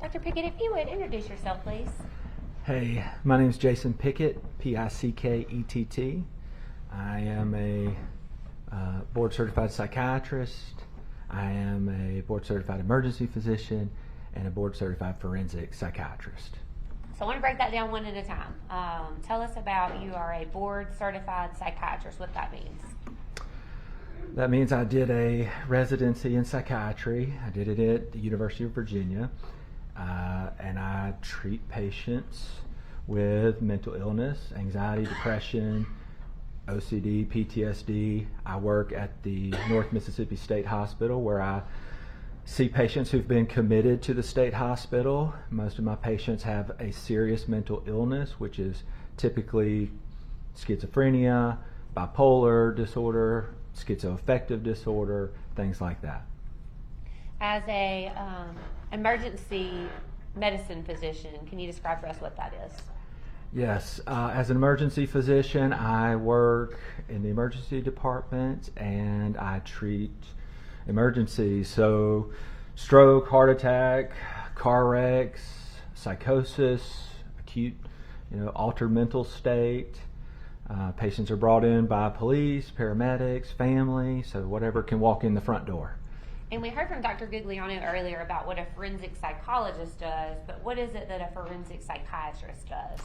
Dr. Pickett, if you would introduce yourself, please. Hey, my name is Jason Pickett, Pickett. I am a board-certified psychiatrist. I am a board-certified emergency physician and a board-certified forensic psychiatrist. So I want to break that down one at a time. Tell us about you are a board-certified psychiatrist, what that means. That means I did a residency in psychiatry. I did it at the University of Virginia. And I treat patients with mental illness, anxiety, depression, OCD, PTSD. I work at the North Mississippi State Hospital where I see patients who've been committed to the state hospital. Most of my patients have a serious mental illness, which is typically schizophrenia, bipolar disorder, schizoaffective disorder, things like that. As a emergency medicine physician, can you describe for us what that is? Yes, as an emergency physician, I work in the emergency department and I treat emergencies. So stroke, heart attack, car wrecks, psychosis, acute, altered mental state. Patients are brought in by police, paramedics, family, so whatever can walk in the front door. And we heard from Dr. Gugliano earlier about what a forensic psychologist does, but what is it that a forensic psychiatrist does?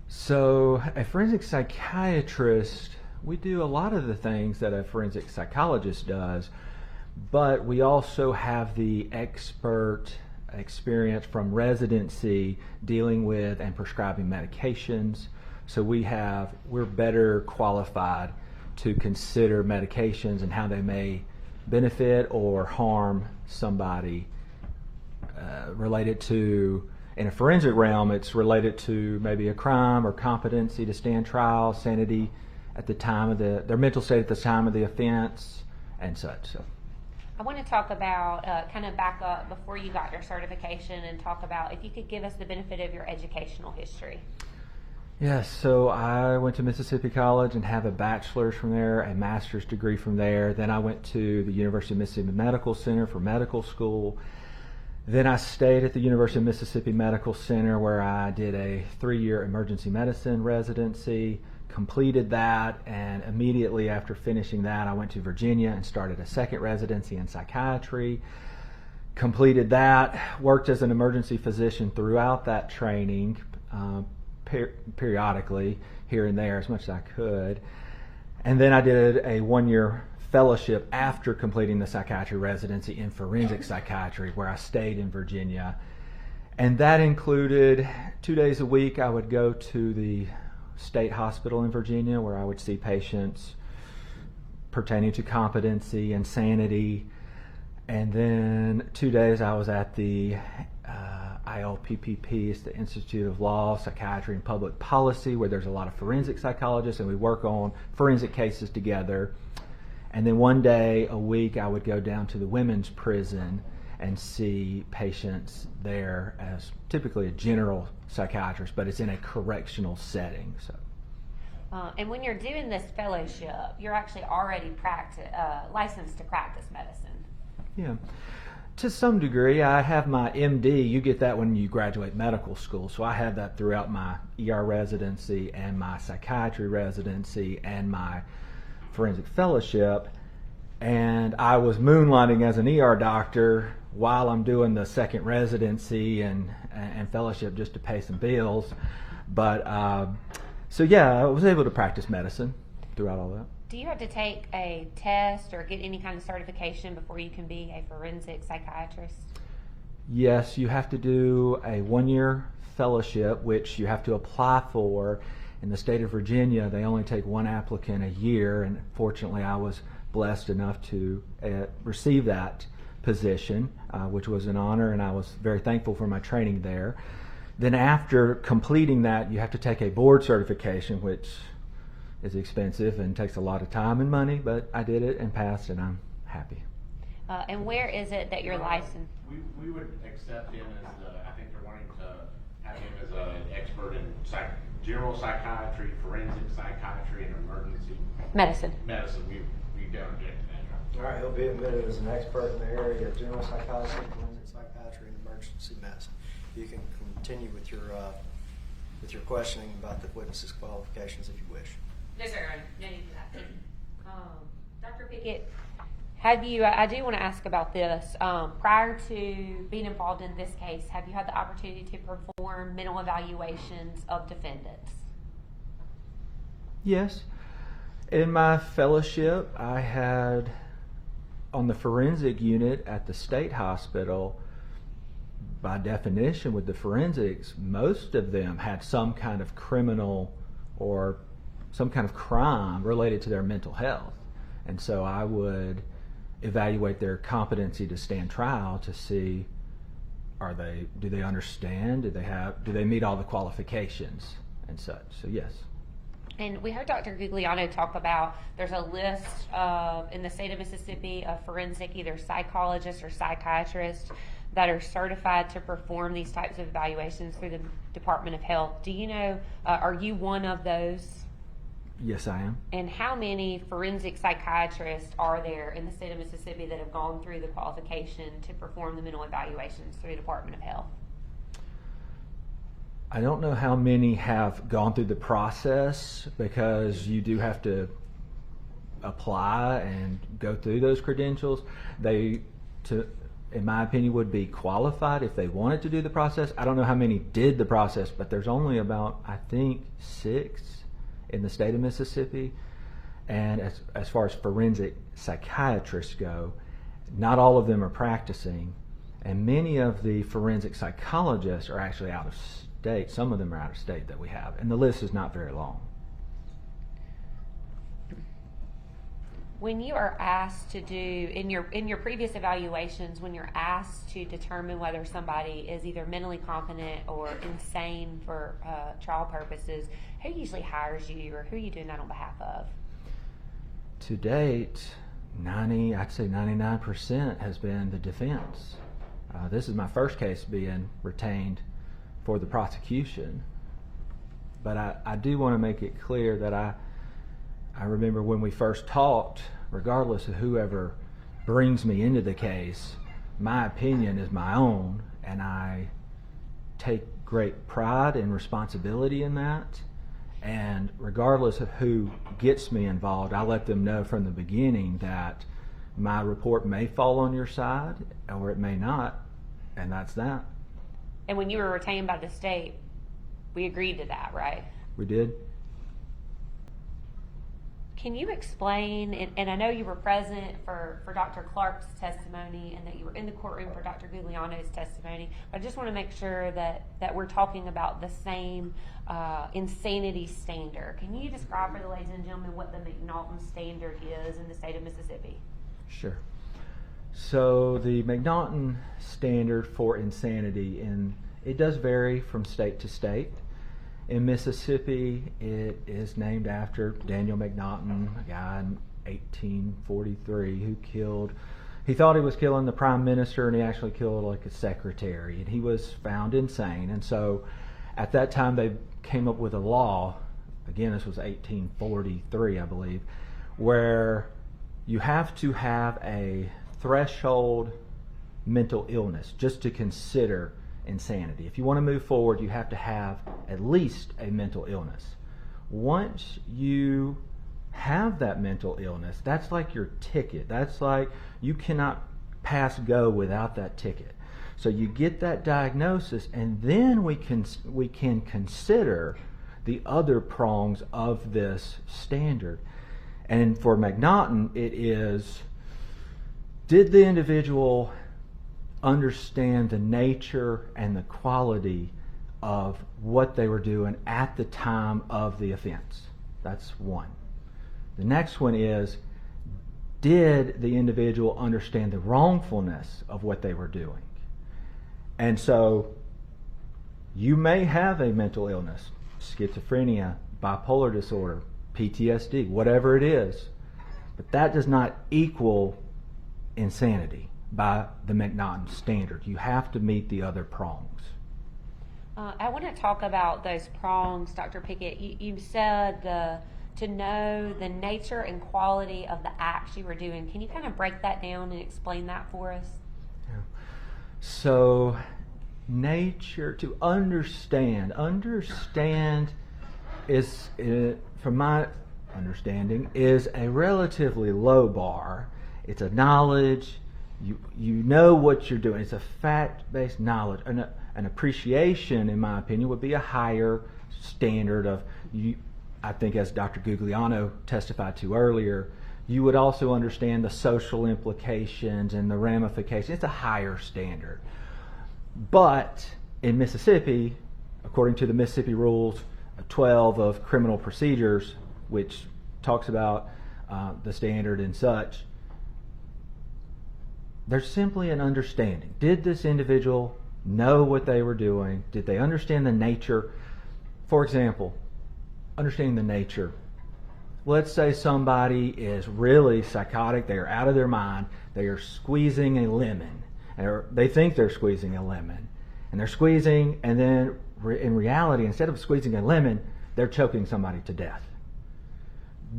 So a forensic psychiatrist, we do a lot of the things that a forensic psychologist does, but we also have the expert experience from residency dealing with and prescribing medications. So we're better qualified to consider medications and how they may benefit or harm somebody related to, in a forensic realm, it's related to maybe a crime or competency to stand trial, sanity at the time of their mental state at the time of the offense, and such. So I want to talk about, kind of back up before you got your certification and talk about if you could give us the benefit of your educational history. Yes, so I went to Mississippi College and have a bachelor's from there, a master's degree from there. Then I went to the University of Mississippi Medical Center for medical school. Then I stayed at the University of Mississippi Medical Center where I did a 3-year emergency medicine residency, completed that, and immediately after finishing that I went to Virginia and started a second residency in psychiatry. Completed that, worked as an emergency physician throughout that training, periodically here and there as much as I could. And then I did a 1-year fellowship after completing the psychiatry residency in forensic psychiatry where I stayed in Virginia. And that included 2 days a week I would go to the state hospital in Virginia where I would see patients pertaining to competency and sanity. And then 2 days I was at the ILPPP, it's the Institute of Law, Psychiatry, and Public Policy, where there's a lot of forensic psychologists and we work on forensic cases together. And then 1 day a week I would go down to the women's prison and see patients there as typically a general psychiatrist, but it's in a correctional setting. So. And when you're doing this fellowship, you're actually already licensed to practice medicine. Yeah. To some degree, I have my MD. You get that when you graduate medical school. So I had that throughout my ER residency and my psychiatry residency and my forensic fellowship. And I was moonlighting as an ER doctor while I'm doing the second residency and fellowship just to pay some bills. But so yeah, I was able to practice medicine throughout all that. Do you have to take a test or get any kind of certification before you can be a forensic psychiatrist? Yes, you have to do a 1-year fellowship, which you have to apply for. In the state of Virginia, they only take one applicant a year, and fortunately I was blessed enough to receive that position, which was an honor, and I was very thankful for my training there. Then after completing that, you have to take a board certification, which is expensive and takes a lot of time and money, but I did it and passed, and I'm happy. And where is it that you're licensed? We would accept him as, I think they're wanting to have him as an expert in general psychiatry, forensic psychiatry, and emergency Medicine. We don't object to that. All right, he'll be admitted as an expert in the area of general psychiatry, forensic psychiatry, and emergency medicine. You can continue with your questioning about the witness's qualifications if you wish. No, sir. No need for that. Dr. Pickett, have you? I do want to ask about this. Prior to being involved in this case, have you had the opportunity to perform mental evaluations of defendants? Yes. In my fellowship, I had on the forensic unit at the state hospital. By definition, with the forensics, most of them had some kind of criminal or some kind of crime related to their mental health. And so I would evaluate their competency to stand trial to see, do they understand? Do they meet all the qualifications and such? So yes. And we heard Dr. Gugliano talk about there's a list in the state of Mississippi of forensic either psychologists or psychiatrists that are certified to perform these types of evaluations through the Department of Health. Do you know, are you one of those? Yes, I am. And how many forensic psychiatrists are there in the state of Mississippi that have gone through the qualification to perform the mental evaluations through the Department of Health? I don't know how many have gone through the process, because you do have to apply and go through those credentials. In my opinion, would be qualified if they wanted to do the process. I don't know how many did the process, but there's only about, I think, 6 in the state of Mississippi. And as far as forensic psychiatrists go, not all of them are practicing, and many of the forensic psychologists are actually out of state. Some of them are out of state that we have, and the list is not very long. When you are asked to do, in your previous evaluations, when you're asked to determine whether somebody is either mentally competent or insane for trial purposes, who usually hires you, or who are you doing that on behalf of? To date, I'd say 99% has been the defense. This is my first case being retained for the prosecution. But I do want to make it clear that I remember when we first talked, regardless of whoever brings me into the case, my opinion is my own, and I take great pride and responsibility in that. And regardless of who gets me involved, I let them know from the beginning that my report may fall on your side or it may not, and that's that. And when you were retained by the state, we agreed to that, right? We did. Can you explain, and I know you were present for Dr. Clark's testimony and that you were in the courtroom for Dr. Gugliano's testimony, but I just want to make sure that we're talking about the same insanity standard. Can you describe for the ladies and gentlemen what the McNaughton standard is in the state of Mississippi? Sure. So the McNaughton standard for insanity, it does vary from state to state. In Mississippi, it is named after Daniel McNaughton, a guy in 1843 who he thought he was killing the prime minister, and he actually killed like a secretary, and he was found insane. And so at that time they came up with a law, again this was 1843 I believe, where you have to have a threshold mental illness just to consider insanity. If you want to move forward, you have to have at least a mental illness. Once you have that mental illness, that's like your ticket. That's like you cannot pass go without that ticket. So you get that diagnosis, and then we can consider the other prongs of this standard. And for McNaughton, it is, did the individual understand the nature and the quality of what they were doing at the time of the offense? That's one. The next one is, did the individual understand the wrongfulness of what they were doing? And so you may have a mental illness, schizophrenia, bipolar disorder, PTSD, whatever it is, but that does not equal insanity by the McNaughton standard. You have to meet the other prongs. I want to talk about those prongs, Dr. Pickett. You said to know the nature and quality of the acts you were doing. Can you kind of break that down and explain that for us? Yeah. So, nature, to understand is, from my understanding, is a relatively low bar. It's a knowledge. You know what you're doing. It's a fact-based knowledge. An appreciation, in my opinion, would be a higher standard of you. I think, as Dr. Gugliano testified to earlier, you would also understand the social implications and the ramifications. It's a higher standard. But in Mississippi, according to the Mississippi Rules 12 of Criminal Procedures, which talks about the standard and such, there's simply an understanding. Did this individual know what they were doing? Did they understand the nature? For example, understanding the nature. Let's say somebody is really psychotic, they are out of their mind, they are squeezing a lemon, or they think they're squeezing a lemon, and they're squeezing, and then in reality, instead of squeezing a lemon, they're choking somebody to death.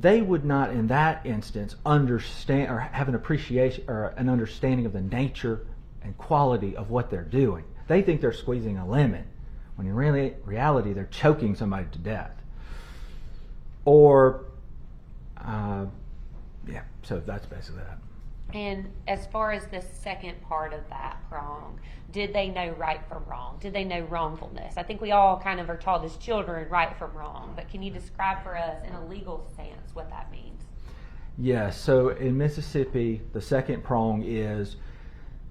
They would not, in that instance, understand or have an appreciation or an understanding of the nature and quality of what they're doing. They think they're squeezing a lemon, when in reality, they're choking somebody to death. Or, so that's basically that. And as far as the second part of that prong, did they know right from wrong? Did they know wrongfulness? I think we all kind of are taught as children right from wrong, but can you describe for us in a legal stance what that means? Yes, so in Mississippi, the second prong is,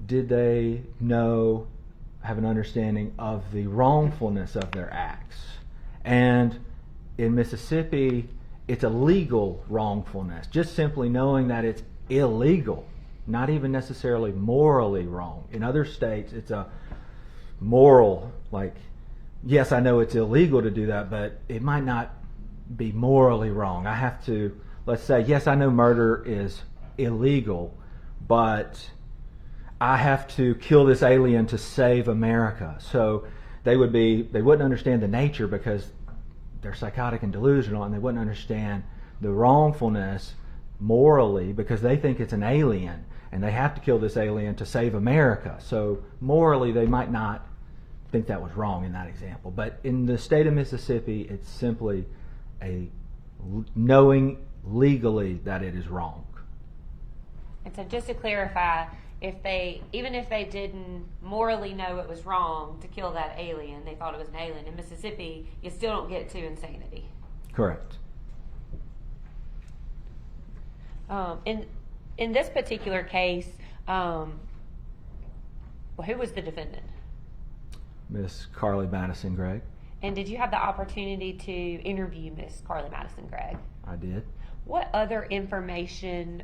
did they know, have an understanding of the wrongfulness of their acts? And in Mississippi, it's a legal wrongfulness, just simply knowing that it's illegal, not even necessarily morally wrong. In other states, it's a moral, like, yes, I know it's illegal to do that, but it might not be morally wrong. I have to, let's say, yes, I know murder is illegal, but I have to kill this alien to save America. So they wouldn't understand the nature because they're psychotic and delusional, and they wouldn't understand the wrongfulness morally because they think it's an alien and they have to kill this alien to save America. So morally, they might not think that was wrong in that example. But in the state of Mississippi, it's simply a knowing legally that it is wrong. And so just to clarify, even if they didn't morally know it was wrong to kill that alien, they thought it was an alien, in Mississippi, you still don't get to insanity. Correct. In this particular case, who was the defendant? Miss Carly Madison Gregg. And did you have the opportunity to interview Miss Carly Madison Gregg? I did. What other information...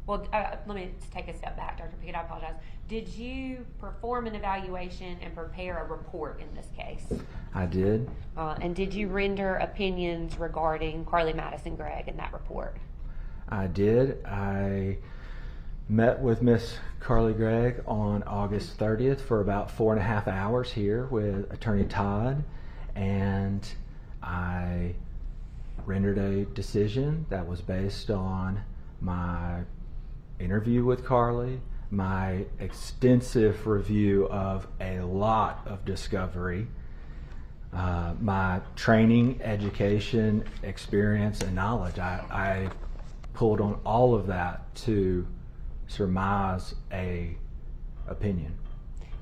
let me take a step back, Dr. Pickett, I apologize. Did you perform an evaluation and prepare a report in this case? I did. And did you render opinions regarding Carly Madison Gregg in that report? I did. I met with Miss Carly Gregg on August 30th for about 4.5 hours here with Attorney Todd, and I rendered a decision that was based on my interview with Carly, my extensive review of a lot of discovery, my training, education, experience, and knowledge. I pulled on all of that to surmise a opinion.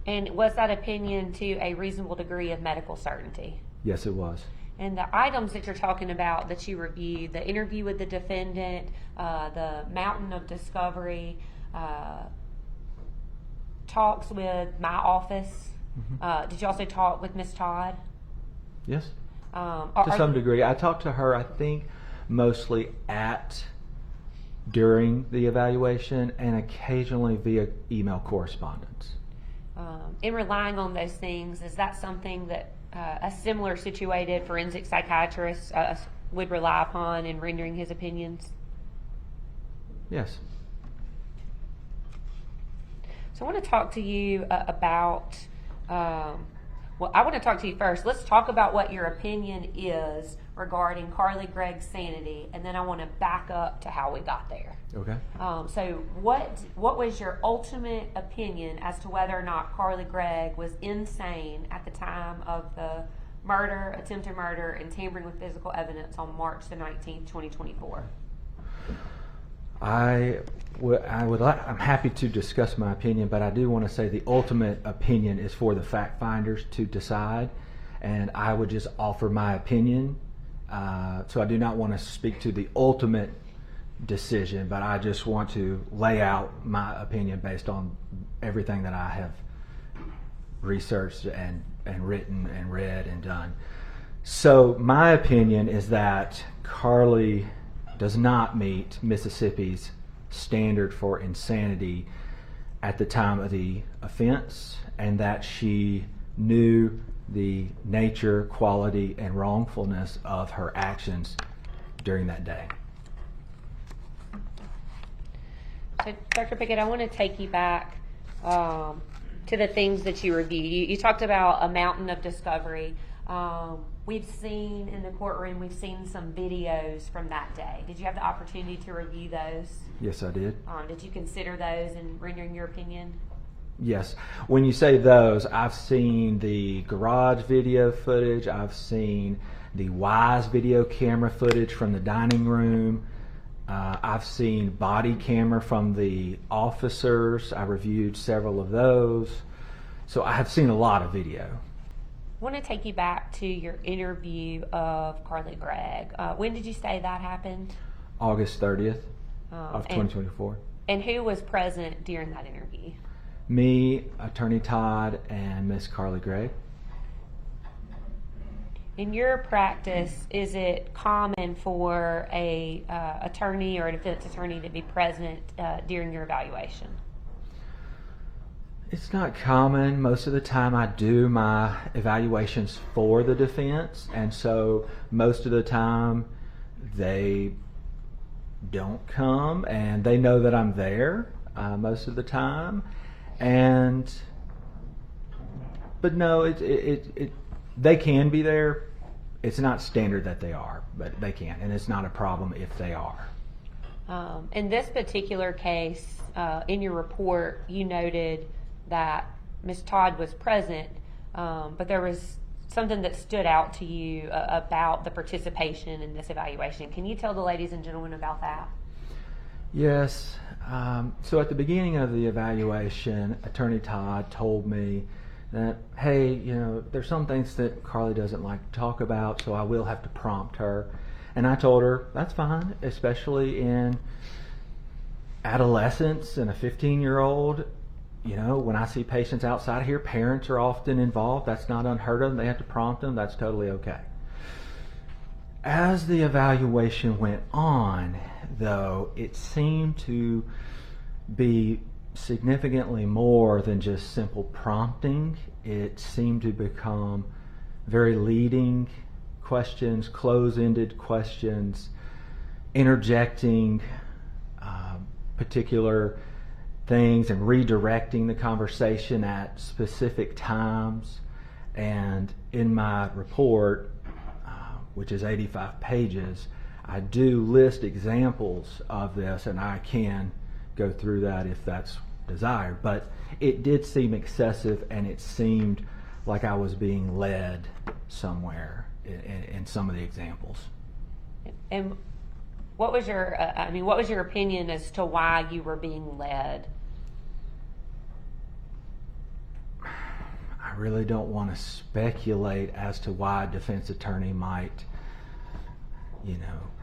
And was that opinion to a reasonable degree of medical certainty? Yes, it was. And the items that you're talking about that you reviewed, the interview with the defendant, the mountain of discovery, talks with my office. Mm-hmm. Did you also talk with Ms. Todd? Yes, to some degree. I talked to her, I think, mostly during the evaluation and occasionally via email correspondence. In relying on those things, is that something that a similar situated forensic psychiatrist would rely upon in rendering his opinions? Yes. So I want to talk to you about Well, I want to talk to you first. Let's talk about what your opinion is regarding Carly Gregg's Sanity, and then I want to back up to how we got there. Okay. So what was your ultimate opinion as to whether or not Carly Gregg was insane at the time of the murder, attempted murder, and tampering with physical evidence on March the 19th, 2024? I'm happy to discuss my opinion, but I do want to say the ultimate opinion is for the fact finders to decide, and I would just offer my opinion. So I do not want to speak to the ultimate decision, but I just want to lay out my opinion based on everything that I have researched and written and read and done. So my opinion is that Carly does not meet Mississippi's standard for insanity at the time of the offense, and that she knew the nature, quality, and wrongfulness of her actions during that day. So, Dr. Pickett, I want to take you back to the things that you reviewed. You talked about a mountain of discovery. We've seen in the courtroom, we've seen some videos from that day. Did you have the opportunity to review those? Yes, I did. Did you consider those in rendering your opinion? Yes. When you say those, I've seen the garage video footage. I've seen the Wise video camera footage from the dining room. I've seen body camera from the officers. I reviewed several of those. So I have seen a lot of video. I want to take you back to your interview of Carly Gregg. When did you say that happened? August 30th of 2024. And who was present during that interview? Me, Attorney Todd, and Miss Carly Gregg. In your practice, is it common for a attorney or a defense attorney to be present during your evaluation? It's not common. Most of the time I do my evaluations for the defense, and so most of the time they don't come, and they know that I'm there most of the time. But no, they can be there. It's not standard that they are, but they can, and it's not a problem if they are. In this particular case, in your report, you noted that Ms. Todd was present, but there was something that stood out to you about the participation in this evaluation. Can you tell the ladies and gentlemen about that? Yes. So at the beginning of the evaluation, Attorney Todd told me that, hey, there's some things that Carly doesn't like to talk about, so I will have to prompt her. And I told her, that's fine, especially in adolescence and a 15-year-old. When I see patients outside here, parents are often involved. That's not unheard of. They have to prompt them. That's totally okay. As the evaluation went on, though, it seemed to be significantly more than just simple prompting. It seemed to become very leading questions, close-ended questions, interjecting particular things and redirecting the conversation at specific times. And in my report, which is 85 pages, I do list examples of this, and I can go through that if that's desired. But it did seem excessive, and it seemed like I was being led somewhere in some of the examples. And what was your, what was your opinion as to why you were being led? I really don't want to speculate as to why a defense attorney might,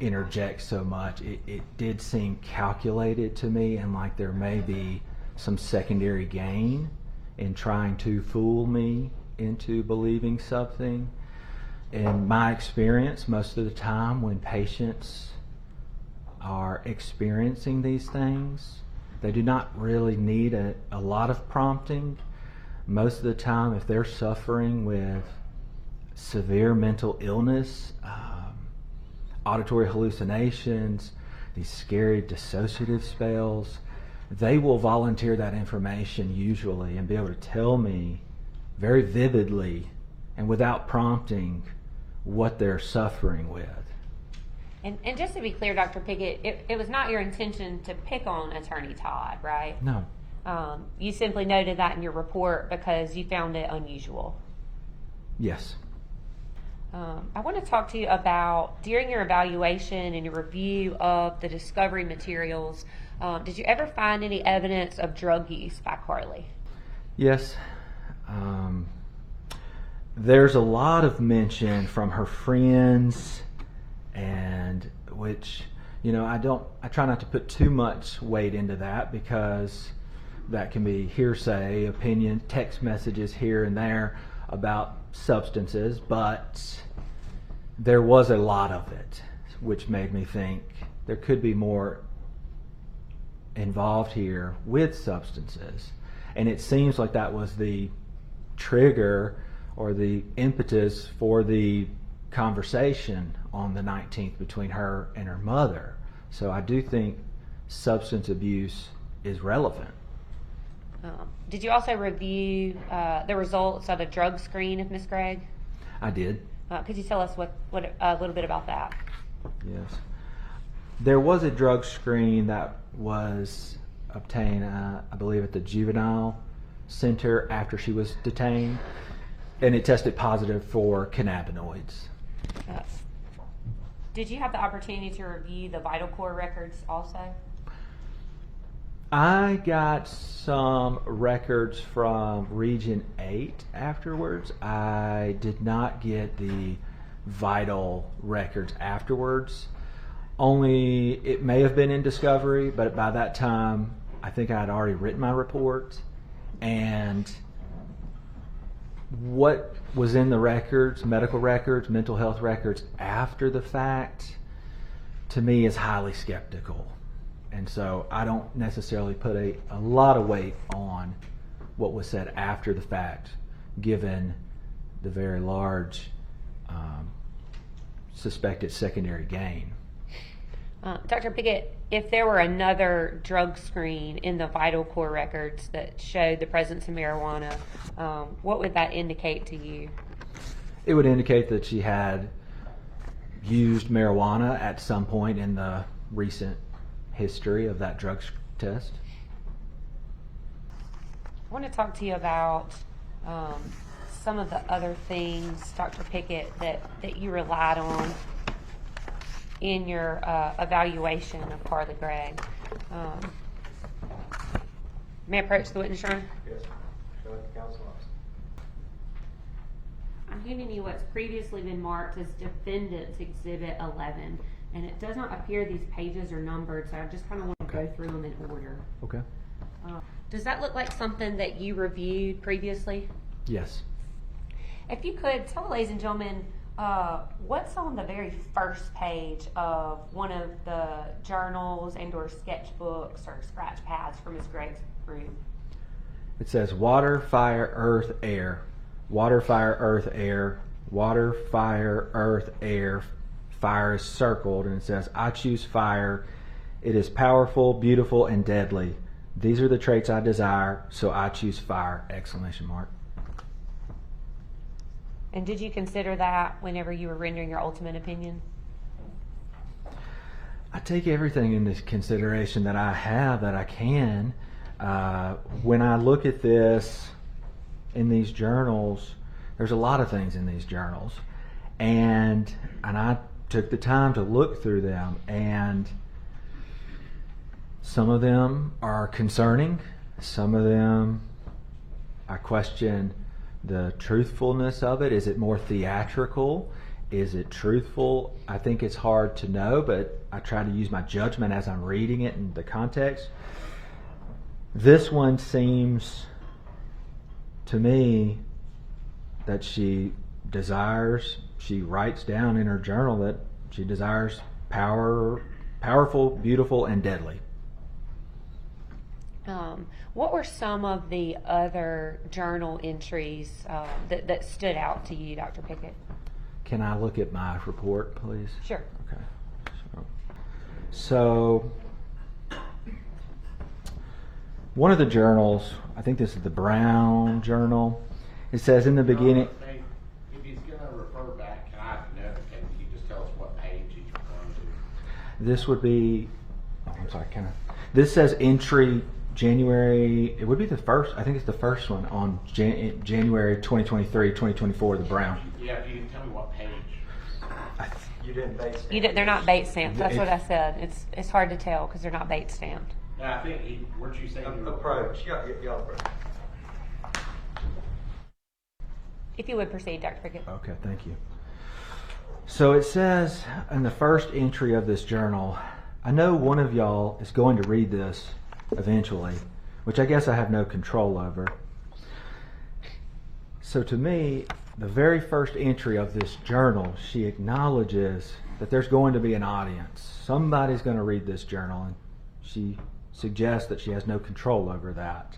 interject so much. It did seem calculated to me, and like there may be some secondary gain in trying to fool me into believing something. In my experience, most of the time when patients are experiencing these things, they do not really need a lot of prompting. Most of the time, if they're suffering with severe mental illness, auditory hallucinations, these scary dissociative spells, they will volunteer that information usually and be able to tell me very vividly and without prompting what they're suffering with. And just to be clear, Dr. Pickett, it was not your intention to pick on Attorney Todd, right? No. You simply noted that in your report because you found it unusual. Yes. I want to talk to you about, during your evaluation and your review of the discovery materials, did you ever find any evidence of drug use by Carly? Yes. There's a lot of mention from her friends, and which, I try not to put too much weight into that because that can be hearsay, opinion, text messages here and there about substances, but there was a lot of it, which made me think there could be more involved here with substances. And it seems like that was the trigger or the impetus for the conversation on the 19th between her and her mother. So I do think substance abuse is relevant. Did you also review the results of a drug screen of Miss Gregg? I did. Could you tell us what a little bit about that? Yes. There was a drug screen that was obtained, I believe, at the juvenile center after she was detained, and it tested positive for cannabinoids. Did you have the opportunity to review the Vital Core records also? I got some records from Region 8 afterwards. I did not get the vital records afterwards. Only it may have been in discovery, but by that time I think I had already written my report, and what was in the records, medical records, mental health records after the fact, to me is highly skeptical. And so I don't necessarily put a lot of weight on what was said after the fact, given the very large suspected secondary gain. Dr. Pickett, if there were another drug screen in the Vital Core records that showed the presence of marijuana, what would that indicate to you? It would indicate that she had used marijuana at some point in the recent history of that drug test. I want to talk to you about some of the other things, Dr. Pickett, that you relied on in your evaluation of Carly Gregg. May I approach the witness room? Yes. Show it to counsel officer. I'm handing you what's previously been marked as Defendant's Exhibit 11, and it does not appear these pages are numbered, so I just kind of want to go through them in order. Okay. Does that look like something that you reviewed previously? Yes. If you could, tell the ladies and gentlemen, what's on the very first page of one of the journals and or sketchbooks or scratch pads from Ms. Gregg's room? It says water, fire, earth, air. Water, fire, earth, air. Water, fire, earth, air. Fire is circled, and it says, I choose fire. It is powerful, beautiful, and deadly. These are the traits I desire, so I choose fire! Exclamation mark. And did you consider that whenever you were rendering your ultimate opinion? I take everything into consideration that I have, that I can. When I look at this in these journals, there's a lot of things in these journals, and I took the time to look through them, and some of them are concerning. Some of them I question the truthfulness of it. Is it more theatrical? Is it truthful? I think it's hard to know, but I try to use my judgment as I'm reading it in the context. This one seems to me that she writes down in her journal that she desires powerful, beautiful, and deadly. What were some of the other journal entries that stood out to you, Dr. Pickett? Can I look at my report, please? Sure. Okay. So one of the journals, I think this is the Brown Journal, it says in the beginning... this would be, I'm sorry, this says entry January, it would be the first, I think it's the first one on January 2023, 2024, the brown. Yeah, if you can tell me what page. You didn't base They're not bait stamped. That's what I said. It's hard to tell because they're not bait stamped. No, I think, weren't you saying? approach. Y'all approach. If you would proceed, Dr. Pickett. Okay, thank you. So it says in the first entry of this journal, I know one of y'all is going to read this eventually, which I guess I have no control over. So to me, the very first entry of this journal, she acknowledges that there's going to be an audience. Somebody's going to read this journal, and she suggests that she has no control over that.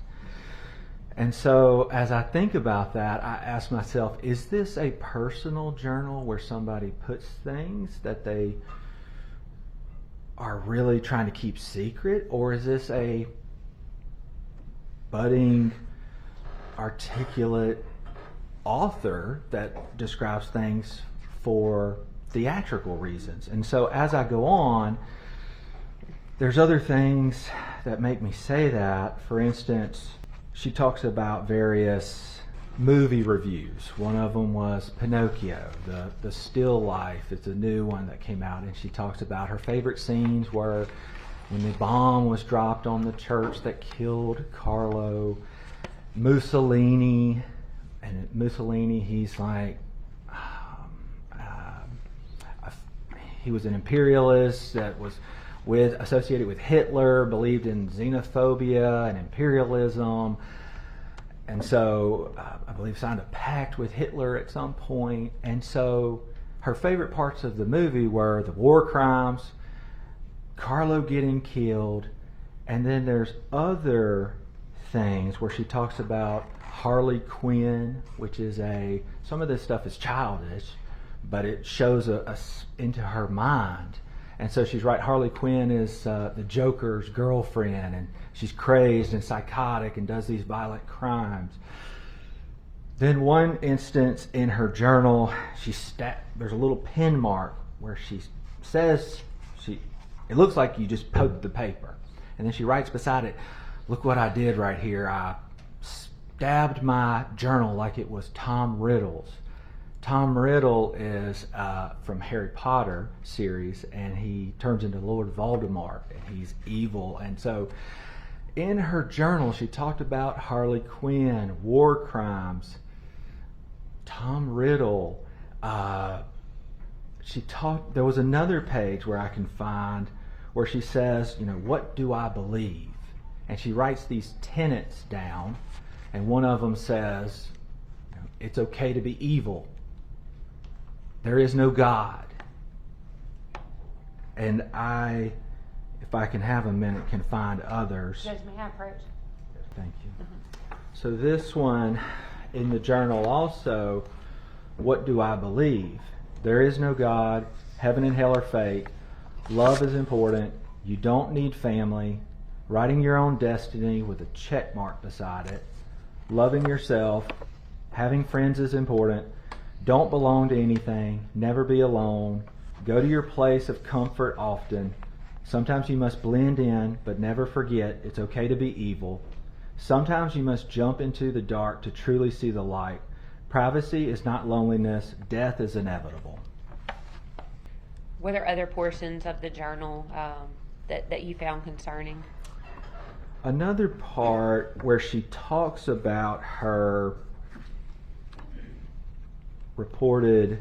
And so as I think about that, I ask myself, is this a personal journal where somebody puts things that they are really trying to keep secret? Or is this a budding, articulate author that describes things for theatrical reasons? And so as I go on, there's other things that make me say that. For instance, she talks about various movie reviews. One of them was Pinocchio, the still life. It's a new one that came out, and she talks about her favorite scenes were when the bomb was dropped on the church that killed Carlo. Mussolini, and Mussolini, he's like, he was an imperialist that was associated with Hitler, believed in xenophobia and imperialism, and so I believe signed a pact with Hitler at some point. And so her favorite parts of the movie were the war crimes, Carlo getting killed, and then there's other things where she talks about Harley Quinn, which is some of this stuff is childish, but it shows us into her mind. And so she's right, Harley Quinn is the Joker's girlfriend, and she's crazed and psychotic and does these violent crimes. Then one instance in her journal, there's a little pin mark where she says, it looks like you just poked the paper. And then she writes beside it, look what I did right here. I stabbed my journal like it was Tom Riddle's. Tom Riddle is from Harry Potter series, and he turns into Lord Voldemort, and he's evil. And so in her journal, she talked about Harley Quinn, war crimes, Tom Riddle. There was another page where I can find where she says, what do I believe? And she writes these tenets down, and one of them says, it's okay to be evil. There is no God. And if I can have a minute, can find others. Judge, may I approach? Thank you. So this one in the journal also, what do I believe? There is no God. Heaven and hell are fake. Love is important. You don't need family. Writing your own destiny with a check mark beside it. Loving yourself. Having friends is important. Don't belong to anything. Never be alone. Go to your place of comfort often. Sometimes you must blend in, but never forget it's okay to be evil. Sometimes you must jump into the dark to truly see the light. Privacy is not loneliness. Death is inevitable. Were there other portions of the journal that you found concerning? Another part where she talks about her reported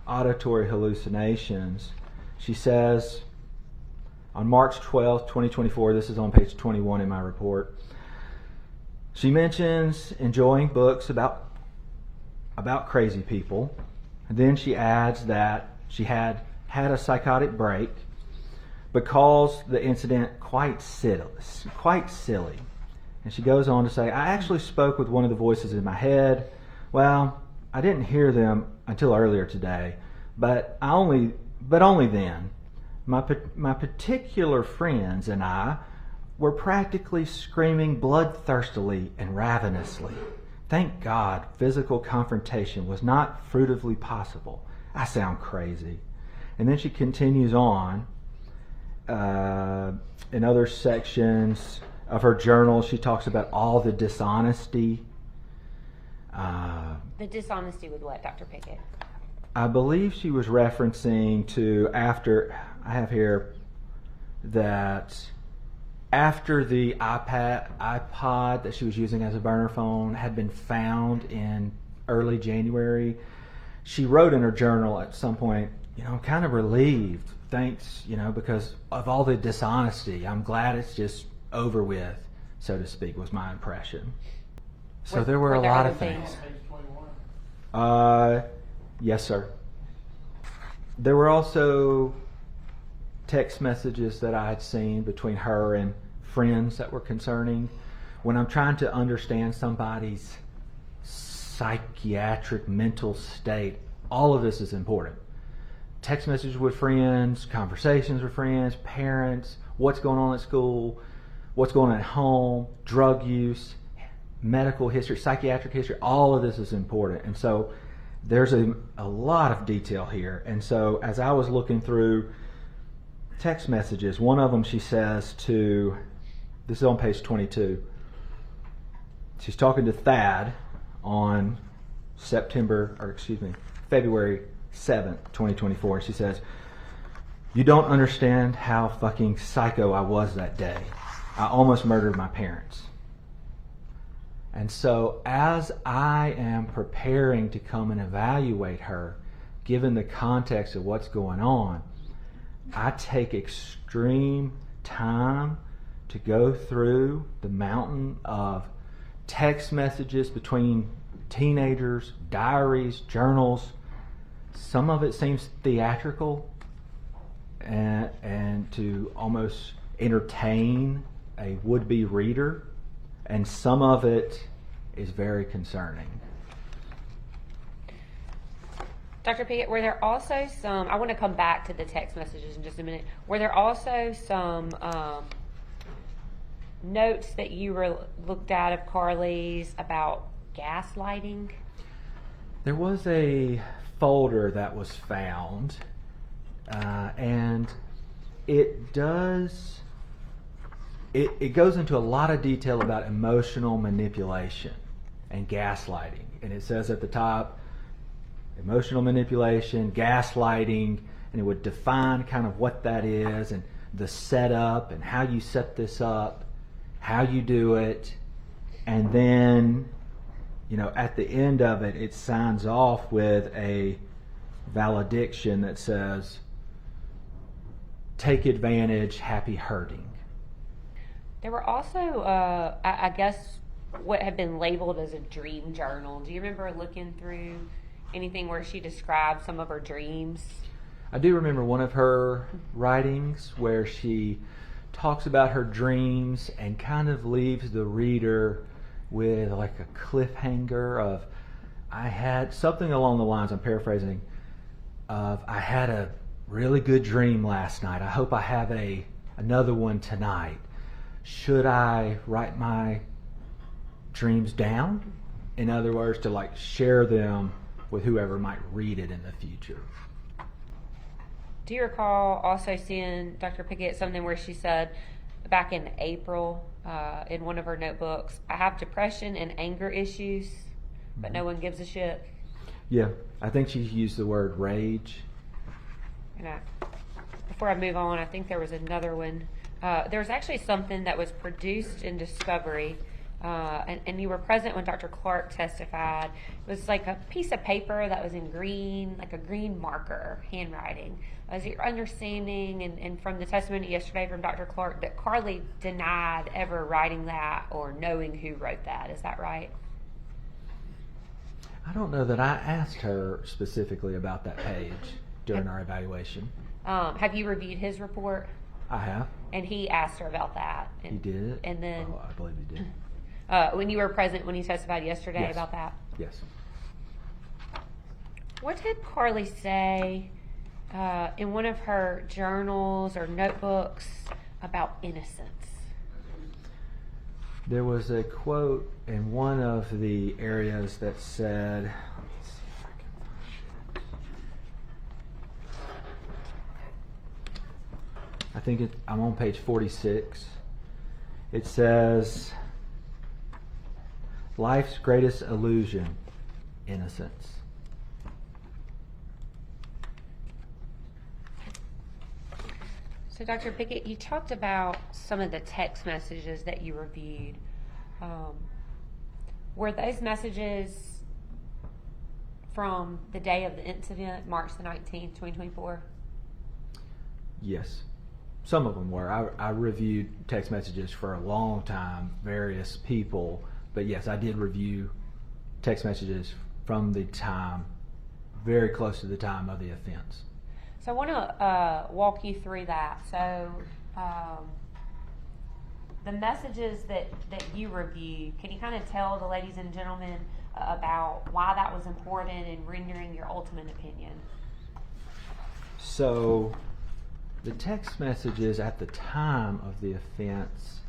auditory hallucinations. She says on March 12th, 2024, this is on page 21 in my report, she mentions enjoying books about crazy people. And then she adds that she had a psychotic break, but calls the incident quite silly. And she goes on to say, I actually spoke with one of the voices in my head. Well, I didn't hear them until earlier today, but only then. My particular friends and I were practically screaming bloodthirstily and ravenously. Thank God physical confrontation was not fruitively possible. I sound crazy. And then she continues on. In other sections of her journal, she talks about all the dishonesty. The dishonesty with what, Dr. Pickett? I believe she was referencing to after, I have here that after the iPod that she was using as a burner phone had been found in early January, she wrote in her journal at some point, I'm kind of relieved, thanks, because of all the dishonesty. I'm glad it's just over with, so to speak, was my impression. So there were a lot of things. Yes, sir. There were also text messages that I had seen between her and friends that were concerning. When I'm trying to understand somebody's psychiatric mental state, all of this is important. Text messages with friends, conversations with friends, parents, what's going on at school, what's going on at home, drug use, medical history, psychiatric history, all of this is important. And so there's a lot of detail here. And so as I was looking through text messages, one of them she says to, this is on page 22, she's talking to Thad on February 7th, 2024. She says, "You don't understand how fucking psycho I was that day. I almost murdered my parents." And so as I am preparing to come and evaluate her, given the context of what's going on, I take extreme time to go through the mountain of text messages between teenagers, diaries, journals. Some of it seems theatrical and to almost entertain a would-be reader. And some of it is very concerning. Dr. Pickett, were there also some, I want to come back to the text messages in just a minute, were there also some notes that you looked at of Carly's about gaslighting? There was a folder that was found, and it goes into a lot of detail about emotional manipulation and gaslighting. And it says at the top, emotional manipulation, gaslighting, and it would define kind of what that is and the setup and how you set this up, how you do it, and then, at the end of it, it signs off with a valediction that says, "Take advantage, happy hurting." There were also, I guess, what had been labeled as a dream journal. Do you remember looking through anything where she described some of her dreams? I do remember one of her writings where she talks about her dreams and kind of leaves the reader with like a cliffhanger of, I had something along the lines, I'm paraphrasing, of, I had a really good dream last night. I hope I have another one tonight. Should I write my dreams down? In other words, to share them with whoever might read it in the future. Do you recall also seeing Dr. Pickett something where she said back in April in one of her notebooks, "I have depression and anger issues, but no one gives a shit"? Yeah, I think she used the word rage. And before I move on, I think there was another one. There was actually something that was produced in Discovery, and you were present when Dr. Clark testified. It was like a piece of paper that was in green, like a green marker handwriting. Is it your understanding, and from the testimony yesterday from Dr. Clark, that Carly denied ever writing that or knowing who wrote that? Is that right? I don't know that I asked her specifically about that page during our evaluation. Have you reviewed his report? I have. And he asked her about that. He did? And then, I believe he did. when you were present when he testified yesterday Yes. about that? Yes. What did Carly say in one of her journals or notebooks about innocence? There was a quote in one of the areas that said, let me see if I can find I think I'm on page 46. It says, life's greatest illusion, innocence. So, Dr. Pickett, you talked about some of the text messages that you reviewed. Were those messages from the day of the incident, March the 19th, 2024? Yes. Some of them were. I reviewed text messages for a long time, various people, but yes, I did review text messages from the time, very close to the time of the offense. So I want to walk you through that. So the messages that you reviewed, can you kind of tell the ladies and gentlemen about why that was important in rendering your ultimate opinion? So the text messages at the time of the offense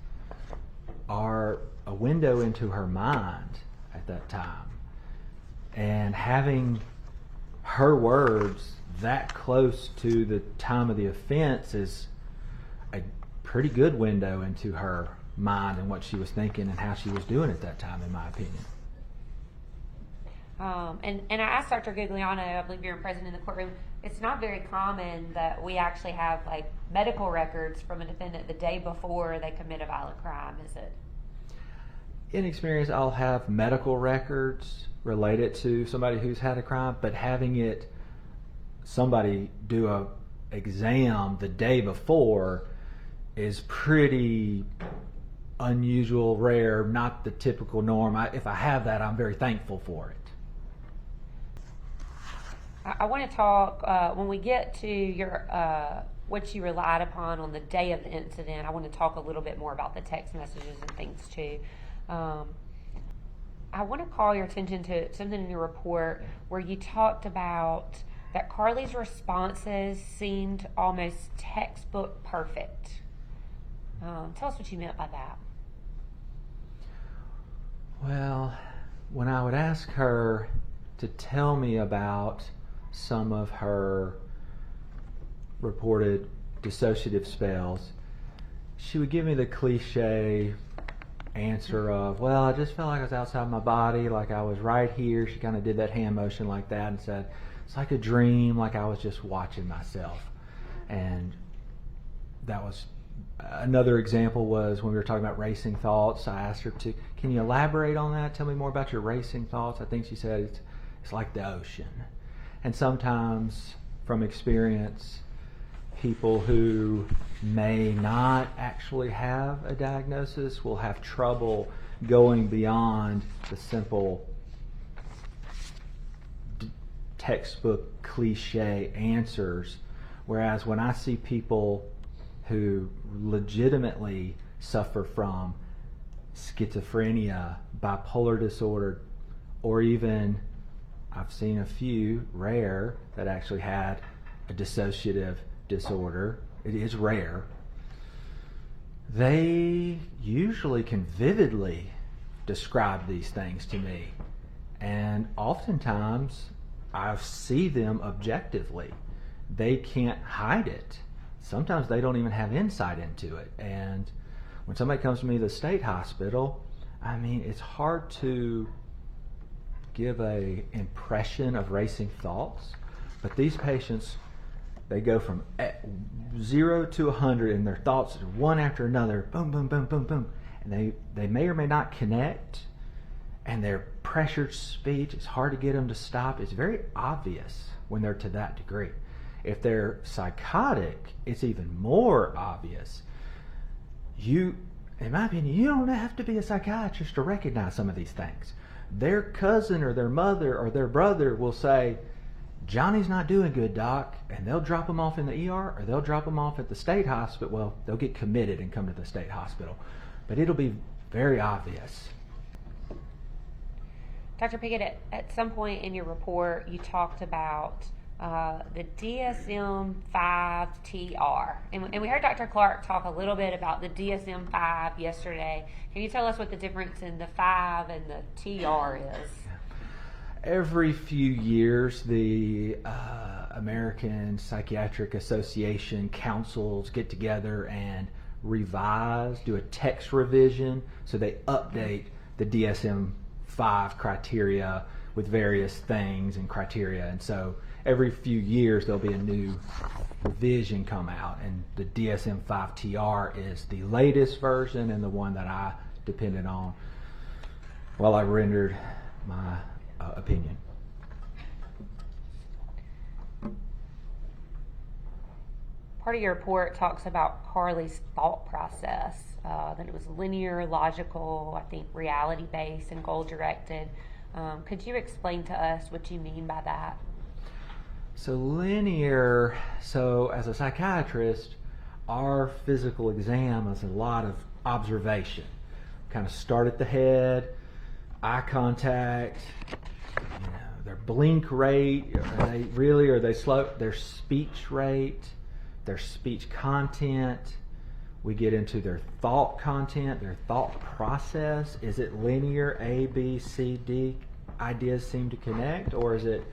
are a window into her mind at that time. And having her words that close to the time of the offense is a pretty good window into her mind and what she was thinking and how she was doing at that time, in my opinion. And I asked Dr. Gugliano, I believe you're present in the courtroom, it's not very common that we actually have like medical records from a defendant the day before they commit a violent crime, is it? In experience, I'll have medical records related to somebody who's had a crime, but having somebody do a exam the day before is pretty unusual, rare, not the typical norm. If I have that, I'm very thankful for it. I want to talk, when we get to your what you relied upon on the day of the incident, I want to talk a little bit more about the text messages and things too. I want to call your attention to something in your report where you talked about that Carly's responses seemed almost textbook perfect. Tell us what you meant by that. Well, when I would ask her to tell me about some of her reported dissociative spells, she would give me the cliche answer of, well, I just felt like I was outside my body, like I was right here. She kind of did that hand motion like that and said, it's like a dream, like I was just watching myself. And that was another example was when we were talking about racing thoughts. I asked her can you elaborate on that? Tell me more about your racing thoughts. I think she said it's like the ocean. And sometimes from experience, people who may not actually have a diagnosis will have trouble going beyond the simple textbook cliche answers. Whereas when I see people who legitimately suffer from schizophrenia, bipolar disorder, or even I've seen a few rare that actually had a dissociative disorder. It is rare. They usually can vividly describe these things to me. And oftentimes I see them objectively. They can't hide it. Sometimes they don't even have insight into it. And when somebody comes to me to the state hospital, I mean, it's hard to give a impression of racing thoughts, but these patients, they go from 0 to 100 and their thoughts are one after another, boom, boom, boom, boom, boom. And they may or may not connect, and their pressured speech, it's hard to get them to stop. It's very obvious when they're to that degree. If they're psychotic, it's even more obvious. In my opinion, you don't have to be a psychiatrist to recognize some of these things. Their cousin or their mother or their brother will say, Johnny's not doing good, doc, and they'll drop him off in the ER or they'll drop him off at the state hospital. Well, they'll get committed and come to the state hospital, but it'll be very obvious. Dr. Pickett, at some point in your report, you talked about the DSM-5 TR. And we heard Dr. Clark talk a little bit about the DSM-5 yesterday. Can you tell us what the difference in the 5 and the TR is? Every few years, American Psychiatric Association councils get together and revise, do a text revision, so they update the DSM-5 criteria with various things and criteria. And so every few years there'll be a new revision come out, and the DSM-5 TR is the latest version and the one that I depended on while I rendered my opinion. Part of your report talks about Carly's thought process, that it was linear, logical, I think reality-based, and goal-directed. Could you explain to us what you mean by that? So linear, so as a psychiatrist, our physical exam is a lot of observation. Kind of start at the head, eye contact, their blink rate, are they slow? Their speech rate, their speech content. We get into their thought content, their thought process. Is it linear, A, B, C, D, ideas seem to connect, or is it,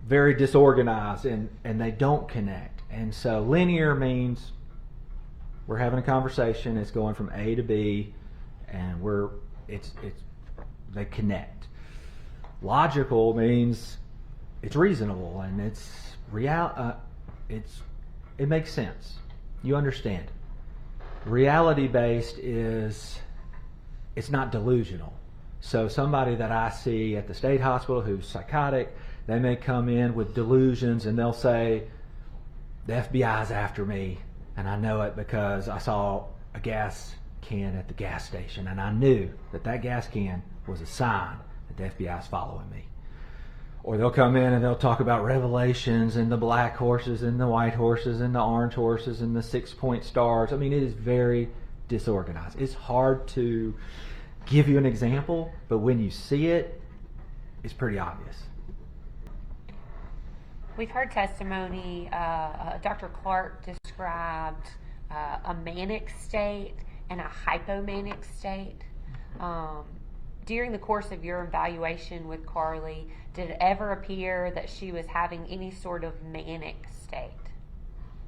very disorganized and they don't connect? And so linear means we're having a conversation, it's going from A to B, and they connect. Logical means it's reasonable and it's real. It makes sense. You understand. Reality based is it's not delusional. So somebody that I see at the state hospital who's psychotic, they may come in with delusions and they'll say, the FBI's after me, and I know it because I saw a gas can at the gas station and I knew that gas can was a sign that the FBI's following me. Or they'll come in and they'll talk about revelations and the black horses and the white horses and the orange horses and the 6-point stars. I mean, it is very disorganized. It's hard to give you an example, but when you see it, it's pretty obvious. We've heard testimony, Dr. Clark described a manic state and a hypomanic state. During the course of your evaluation with Carly, did it ever appear that she was having any sort of manic state?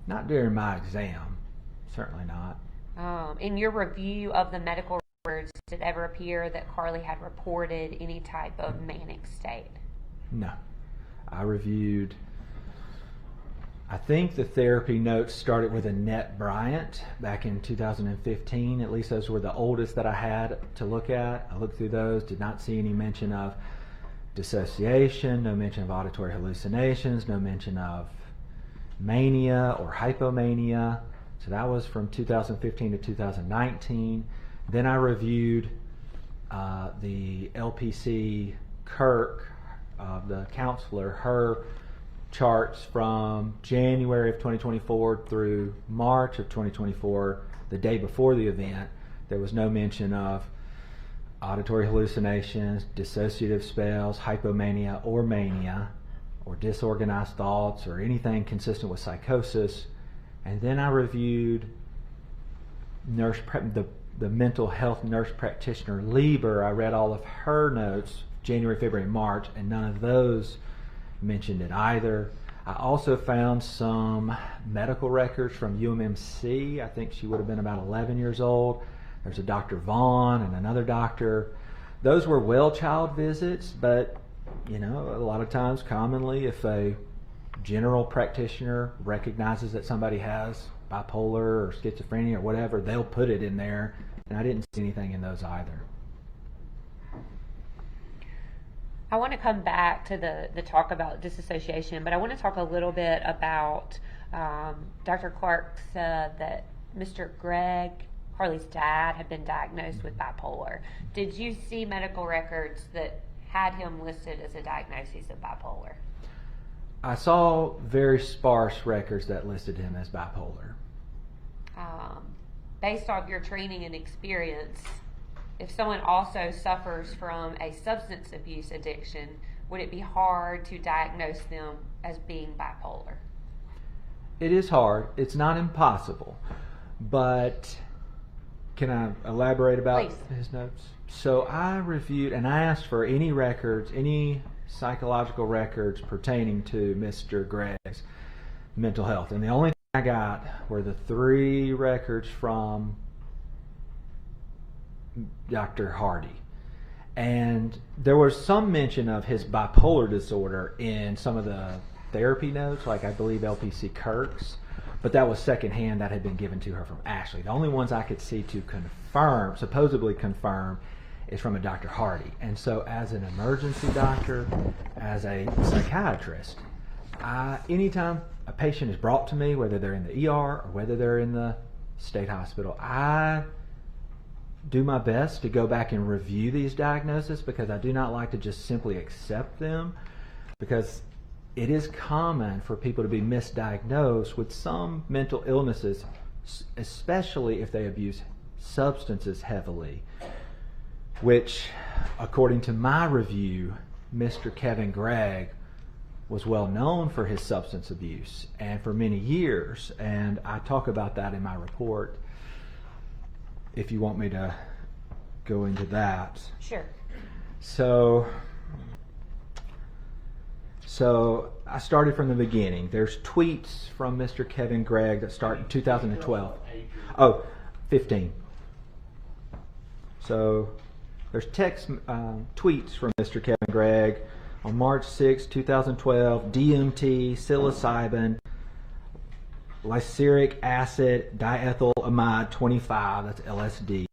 Not during my exam, certainly not. In your review of the medical records, did it ever appear that Carly had reported any type of manic state? No. I reviewed, I think the therapy notes started with Annette Bryant back in 2015. At least those were the oldest that I had to look at. I looked through those, did not see any mention of dissociation, no mention of auditory hallucinations, no mention of mania or hypomania. So that was from 2015 to 2019. Then I reviewed the LPC Kirk, the counselor, her charts from January of 2024 through March of 2024, the day before the event. There was no mention of auditory hallucinations, dissociative spells, hypomania or mania, or disorganized thoughts, or anything consistent with psychosis. And then I reviewed the mental health nurse practitioner Lieber. I read all of her notes, January, February, March, and none of those mentioned it either. I also found some medical records from UMMC. I think she would have been about 11 years old. There's a Dr. Vaughn and another doctor. Those were well child visits, but a lot of times, commonly, if a general practitioner recognizes that somebody has bipolar or schizophrenia or whatever, they'll put it in there, and I didn't see anything in those either. I want to come back to the talk about dissociation, but I want to talk a little bit about Dr. Clark said that Mr. Gregg, Carly's dad, had been diagnosed with bipolar. Did you see medical records that had him listed as a diagnosis of bipolar? I saw very sparse records that listed him as bipolar. Based off your training and experience, if someone also suffers from a substance abuse addiction, would it be hard to diagnose them as being bipolar? It is hard. It's not impossible. But can I elaborate about Please. his notes? So I reviewed and I asked for any records, any psychological records pertaining to Mr. Gregg's mental health. And the only thing I got were the 3 records from Dr. Hardy. And there was some mention of his bipolar disorder in some of the therapy notes, like I believe LPC Kirk's, but that was secondhand. That had been given to her from Ashley. The only ones I could see to confirm, supposedly confirm, is from a Dr. Hardy. And so as an emergency doctor, as a psychiatrist, anytime a patient is brought to me, whether they're in the ER or whether they're in the state hospital, I do my best to go back and review these diagnoses, because I do not like to just simply accept them, because it is common for people to be misdiagnosed with some mental illnesses, especially if they abuse substances heavily, which, according to my review, Mr. Kevin Gregg was well known for his substance abuse, and for many years, and I talk about that in my report if you want me to go into that. Sure. So I started from the beginning. There's tweets from Mr. Kevin Gregg that start in 2012. Oh, 15. So there's tweets from Mr. Kevin Gregg on March 6, 2012, DMT, psilocybin, lysergic acid, diethylamide 25, that's LSD,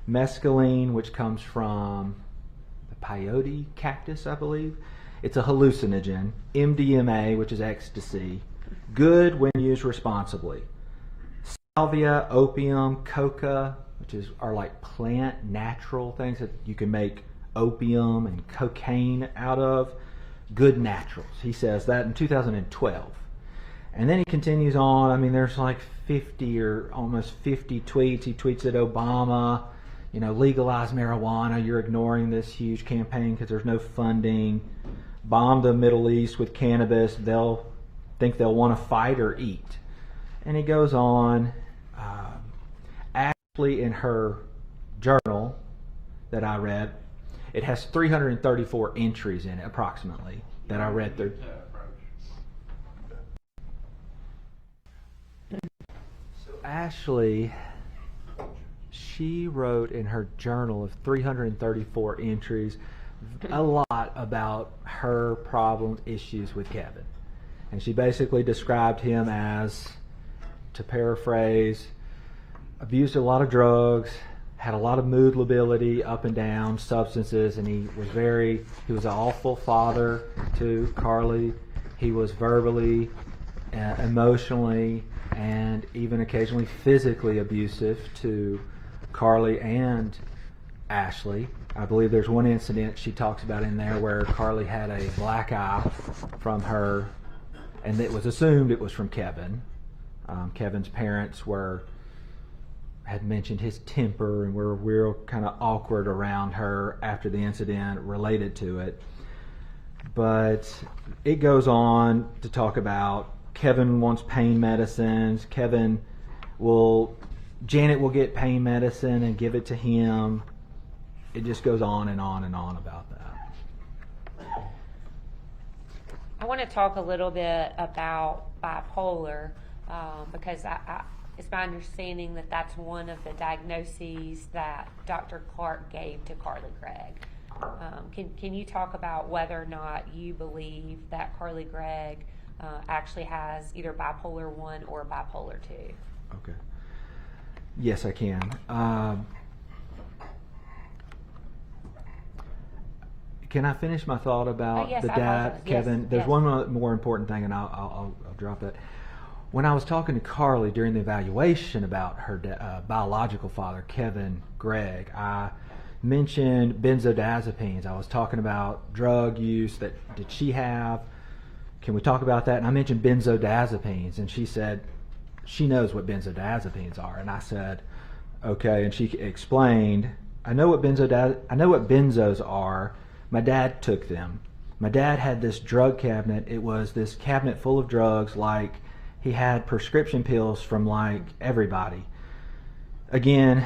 mescaline, which comes from the peyote cactus, I believe. It's a hallucinogen. MDMA, which is ecstasy, good when used responsibly. Salvia, opium, coca, which are like plant natural things that you can make opium and cocaine out of, good naturals. He says that in 2012. And then he continues on. I mean, there's like 50 or almost 50 tweets. He tweets at Obama, legalize marijuana. You're ignoring this huge campaign because there's no funding. Bomb the Middle East with cannabis. They'll think they'll want to fight or eat. And he goes on. Actually, in her journal that I read, it has 334 entries in it, approximately, that I read through. So Ashley, she wrote in her journal of 334 entries a lot about her problems, issues with Kevin. And she basically described him as, to paraphrase, abused a lot of drugs, had a lot of mood lability, up and down, substances, and he was an awful father to Carly. He was verbally, emotionally, and even occasionally physically abusive to Carly and Ashley. I believe there's one incident she talks about in there where Carly had a black eye from her, and it was assumed it was from Kevin. Kevin's parents had mentioned his temper and were real kind of awkward around her after the incident related to it. But it goes on to talk about Kevin wants pain medicines. Janet will get pain medicine and give it to him. It just goes on and on and on about that. I want to talk a little bit about bipolar because it's my understanding that that's one of the diagnoses that Dr. Clark gave to Carly Gregg. Can you talk about whether or not you believe that Carly Gregg actually has either bipolar 1 or bipolar 2? Okay. Yes, I can. Can I finish my thought about yes, the dad, Kevin? Yes, There's yes. one more important thing, and I'll drop that. When I was talking to Carly during the evaluation about her biological father, Kevin Gregg, I mentioned benzodiazepines. I was talking about drug use. Did she have? Can we talk about that? And I mentioned benzodiazepines, and she said she knows what benzodiazepines are. And I said, okay. And she explained, I know what benzos are. My dad took them. My dad had this drug cabinet. It was this cabinet full of drugs, like he had prescription pills from like everybody. Again,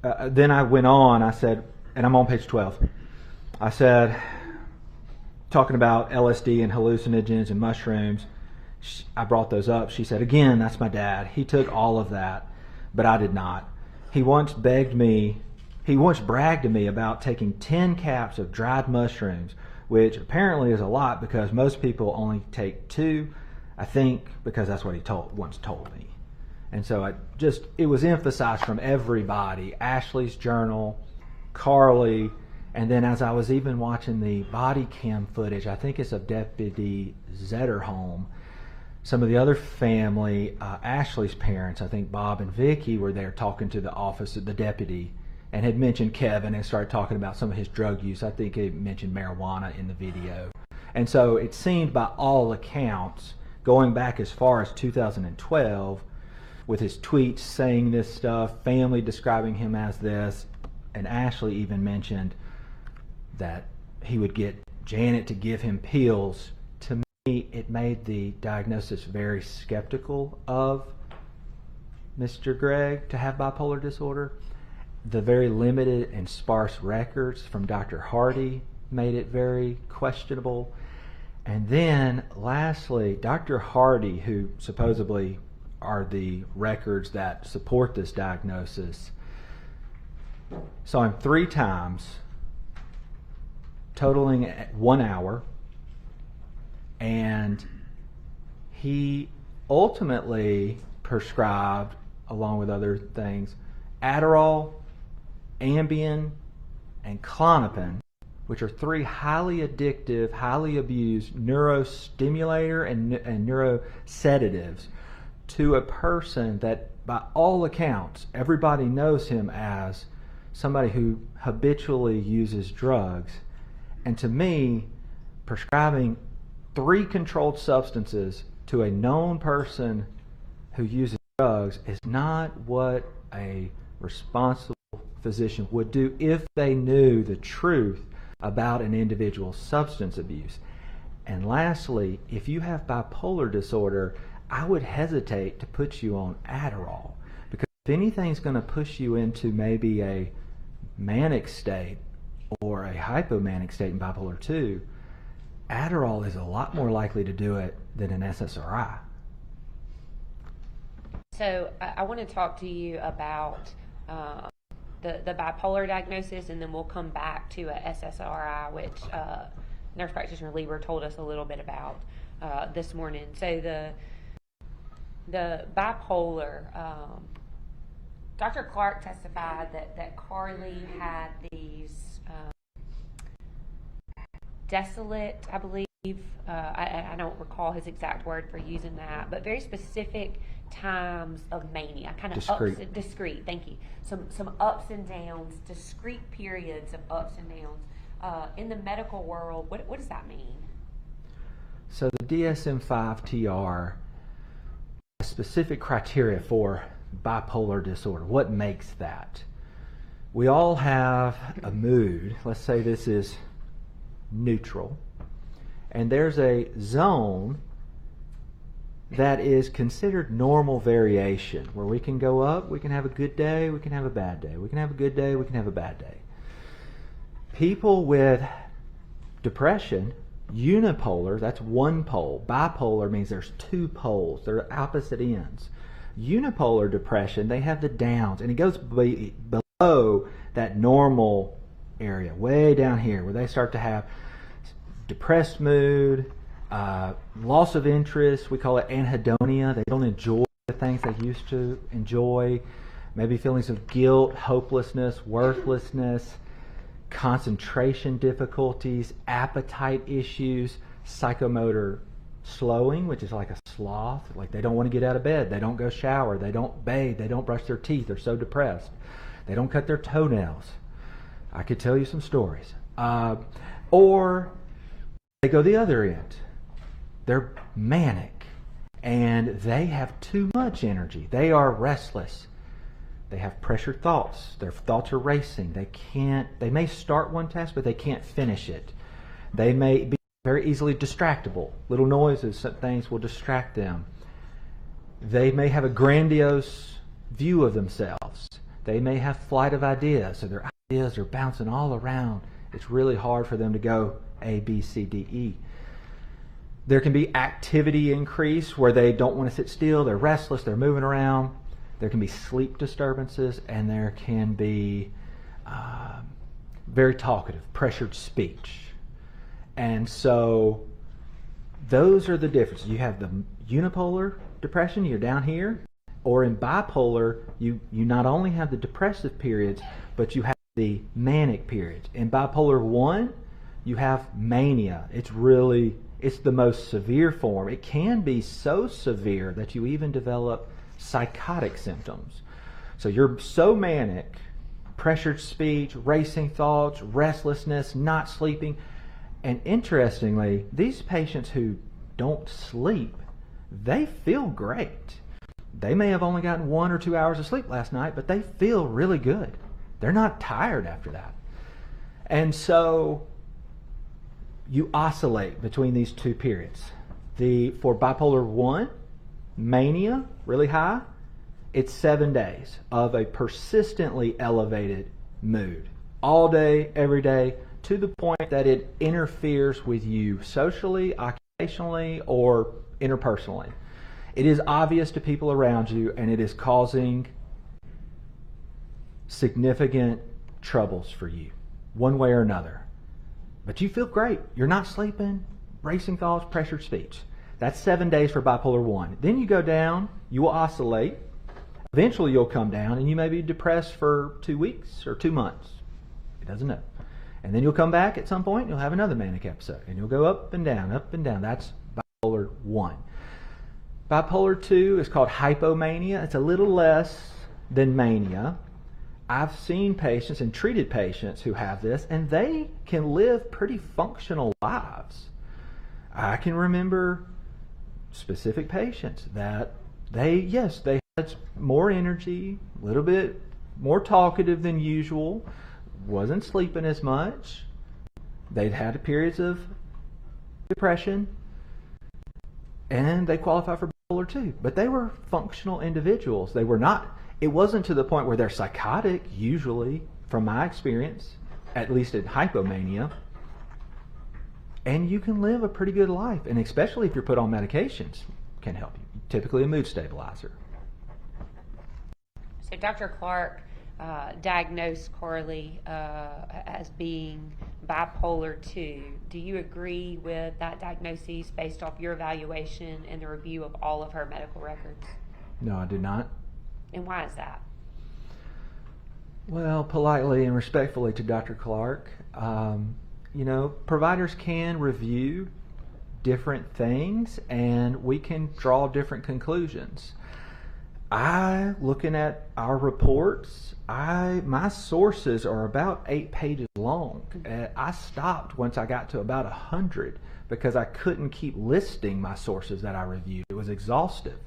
then I went on, I said, and I'm on page 12. I said, talking about LSD and hallucinogens and mushrooms. I brought those up. She said, again, that's my dad. He took all of that, but I did not. He once bragged to me about taking 10 caps of dried mushrooms, which apparently is a lot because most people only take 2, I think, because that's what he once told me. And so it was emphasized from everybody, Ashley's journal, Carly, and then as I was even watching the body cam footage, I think it's of Deputy Zetterholm, some of the other family, Ashley's parents, I think Bob and Vicky, were there talking to the deputy, and had mentioned Kevin and started talking about some of his drug use. I think he mentioned marijuana in the video. And so it seemed by all accounts, going back as far as 2012, with his tweets saying this stuff, family describing him as this, and Ashley even mentioned that he would get Janet to give him pills. To me, it made the diagnosis very skeptical of Mr. Gregg to have bipolar disorder. The very limited and sparse records from Dr. Hardy made it very questionable. And then, lastly, Dr. Hardy, who supposedly are the records that support this diagnosis, saw him 3 times, totaling 1 hour, and he ultimately prescribed, along with other things, Adderall, Ambien, and Klonopin, which are 3 highly addictive, highly abused neurostimulator and neurosedatives to a person that, by all accounts, everybody knows him as somebody who habitually uses drugs. And to me, prescribing 3 controlled substances to a known person who uses drugs is not what a responsible physician would do if they knew the truth about an individual's substance abuse. And lastly, if you have bipolar disorder, I would hesitate to put you on Adderall, because if anything's going to push you into maybe a manic state or a hypomanic state in bipolar 2, Adderall is a lot more likely to do it than an SSRI. So I want to talk to you about the bipolar diagnosis, and then we'll come back to a SSRI, which nurse practitioner Lieber told us a little bit about this morning. So the bipolar, Dr. Clark testified that Carly had these desolate, I believe, I don't recall his exact word for using that, but very specific times of mania, kind of discrete, thank you. Some ups and downs, discrete periods of ups and downs. In the medical world, what does that mean? So the DSM-5-TR has specific criteria for bipolar disorder. What makes that? We all have a mood. Let's say this is neutral. And there's a zone that is considered normal variation, where we can go up, we can have a good day, we can have a bad day. We can have a good day, we can have a bad day. People with depression, unipolar, that's one pole. Bipolar means there's 2 poles. They're opposite ends. Unipolar depression, they have the downs, and it goes below that normal area, way down here, where they start to have depressed mood, loss of interest. We call it anhedonia. They don't enjoy the things they used to enjoy. Maybe feelings of guilt, hopelessness, worthlessness, concentration difficulties, appetite issues, psychomotor slowing, which is like a sloth. Like they don't want to get out of bed. They don't go shower. They don't bathe. They don't brush their teeth. They're so depressed. They don't cut their toenails. I could tell you some stories. Or they go the other end. They're manic, and they have too much energy. They are restless. They have pressured thoughts. Their thoughts are racing. They may start one task, but they can't finish it. They may be very easily distractible. Little noises, things will distract them. They may have a grandiose view of themselves. They may have flight of ideas, so their ideas are bouncing all around It's really hard for them to go A, B, C, D, E. There can be activity increase where they don't want to sit still, they're restless, they're moving around. There can be sleep disturbances, and there can be very talkative, pressured speech. And so those are the differences. You have the unipolar depression, you're down here, or in bipolar, you not only have the depressive periods, but you have the manic periods. In bipolar 1, you have mania. It's the most severe form. It can be so severe that you even develop psychotic symptoms. So you're so manic, pressured speech, racing thoughts, restlessness, not sleeping. And interestingly, these patients who don't sleep, they feel great. They may have only gotten 1 or 2 hours of sleep last night, but they feel really good. They're not tired after that. And so you oscillate between these two periods. For bipolar 1, mania, really high, it's 7 days of a persistently elevated mood. All day, every day, to the point that it interferes with you socially, occupationally, or interpersonally. It is obvious to people around you, and it is causing significant troubles for you, one way or another. But you feel great. You're not sleeping, racing thoughts, pressured speech. That's 7 days for bipolar 1. Then you go down, you will oscillate. Eventually you'll come down, and you may be depressed for 2 weeks or 2 months. It doesn't know. And then you'll come back at some point, and you'll have another manic episode. And you'll go up and down, up and down. That's bipolar 1. Bipolar 2 is called hypomania. It's a little less than mania. I've seen patients and treated patients who have this, and they can live pretty functional lives. I can remember specific patients that they had more energy, a little bit more talkative than usual, wasn't sleeping as much. They'd had periods of depression, and they qualified for bipolar 2. But they were functional individuals. They were not. It wasn't to the point where they're psychotic, usually, from my experience, at least in hypomania. And you can live a pretty good life, and especially if you're put on medications, can help you. Typically a mood stabilizer. So Dr. Clark diagnosed Carly as being bipolar 2. Do you agree with that diagnosis based off your evaluation and the review of all of her medical records? No, I do not. And why is that? Well, politely and respectfully to Dr. Clark, providers can review different things, and we can draw different conclusions. Looking at our reports, my sources are about 8 pages long. I stopped once I got to about 100 because I couldn't keep listing my sources that I reviewed. It was exhaustive.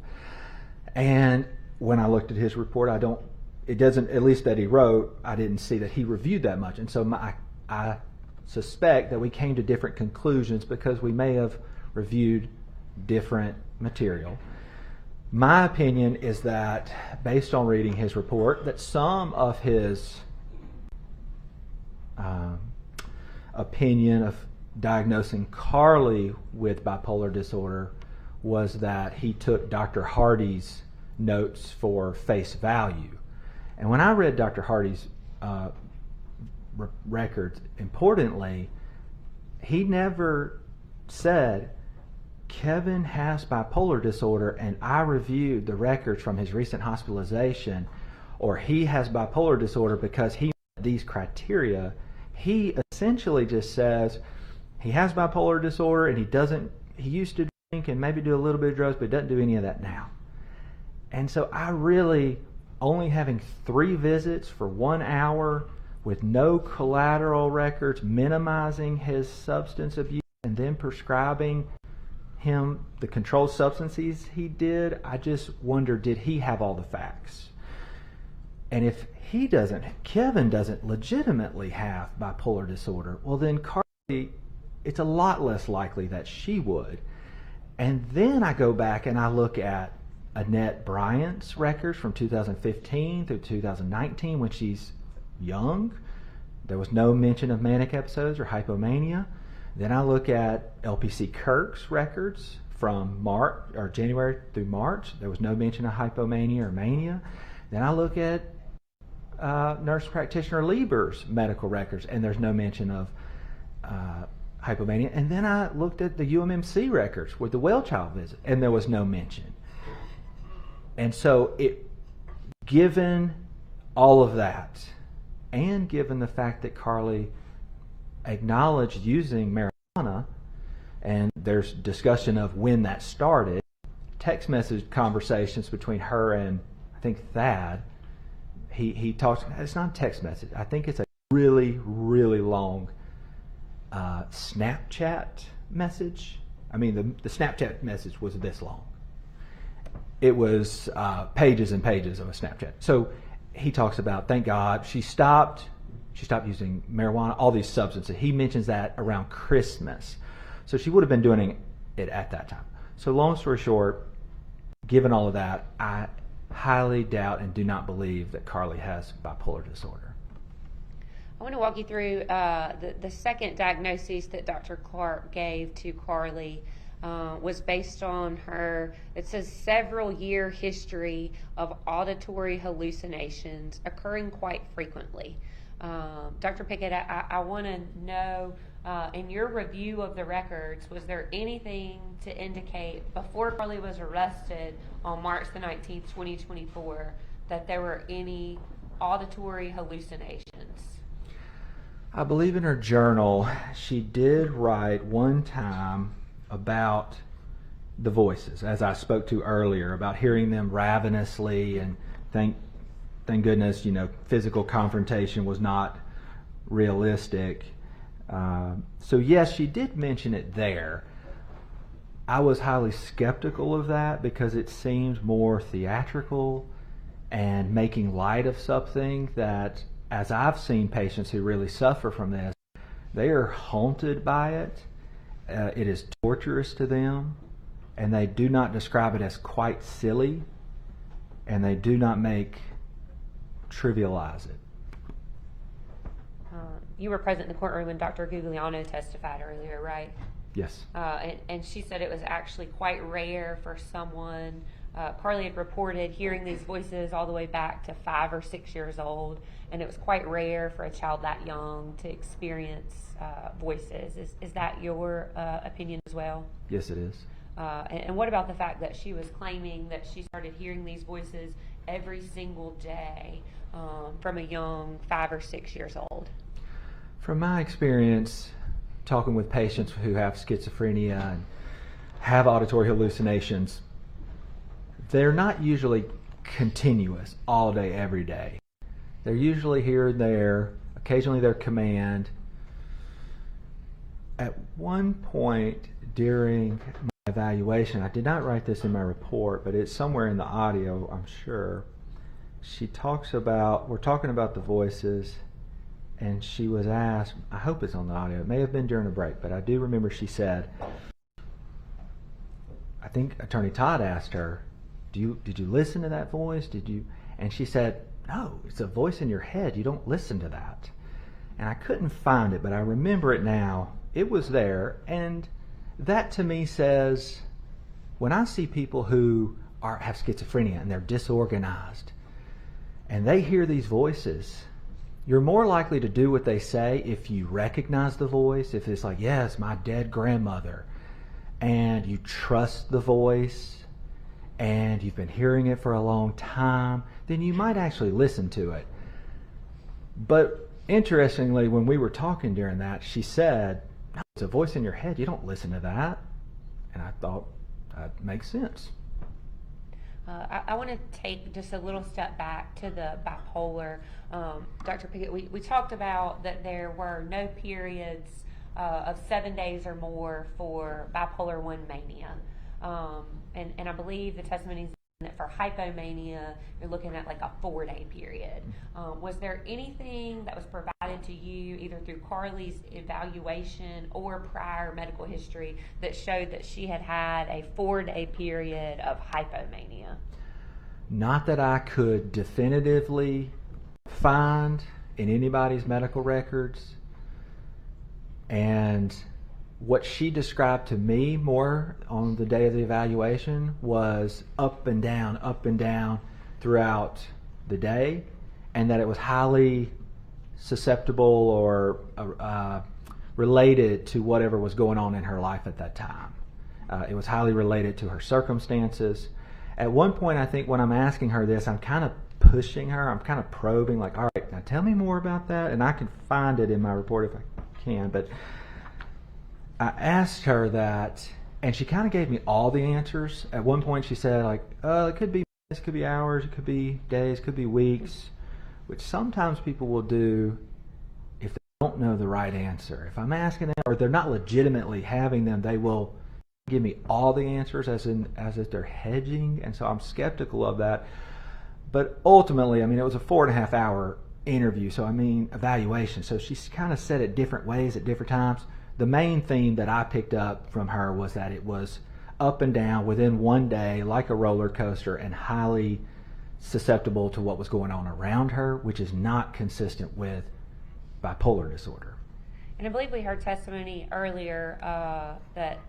And when I looked at his report, it doesn't, at least that he wrote, I didn't see that he reviewed that much. And so I suspect that we came to different conclusions because we may have reviewed different material. My opinion is that, based on reading his report, that some of his opinion of diagnosing Carly with bipolar disorder was that he took Dr. Hardy's notes for face value. And when I read Dr. Hardy's records, importantly, he never said, Kevin has bipolar disorder and I reviewed the records from his recent hospitalization, or he has bipolar disorder because he met these criteria. He essentially just says he has bipolar disorder and he used to drink and maybe do a little bit of drugs, but doesn't do any of that now. And so I really, only having 3 visits for 1 hour with no collateral records, minimizing his substance abuse, and then prescribing him the controlled substances he did, I just wonder, did he have all the facts? And if Kevin doesn't legitimately have bipolar disorder, well then Carly, it's a lot less likely that she would. And then I go back and I look at Annette Bryant's records from 2015 through 2019 when she's young. There was no mention of manic episodes or hypomania. Then I look at LPC Kirk's records from January through March. There was no mention of hypomania or mania. Then I look at nurse practitioner Lieber's medical records, and there's no mention of hypomania. And then I looked at the UMMC records with the well child visit, and there was no mention. And so, given all of that, and given the fact that Carly acknowledged using marijuana, and there's discussion of when that started, text message conversations between her and, I think, Thad, he talks, it's not a text message, I think it's a really, really long Snapchat message. I mean, the Snapchat message was this long. It was pages and pages of a Snapchat. So he talks about, thank God, she stopped using marijuana, all these substances. He mentions that around Christmas. So she would have been doing it at that time. So long story short, given all of that, I highly doubt and do not believe that Carly has bipolar disorder. I want to walk you through the second diagnosis that Dr. Clark gave to Carly. Was based on her, it says, several year history of auditory hallucinations occurring quite frequently. Dr. Pickett, I want to know, in your review of the records, was there anything to indicate before Carly was arrested on March the 19th, 2024, that there were any auditory hallucinations? I believe in her journal, she did write one time about the voices, as I spoke to earlier, about hearing them ravenously, and thank goodness, physical confrontation was not realistic. So yes, she did mention it there. I was highly skeptical of that because it seemed more theatrical and making light of something that, as I've seen patients who really suffer from this, they are haunted by it. It is torturous to them, and they do not describe it as quite silly, and they do not trivialize it. You were present in the courtroom when Dr. Gugliano testified earlier, right? Yes. And she said it was actually quite rare for someone, Carly had reported hearing these voices all the way back to 5 or 6 years old, and it was quite rare for a child that young to experience voices. Is that your opinion as well? Yes, it is. And what about the fact that she was claiming that she started hearing these voices every single day from a young 5 or 6 years old? From my experience, talking with patients who have schizophrenia and have auditory hallucinations, they're not usually continuous all day, every day. They're usually here and there. Occasionally they're command. At one point during my evaluation, I did not write this in my report, but it's somewhere in the audio, I'm sure. She talks about, we're talking about the voices, and she was asked, I hope it's on the audio, it may have been during a break, but I do remember she said, I think Attorney Todd asked her, did you listen to that voice? And she said, no, it's a voice in your head. You don't listen to that. And I couldn't find it, but I remember it now. It was there, and that to me says, when I see people who have schizophrenia and they're disorganized, and they hear these voices, you're more likely to do what they say if you recognize the voice, if it's like, yes, my dead grandmother, and you trust the voice, and you've been hearing it for a long time, then you might actually listen to it. But interestingly, when we were talking during that, she said, no, it's a voice in your head. You don't listen to that. And I thought, that makes sense. I want to take just a little step back to the bipolar. Dr. Pickett, we talked about that there were no periods of 7 days or more for bipolar 1 mania. And I believe the testimony is that for hypomania, you're looking at like a 4-day period. Was there anything that was provided to you, either through Carly's evaluation or prior medical history, that showed that she had had a 4-day period of hypomania? Not that I could definitively find. in anybody's medical records. And what she described to me more on the day of the evaluation was up and down throughout the day, and that it was highly susceptible or related to whatever was going on in her life at that time. It was highly related to her circumstances. At one point, I think when I'm asking her this, I'm kind of pushing her, I'm kind of probing, like, all right, now tell me more about that. And I can find it in my report if I can, but I asked her that, and she kind of gave me all the answers. At one point she said, like, it could be minutes, it could be hours, it could be days, it could be weeks, which sometimes people will do if they don't know the right answer. If I'm asking them, or they're not legitimately having them, they will give me all the answers as if they're hedging, and so I'm skeptical of that. But ultimately, I mean, it was a 4.5 hour interview, so I mean, evaluation. So she's kind of said it different ways at different times. The main theme that I picked up from her was that it was up and down within one day, like a roller coaster, and highly susceptible to what was going on around her, which is not consistent with bipolar disorder. And I believe we heard testimony earlier that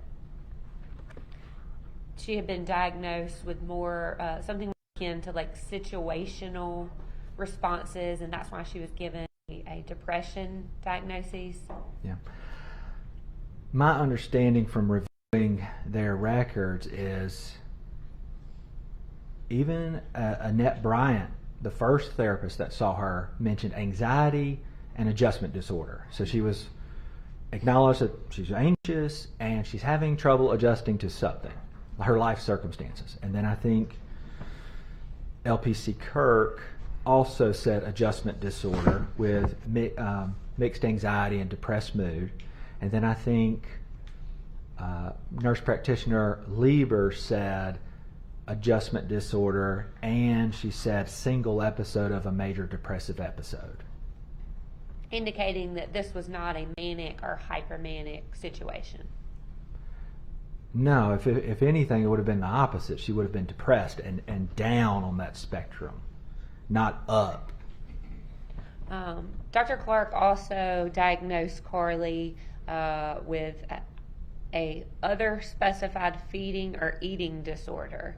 she had been diagnosed with more something akin to like situational responses, and that's why she was given a depression diagnosis. Yeah. My understanding from reviewing their records is even Annette Bryant, the first therapist that saw her, mentioned anxiety and adjustment disorder. So she was acknowledged that she's anxious and she's having trouble adjusting to something, her life circumstances. And then I think LPC Kirk also said adjustment disorder with mixed anxiety and depressed mood. And then I think nurse practitioner Lieber said adjustment disorder, and she said single episode of a major depressive episode. Indicating that this was not a manic or hypermanic situation. No, if anything, it would have been the opposite. She would have been depressed and down on that spectrum, not up. Dr. Clark also diagnosed Carly with a other specified feeding or eating disorder.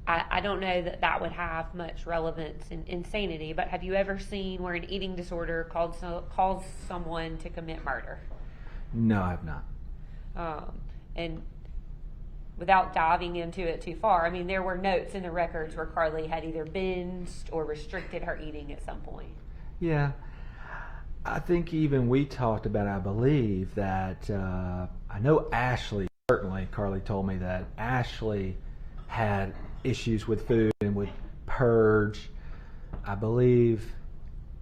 I don't know that would have much relevance in Sanity, but have you ever seen where an eating disorder calls someone to commit murder? No, I have not. And without diving into it too far, I mean, there were notes in the records where Carly had either binged or restricted her eating at some point. Yeah. I think even we talked about, I believe, that I know Ashley, certainly Carly told me that Ashley had issues with food and would purge. I believe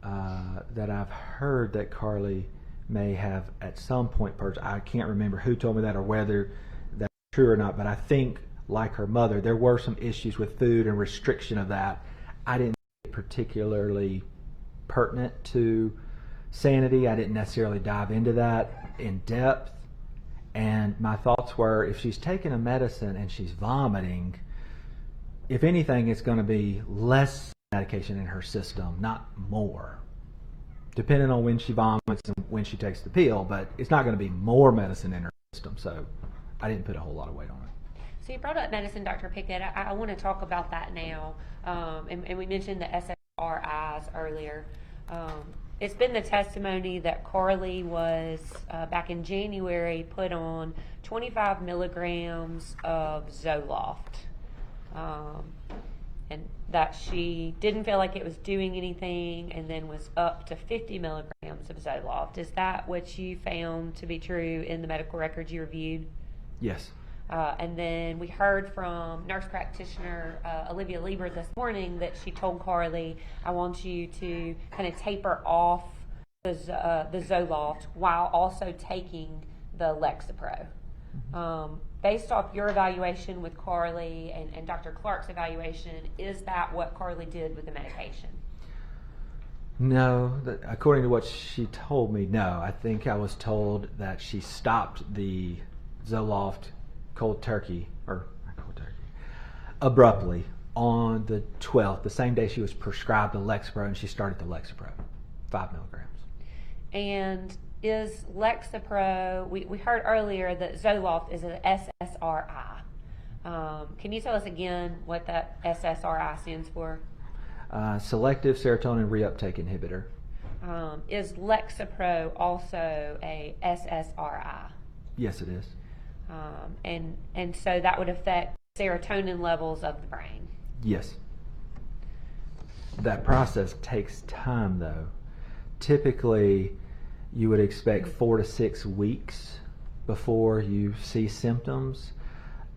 that I've heard that Carly may have at some point purged. I can't remember who told me that or whether that's true or not, but I think, like her mother, there were some issues with food and restriction of that. I didn't think it particularly pertinent to Sanity. I didn't necessarily dive into that in depth. And my thoughts were, if she's taking a medicine and she's vomiting, if anything, it's going to be less medication in her system, not more. Depending on when she vomits and when she takes the pill, but it's not going to be more medicine in her system. So I didn't put a whole lot of weight on it. So you brought up medicine, Dr. Pickett. I want to talk about that now. And we mentioned the SSRIs earlier. It's been the testimony that Carly was, back in January, put on 25 milligrams of Zoloft. And that she didn't feel like it was doing anything, and then was up to 50 milligrams of Zoloft. Is that what you found to be true in the medical records you reviewed? Yes. And then we heard from nurse practitioner Olivia Lieber this morning that she told Carly, I want you to kind of taper off the Zoloft while also taking the Lexapro. Based off your evaluation with Carly and Dr. Clark's evaluation, is that what Carly did with the medication? No, according to what she told me, no. I think I was told that she stopped the Zoloft cold turkey, or not cold turkey, abruptly, on the 12th, the same day she was prescribed the Lexapro, and she started the Lexapro, 5 milligrams. And is Lexapro, we heard earlier that Zoloft is an SSRI. Can you tell us again what that SSRI stands for? Selective serotonin reuptake inhibitor. Is Lexapro also a SSRI? Yes, it is. And so that would affect serotonin levels of the brain. Yes. That process takes time, though. Typically, you would expect 4 to 6 weeks before you see symptoms.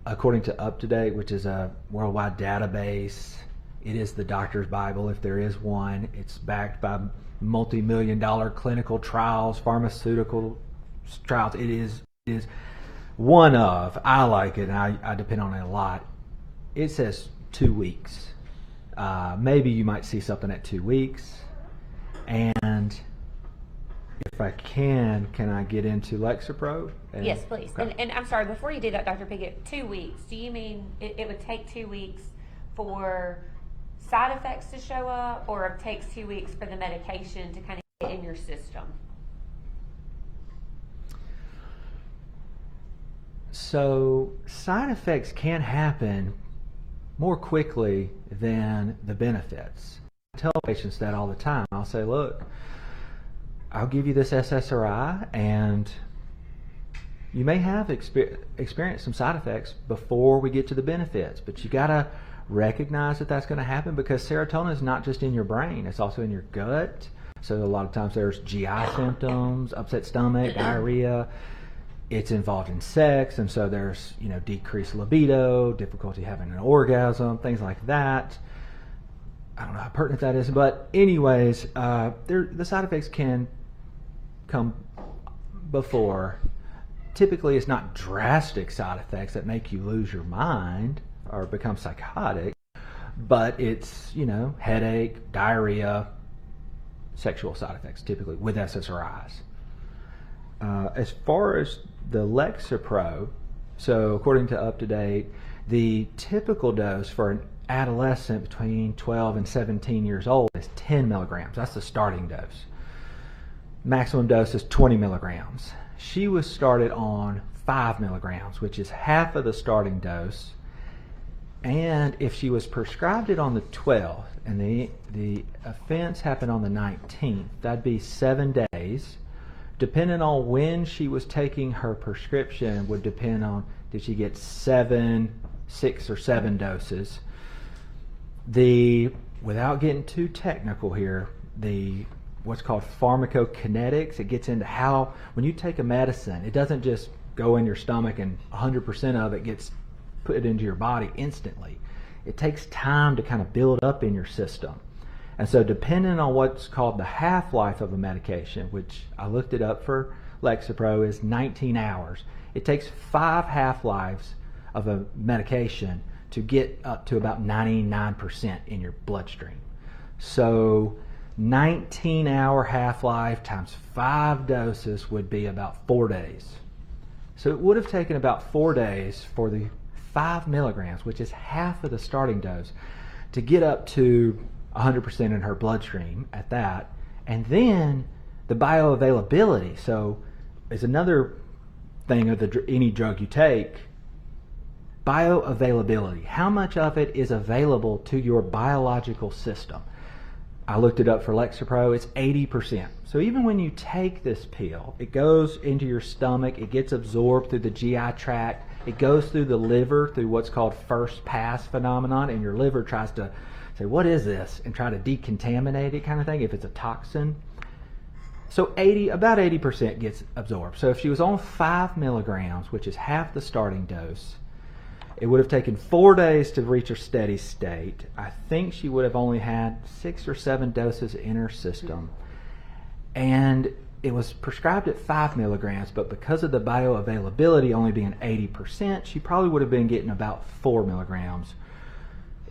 According to UpToDate, which is a worldwide database, it is the doctor's Bible if there is one. It's backed by multi-million-dollar clinical trials, pharmaceutical trials. It is one of, I like it, and I depend on it a lot. It says 2 weeks. Maybe you might see something at 2 weeks. And if I can I get into Lexapro? Yes, please. Okay. And I'm sorry, before you do that, Dr. Pickett, 2 weeks, do you mean it would take 2 weeks for side effects to show up, or it takes 2 weeks for the medication to kind of get in your system? So side effects can happen more quickly than the benefits. I tell patients that all the time. I'll say, look, I'll give you this SSRI, and you may have experienced some side effects before we get to the benefits, but you got to recognize that that's going to happen, because serotonin is not just in your brain, it's also in your gut. So a lot of times there's GI symptoms, upset stomach, diarrhea. It's involved in sex, and so there's decreased libido, difficulty having an orgasm, things like that. I don't know how pertinent that is, but anyways, the side effects can come before. Typically, it's not drastic side effects that make you lose your mind or become psychotic, but it's, headache, diarrhea, sexual side effects, typically with SSRIs. As far as the Lexapro, so according to UpToDate, the typical dose for an adolescent between 12 and 17 years old is 10 milligrams. That's the starting dose. Maximum dose is 20 milligrams. She was started on 5 milligrams, which is half of the starting dose. And if she was prescribed it on the 12th and the offense happened on the 19th, that'd be 7 days. Depending on when she was taking her prescription would depend on, did she get 6 or 7 doses. Without getting too technical here, what's called pharmacokinetics, it gets into how, when you take a medicine, it doesn't just go in your stomach and 100% of it gets put into your body instantly. It takes time to kind of build up in your system. And so depending on what's called the half-life of a medication, which I looked it up for Lexapro, is 19 hours. It takes 5 half-lives of a medication to get up to about 99% in your bloodstream. So 19-hour half-life times 5 doses would be about 4 days. So it would have taken about 4 days for the 5 milligrams, which is half of the starting dose, to get up to 100% in her bloodstream at that. And then the bioavailability. So is another thing of any drug you take. Bioavailability. How much of it is available to your biological system? I looked it up for Lexapro. It's 80%. So even when you take this pill, it goes into your stomach, it gets absorbed through the GI tract, it goes through the liver through what's called first pass phenomenon, and your liver tries to say, what is this? And try to decontaminate it, kind of thing, if it's a toxin. So about 80% gets absorbed. So if she was on 5 milligrams, which is half the starting dose, it would have taken 4 days to reach her steady state. I think she would have only had 6 or 7 doses in her system. And it was prescribed at 5 milligrams, but because of the bioavailability only being 80%, she probably would have been getting about 4 milligrams.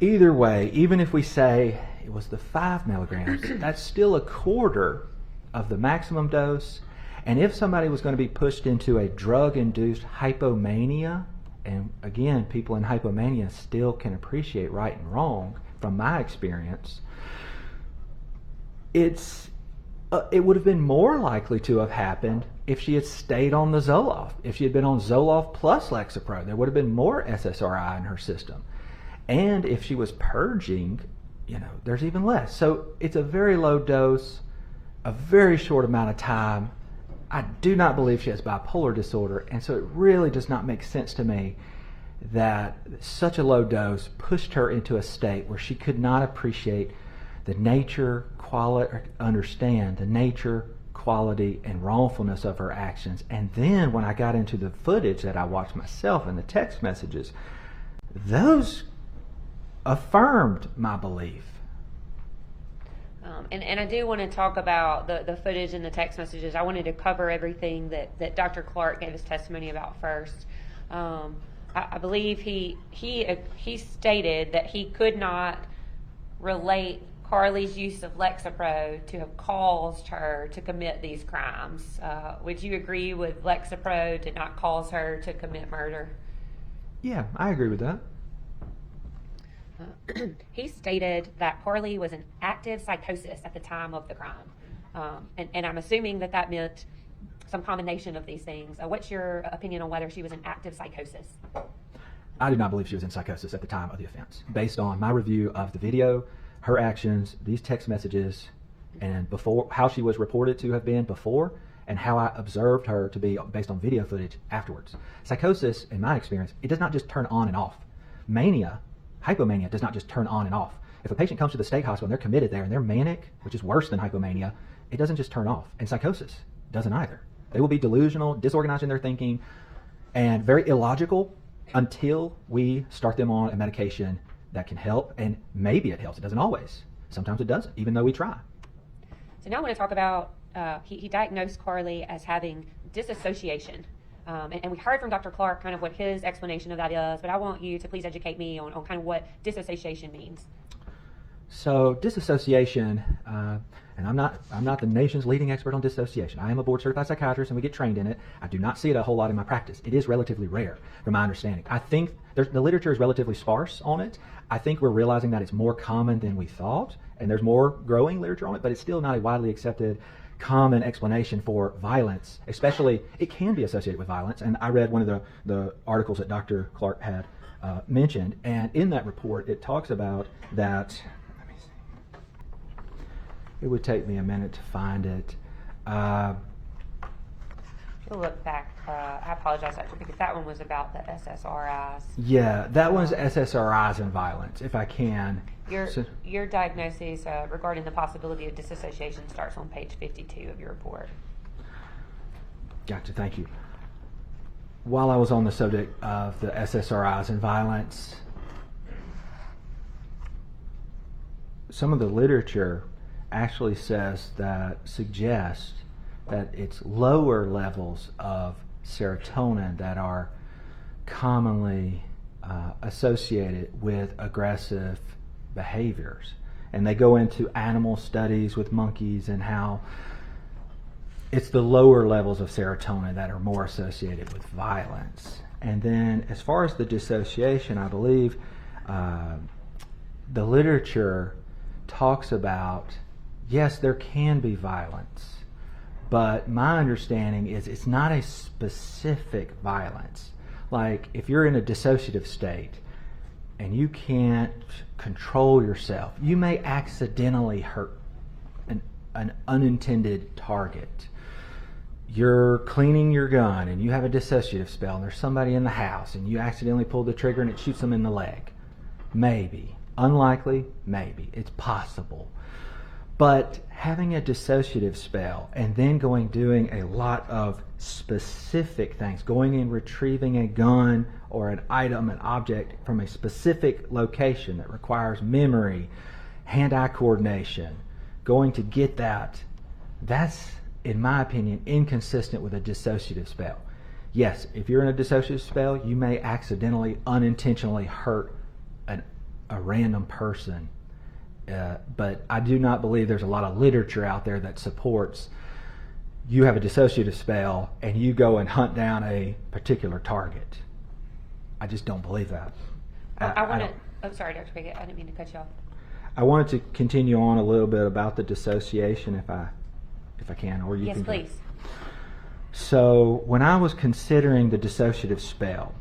Either way, even if we say it was the 5 milligrams, that's still a quarter of the maximum dose. And if somebody was going to be pushed into a drug-induced hypomania, and again, people in hypomania still can appreciate right and wrong from my experience, it would have been more likely to have happened if she had stayed on the Zoloft. If she had been on Zoloft plus Lexapro, there would have been more SSRI in her system. And if she was purging, there's even less. So it's a very low dose, a very short amount of time. I do not believe she has bipolar disorder, and so it really does not make sense to me that such a low dose pushed her into a state where she could not appreciate the nature, understand the nature, quality, and wrongfulness of her actions. And then when I got into the footage that I watched myself and the text messages, those affirmed my belief. And I do want to talk about the footage and the text messages. I wanted to cover everything that Dr. Clark gave his testimony about first. I believe he stated that he could not relate Carly's use of Lexapro to have caused her to commit these crimes. Would you agree with Lexapro did not cause her to commit murder? Yeah, I agree with that. He stated that Carly was in active psychosis at the time of the crime. And I'm assuming that meant some combination of these things. What's your opinion on whether she was in active psychosis? I do not believe she was in psychosis at the time of the offense. Based on my review of the video, her actions, these text messages, and before how she was reported to have been before, and how I observed her to be based on video footage afterwards. Psychosis, in my experience, it does not just turn on and off. Mania, hypomania, does not just turn on and off. If a patient comes to the state hospital and they're committed there and they're manic, which is worse than hypomania, it doesn't just turn off. And psychosis doesn't either. They will be delusional, disorganized in their thinking, and very illogical until we start them on a medication that can help. And maybe it helps. It doesn't always. Sometimes it doesn't, even though we try. So now I want to talk about, he diagnosed Carly as having dissociation. And we heard from Dr. Clark kind of what his explanation of that is, but I want you to please educate me on kind of what dissociation means. So dissociation, and I'm not the nation's leading expert on dissociation. I am a board certified psychiatrist and we get trained in it. I do not see it a whole lot in my practice. It is relatively rare from my understanding. I think the literature is relatively sparse on it. I think we're realizing that it's more common than we thought, and there's more growing literature on it, but it's still not a widely accepted common explanation for violence. Especially, it can be associated with violence, and I read one of the articles that Dr. Clark had mentioned, and in that report it talks about that. Let me see. It would take me a minute to find it. We'll look back. I apologize actually because that one was about the SSRIs. Yeah, that one's SSRIs and violence, if I can. Your diagnosis regarding the possibility of dissociation starts on page 52 of your report. Gotcha, thank you. While I was on the subject of the SSRIs and violence, some of the literature actually suggests that it's lower levels of serotonin that are commonly associated with aggressive behaviors. And they go into animal studies with monkeys and how it's the lower levels of serotonin that are more associated with violence. And then as far as the dissociation, I believe the literature talks about, yes, there can be violence, but my understanding is it's not a specific violence. Like if you're in a dissociative state and you can't control yourself, you may accidentally hurt an unintended target. You're cleaning your gun and you have a dissociative spell and there's somebody in the house and you accidentally pull the trigger and it shoots them in the leg. Maybe. Unlikely? Maybe. It's possible. But having a dissociative spell and then doing a lot of specific things, going and retrieving a gun or an item, an object from a specific location that requires memory, hand-eye coordination, going to get that's, in my opinion, inconsistent with a dissociative spell. Yes, if you're in a dissociative spell, you may accidentally, unintentionally hurt a random person. But I do not believe there's a lot of literature out there that supports you have a dissociative spell and you go and hunt down a particular target. I just don't believe that. I want to. don't- Oh, sorry, Dr. Pickett. I didn't mean to cut you off. I wanted to continue on a little bit about the dissociation, if I can, or you Yes, can. please. So when I was considering the dissociative spell,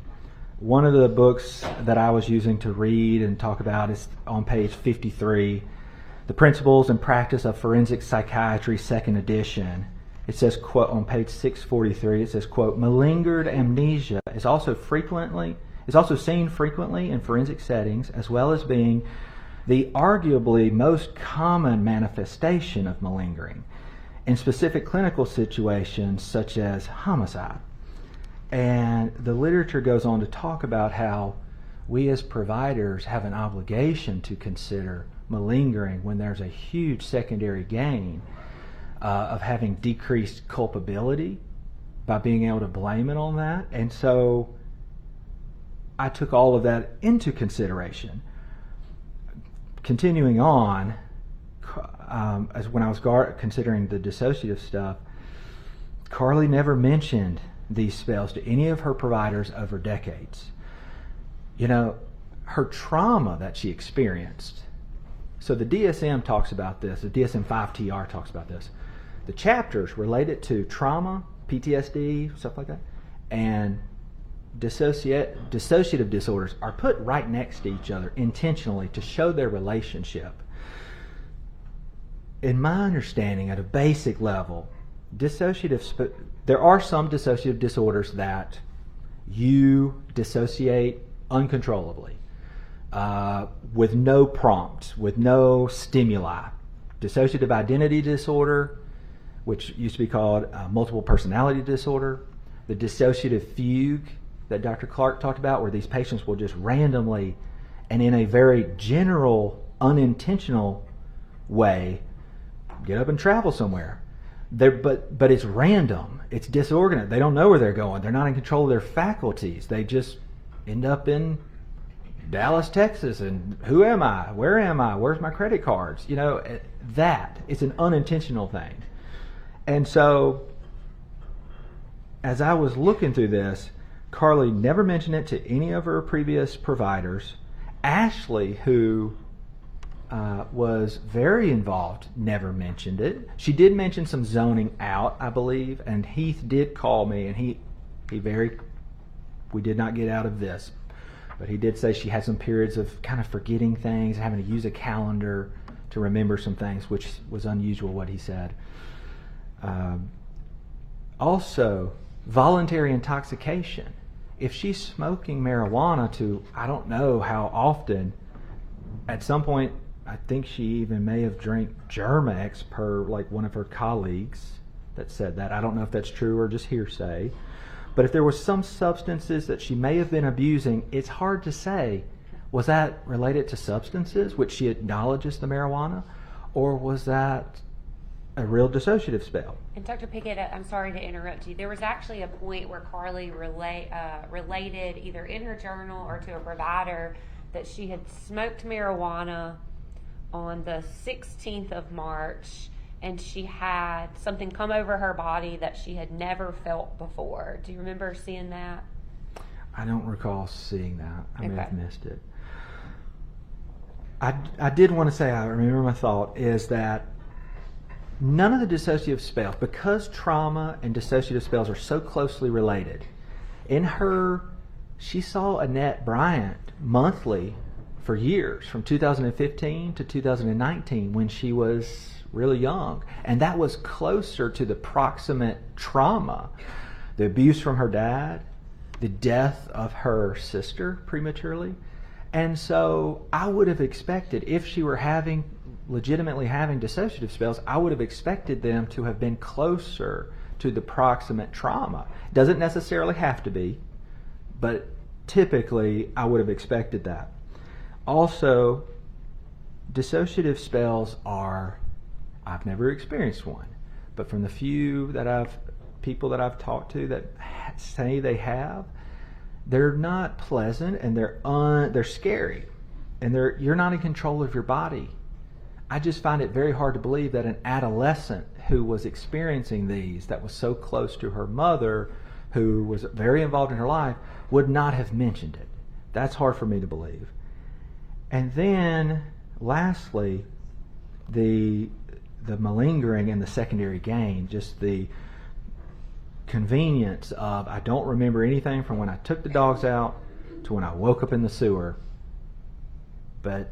one of the books that I was using to read and talk about is on page 53, The Principles and Practice of Forensic Psychiatry, second edition. It says, quote, on page 643, it says, quote, malingered amnesia is also seen frequently in forensic settings, as well as being the arguably most common manifestation of malingering in specific clinical situations such as homicide. And the literature goes on to talk about how we as providers have an obligation to consider malingering when there's a huge secondary gain of having decreased culpability by being able to blame it on that. And so I took all of that into consideration. Continuing on, as when I was considering the dissociative stuff, Carly never mentioned these spells to any of her providers over decades. You know, her trauma that she experienced. So the DSM talks about this, the DSM-5-TR talks about this. The chapters related to trauma, PTSD, stuff like that, and dissociative disorders are put right next to each other intentionally to show their relationship. In my understanding, at a basic level, there are some dissociative disorders that you dissociate uncontrollably, with no prompt, with no stimuli. Dissociative identity disorder, which used to be called multiple personality disorder, the dissociative fugue that Dr. Clark talked about, where these patients will just randomly and in a very general, unintentional way get up and travel somewhere. But it's random. It's disorganized. They don't know where they're going. They're not in control of their faculties. They just end up in Dallas, Texas, and who am I? Where am I? Where's my credit cards? You know, that. It's an unintentional thing. And so, as I was looking through this, Carly never mentioned it to any of her previous providers. Ashley, who was very involved, never mentioned it. She did mention some zoning out, I believe, and Heath did call me, and we did not get out of this, but he did say she had some periods of kind of forgetting things, having to use a calendar to remember some things, which was unusual, what he said. Also, voluntary intoxication. If she's smoking marijuana to, I don't know how often, at some point, I think she even may have drank Germ-X per like one of her colleagues that said that. I don't know if that's true or just hearsay. But if there was some substances that she may have been abusing, it's hard to say. Was that related to substances, which she acknowledges the marijuana, or was that a real dissociative spell? And Dr. Pickett, I'm sorry to interrupt you. There was actually a point where Carly related either in her journal or to a provider that she had smoked marijuana on the 16th of March, and she had something come over her body that she had never felt before. Do you remember seeing that? I don't recall seeing that. I may have Okay. missed it. I did want to say, I remember my thought, is that none of the dissociative spells, because trauma and dissociative spells are so closely related, she saw Annette Bryant monthly for years, from 2015 to 2019, when she was really young. And that was closer to the proximate trauma, the abuse from her dad, the death of her sister prematurely. And so I would have expected, if she were legitimately having dissociative spells, I would have expected them to have been closer to the proximate trauma. Doesn't necessarily have to be, but typically I would have expected that. Also, dissociative spells I've never experienced one, but from the few people that I've talked to that say they have, they're not pleasant, and they're scary, and you're not in control of your body. I just find it very hard to believe that an adolescent who was experiencing these, that was so close to her mother, who was very involved in her life, would not have mentioned it. That's hard for me to believe. And then, lastly, the malingering and the secondary gain, just the convenience of, I don't remember anything from when I took the dogs out to when I woke up in the sewer. But,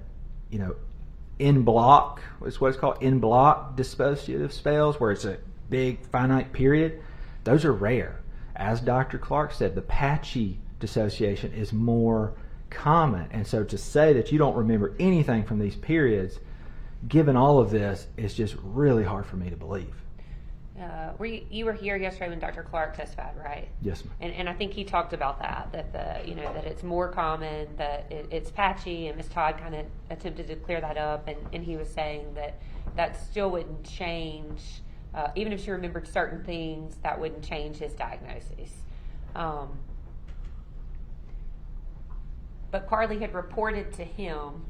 in block is what it's called, in block dissociative spells, where it's a big finite period. Those are rare. As Dr. Clark said, the patchy dissociation is more common. And so to say that you don't remember anything from these periods, given all of this, is just really hard for me to believe. You were here yesterday when Dr. Clark testified, right? Yes, ma'am. And I think he talked about that that it's more common, that it's patchy, and Ms. Todd kind of attempted to clear that up, and he was saying that still wouldn't change, even if she remembered certain things, that wouldn't change his diagnosis. But Carly had reported to him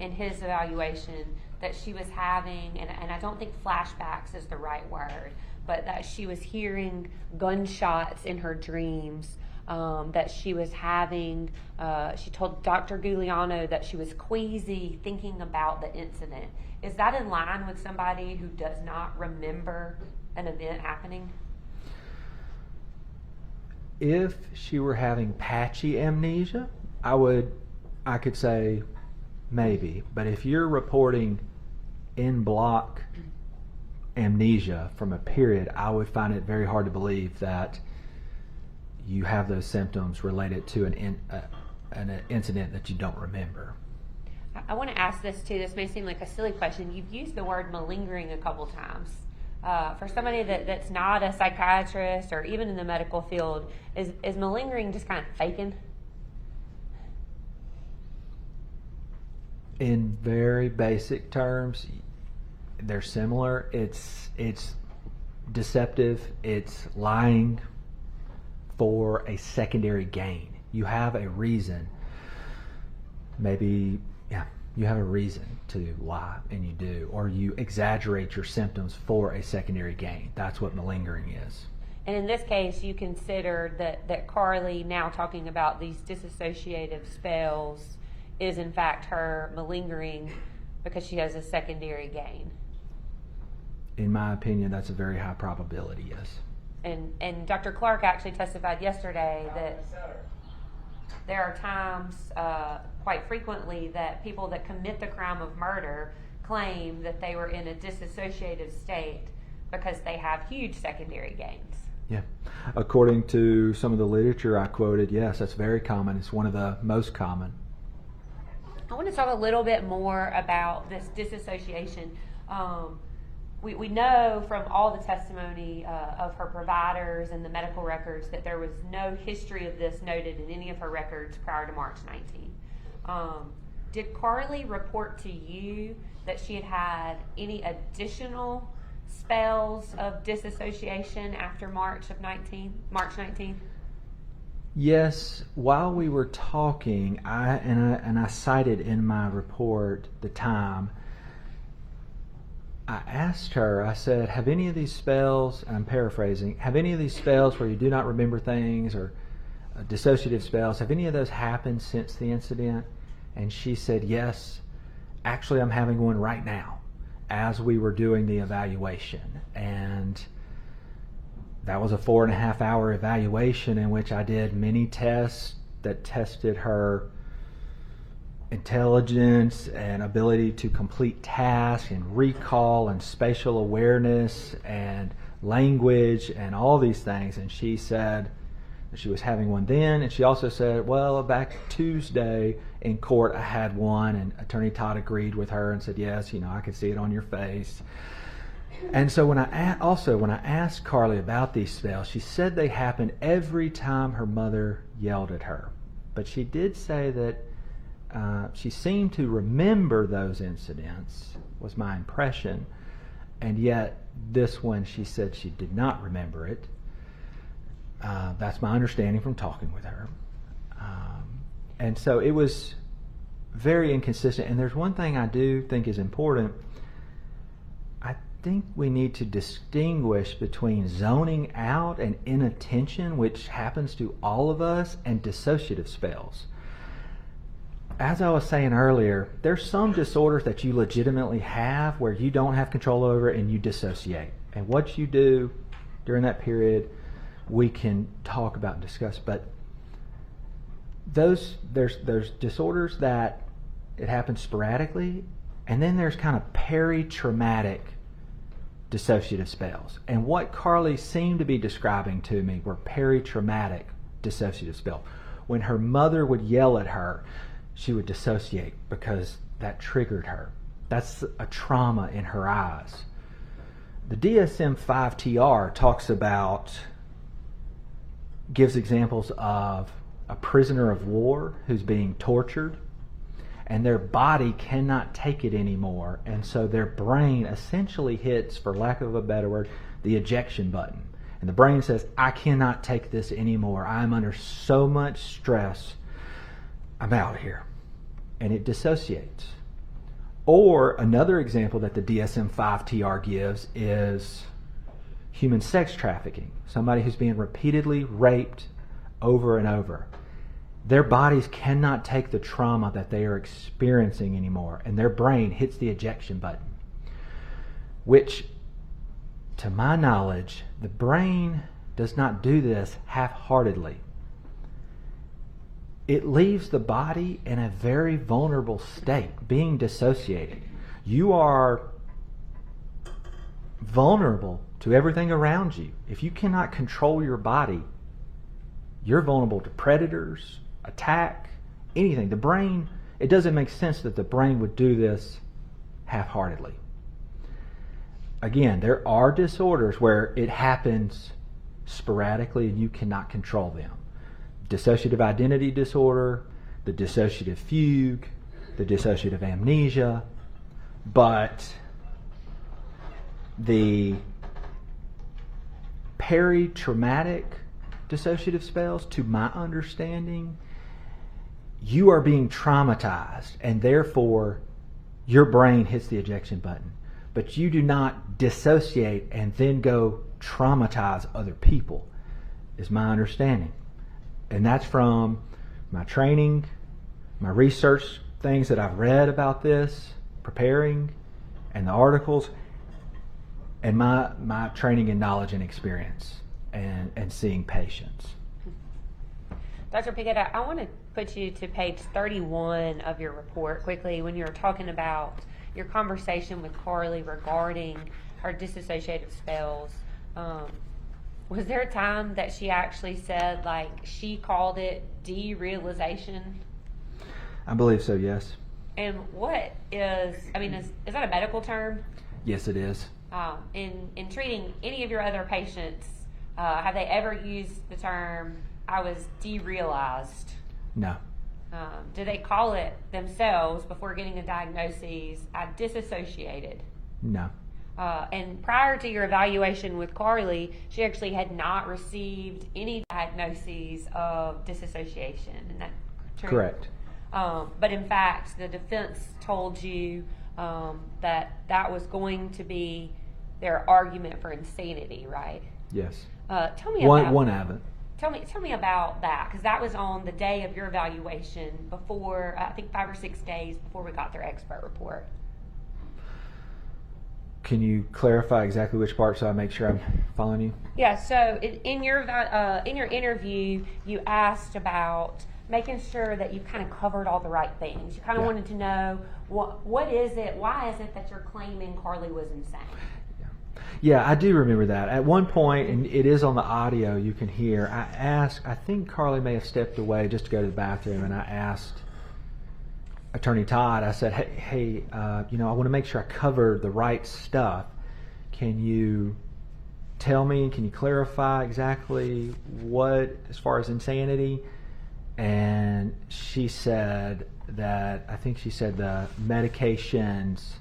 in his evaluation that she was having, and I don't think flashbacks is the right word, but that she was hearing gunshots in her dreams, that she was having, she told Dr. Giuliano that she was queasy thinking about the incident. Is that in line with somebody who does not remember an event happening? If she were having patchy amnesia, I could say maybe. But if you're reporting in block amnesia from a period, I would find it very hard to believe that you have those symptoms related to an incident that you don't remember. I want to ask this too. This may seem like a silly question. You've used the word malingering a couple times. For somebody that's not a psychiatrist or even in the medical field, is malingering just kind of faking? In very basic terms, they're similar. It's deceptive. It's lying for a secondary gain. You have a reason. Maybe, you have a reason to lie, and you do. Or you exaggerate your symptoms for a secondary gain. That's what malingering is. And in this case, you considered that Carly, now talking about these dissociative spells, is in fact her malingering because she has a secondary gain. In my opinion, that's a very high probability, yes. And Dr. Clark actually testified yesterday that there are times, quite frequently, that people that commit the crime of murder claim that they were in a dissociative state because they have huge secondary gains. Yeah. According to some of the literature I quoted, yes, that's very common. It's one of the most common. I want to talk a little bit more about this dissociation. We know from all the testimony of her providers and the medical records that there was no history of this noted in any of her records prior to March 19. Did Carly report to you that she had had any additional spells of dissociation after March 19th? Yes, while we were talking, I cited in my report the time. I asked her, I said, have any of these spells, and I'm paraphrasing, have any of these spells where you do not remember things, or dissociative spells, have any of those happened since the incident? And she said, yes, actually I'm having one right now as we were doing the evaluation. And that was a 4.5 hour evaluation in which I did many tests that tested her intelligence and ability to complete tasks and recall and spatial awareness and language and all these things. And she said that she was having one then, and she also said, well, back Tuesday in court I had one, and Attorney Todd agreed with her and said, yes, I could see it on your face. And so when I asked Carly about these spells, she said they happened every time her mother yelled at her. But she did say that she seemed to remember those incidents, was my impression, and yet this one she said she did not remember it. That's my understanding from talking with her. And so it was very inconsistent. And there's one thing I do think is important. think we need to distinguish between zoning out and inattention, which happens to all of us, and dissociative spells. As I was saying earlier, there's some disorders that you legitimately have where you don't have control over it and you dissociate. And what you do during that period, we can talk about and discuss. But there's disorders that it happens sporadically, and then there's kind of peri-traumatic dissociative spells. And what Carly seemed to be describing to me were peri-traumatic dissociative spells. When her mother would yell at her, she would dissociate because that triggered her. That's a trauma in her eyes. The DSM-5-TR gives examples of a prisoner of war who's being tortured, and their body cannot take it anymore, and so their brain essentially hits, for lack of a better word, the ejection button. And the brain says, I cannot take this anymore. I'm under so much stress. I'm out of here. And it dissociates. Or another example that the DSM-5-TR gives is human sex trafficking. Somebody who's being repeatedly raped over and over. Their bodies cannot take the trauma that they are experiencing anymore, and their brain hits the ejection button. Which, to my knowledge, the brain does not do this half-heartedly. It leaves the body in a very vulnerable state, being dissociated. You are vulnerable to everything around you. If you cannot control your body, you're vulnerable to predators, attack, anything. The brain, it doesn't make sense that the brain would do this half-heartedly. Again, there are disorders where it happens sporadically and you cannot control them. Dissociative identity disorder, the dissociative fugue, the dissociative amnesia, but the peri-traumatic dissociative spells, to my understanding, you are being traumatized and therefore your brain hits the ejection button. But you do not dissociate and then go traumatize other people, is my understanding. And that's from my training, my research, things that I've read about this, preparing, and the articles, and my training and knowledge and experience and seeing patients. Dr. Pickett, I want to put you to page 31 of your report quickly when you were talking about your conversation with Carly regarding her dissociative spells. Was there a time that she actually said, like, she called it derealization? I believe so, yes. And what is that a medical term? Yes, it is. In treating any of your other patients, have they ever used the term, I was derealized? No. Do they call it themselves before getting a diagnosis, I disassociated? No. And prior to your evaluation with Carly, she actually had not received any diagnoses of dissociation. Isn't that true? Correct. But in fact, the defense told you that was going to be their argument for insanity, right? Yes. Tell me One avenue. Tell me about that, because that was on the day of your evaluation before, I think 5 or 6 days before we got their expert report. Can you clarify exactly which part so I make sure I'm following you? Yeah, so in your interview, you asked about making sure that you kind of covered all the right things. You kind of wanted to know, what is it, why is it that you're claiming Carly was insane? Yeah, I do remember that. At one point, and it is on the audio, you can hear, I think Carly may have stepped away just to go to the bathroom, and I asked Attorney Todd, I said, hey, I want to make sure I cover the right stuff. Can you tell me, can you clarify exactly what, as far as insanity? And she said that, I think she said the medications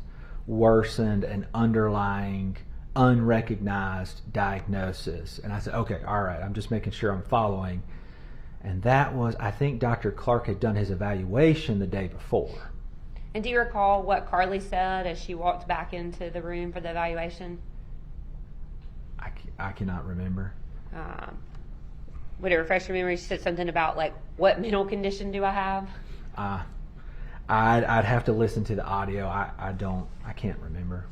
worsened an underlying unrecognized diagnosis. And I said, okay, all right, I'm just making sure I'm following. And that was, I think Dr. Clark had done his evaluation the day before. And do you recall what Carly said as she walked back into the room for the evaluation? I cannot remember. Would it refresh your memory? She said something about, like, what mental condition do I have? I'd have to listen to the audio. I can't remember.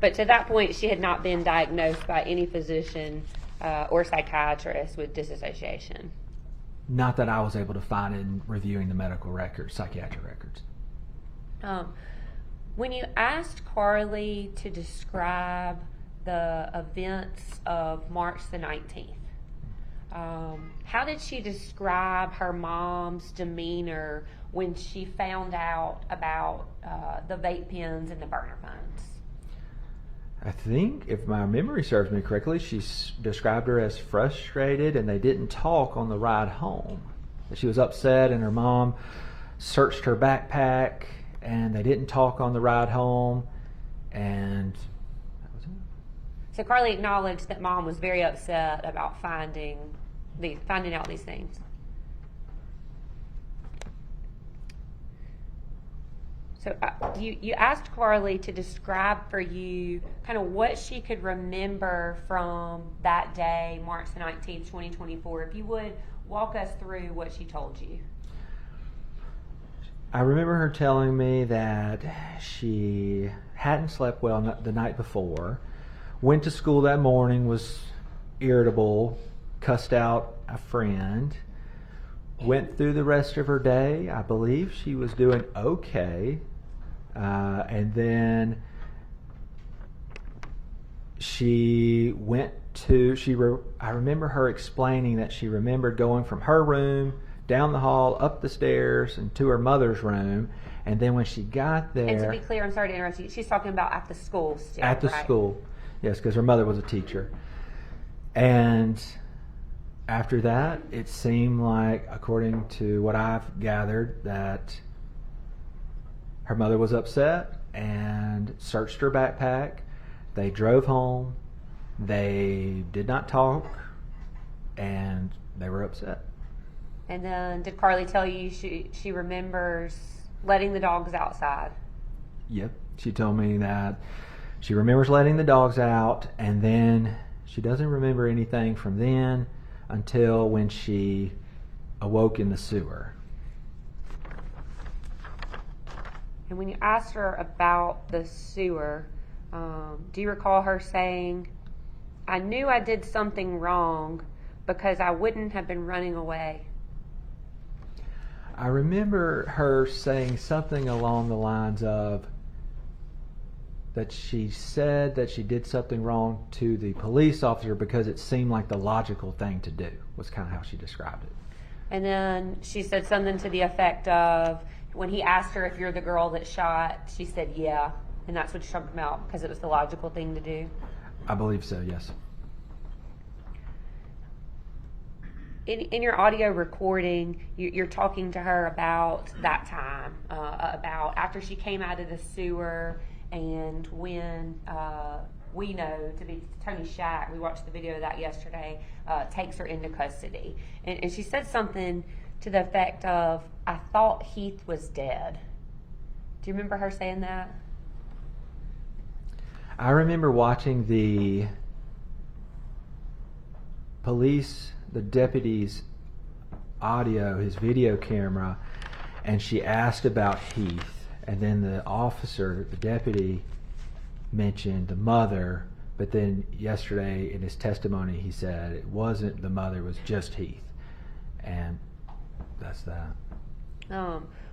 But to that point, she had not been diagnosed by any physician or psychiatrist with dissociation. Not that I was able to find in reviewing the medical records, psychiatric records. When you asked Carly to describe the events of March the 19th, how did she describe her mom's demeanor when she found out about the vape pens and the burner phones? I think, if my memory serves me correctly, she described her as frustrated, and they didn't talk on the ride home. She was upset, and her mom searched her backpack, and they didn't talk on the ride home, and that was it. So Carly acknowledged that mom was very upset about finding out these things. So you asked Carly to describe for you kind of what she could remember from that day, March the 19th, 2024. If you would, walk us through what she told you. I remember her telling me that she hadn't slept well the night before, went to school that morning, was irritable, cussed out a friend, went through the rest of her day. I believe she was doing okay. And then she went to, I remember her explaining that she remembered going from her room, down the hall, up the stairs, and to her mother's room. And then when she got there... And to be clear, I'm sorry to interrupt you, she's talking about at the school still, At the right? school, yes, because her mother was a teacher. And after that, it seemed like, according to what I've gathered, that her mother was upset and searched her backpack. They drove home. They did not talk, and they were upset. And then did Carly tell you she remembers letting the dogs outside? Yep. She told me that she remembers letting the dogs out, and then she doesn't remember anything from then until when she awoke in the sewer. And when you asked her about the sewer, do you recall her saying, I knew I did something wrong because I wouldn't have been running away? I remember her saying something along the lines of that she said that she did something wrong to the police officer because it seemed like the logical thing to do, was kind of how she described it. And then she said something to the effect of, when he asked her if you're the girl that shot, she said, yeah. And that's what she's talking about, because it was the logical thing to do. I believe so, yes. In your audio recording, you're talking to her about that time, about after she came out of the sewer, and when we know to be Tony Shack, we watched the video of that yesterday, takes her into custody. And she said something to the effect of, I thought Heath was dead. Do you remember her saying that? I remember watching the deputy's audio, his video camera, and she asked about Heath, and then the officer, the deputy, mentioned the mother, but then yesterday in his testimony he said it wasn't the mother, it was just Heath. And that's that.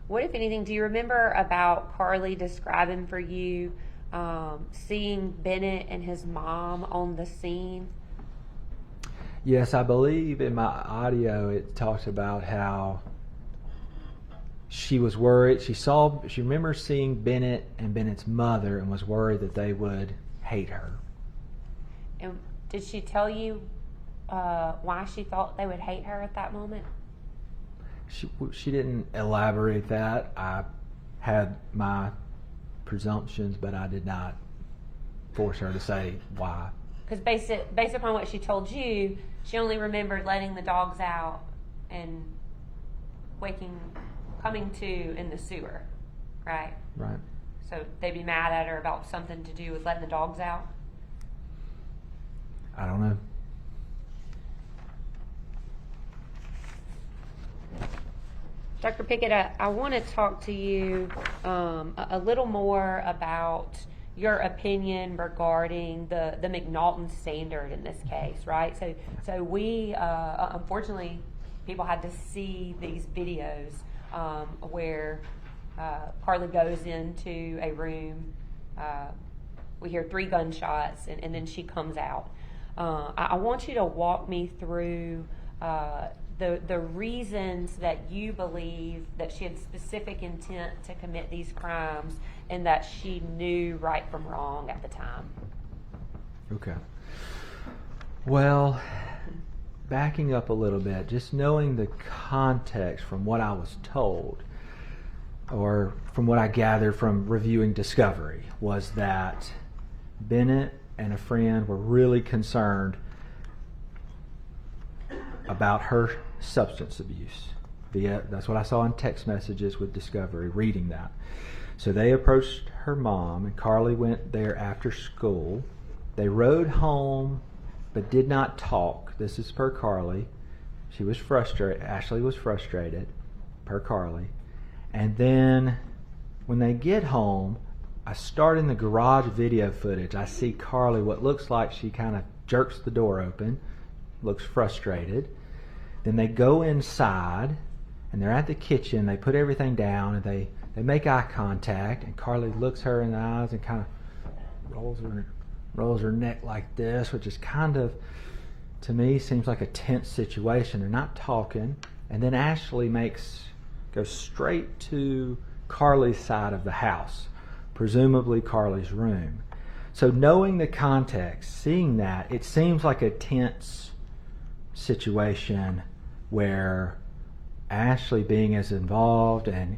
What, if anything, do you remember about Carly describing for you seeing Bennett and his mom on the scene? Yes, I believe in my audio it talks about how she was worried. She remembers seeing Bennett and Bennett's mother and was worried that they would hate her. And did she tell you why she thought they would hate her at that moment? She didn't elaborate that. I had my presumptions, but I did not force her to say why. Because based upon what she told you, she only remembered letting the dogs out and coming to in the sewer, Right. Right. So they'd be mad at her about something to do with letting the dogs out? I don't know. Dr. Pickett, I want to talk to you a little more about your opinion regarding the McNaughton standard in this case, right? So we, unfortunately, people had to see these videos where Carly goes into a room, we hear 3 gunshots, and then she comes out. I want you to walk me through the reasons that you believe that she had specific intent to commit these crimes and that she knew right from wrong at the time. Okay. Well, backing up a little bit, just knowing the context from what I was told, or from what I gathered from reviewing Discovery, was that Bennett and a friend were really concerned about her substance abuse. That's what I saw in text messages with Discovery, reading that. So they approached her mom, and Carly went there after school. They rode home but did not talk. This is per Carly. She was frustrated. Ashley was frustrated, per Carly. And then when they get home, I start in the garage video footage. I see Carly, what looks like she kind of jerks the door open, looks frustrated. Then they go inside, and they're at the kitchen. They put everything down, and they make eye contact, and Carly looks her in the eyes and kind of rolls her neck like this, which is kind of, to me, seems like a tense situation. They're not talking. And then Ashley goes straight to Carly's side of the house, presumably Carly's room. So knowing the context, seeing that, it seems like a tense situation where Ashley being as involved, and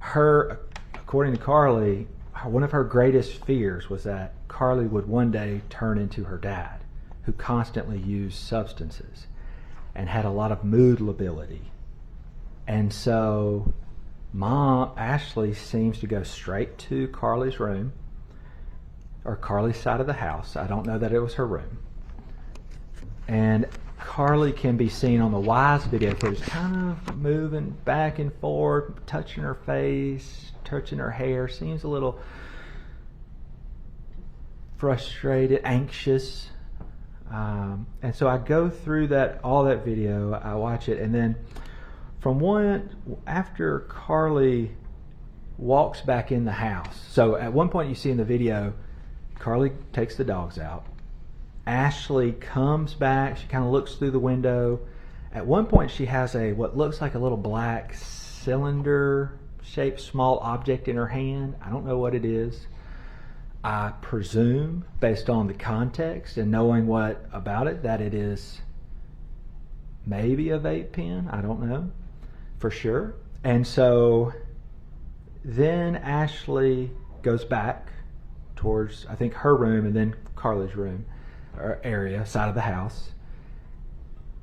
her, according to Carly, one of her greatest fears was that Carly would one day turn into her dad, who constantly used substances and had a lot of mood lability. And so Ashley seems to go straight to Carly's room, or Carly's side of the house. I don't know that it was her room. And Carly can be seen on the Wise video footage kind of moving back and forth, touching her face, touching her hair, seems a little frustrated, anxious. And so I go through all that video, I watch it, and then after Carly walks back in the house, so at one point you see in the video, Carly takes the dogs out. Ashley comes back, she kind of looks through the window. At one point she has what looks like a little black cylinder-shaped small object in her hand. I don't know what it is. I presume, based on the context and knowing what about it, that it is maybe a vape pen. I don't know for sure. And so then Ashley goes back towards, I think, her room and then Carly's room or area, side of the house.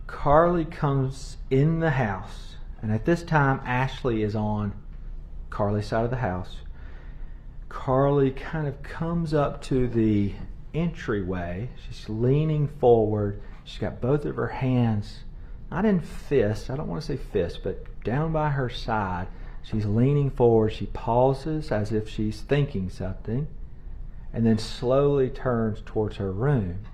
Carly comes in the house, and at this time Ashley is on Carly's side of the house. Carly kind of comes up to the entryway. She's leaning forward. She's got both of her hands, not in fists, I don't want to say fists, but down by her side. She's leaning forward. She pauses as if she's thinking something, and then slowly turns towards her room.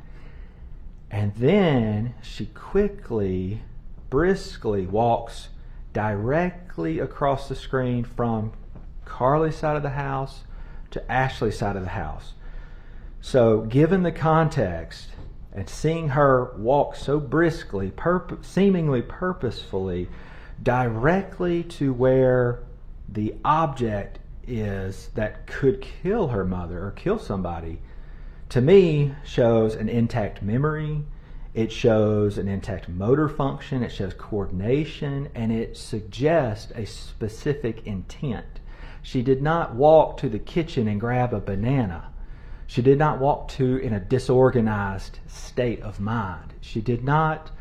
And then she quickly, briskly walks directly across the screen from Carly's side of the house to Ashley's side of the house. So given the context and seeing her walk so briskly, seemingly purposefully, directly to where the object is that could kill her mother or kill somebody, to me shows an intact memory, it shows an intact motor function, it shows coordination, and it suggests a specific intent. She did not walk to the kitchen and grab a banana. She did not walk in a disorganized state of mind. She did not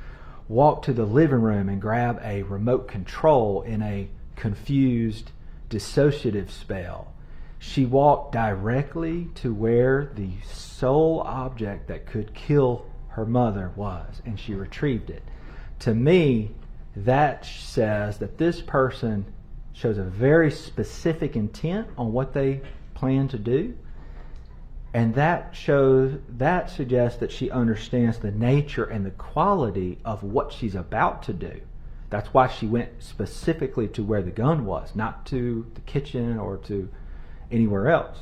walk to the living room and grab a remote control in a confused, dissociative spell. She walked directly to where the sole object that could kill her mother was, and she retrieved it. To me, that says that this person shows a very specific intent on what they plan to do, and that suggests that she understands the nature and the quality of what she's about to do. That's why she went specifically to where the gun was, not to the kitchen or to anywhere else.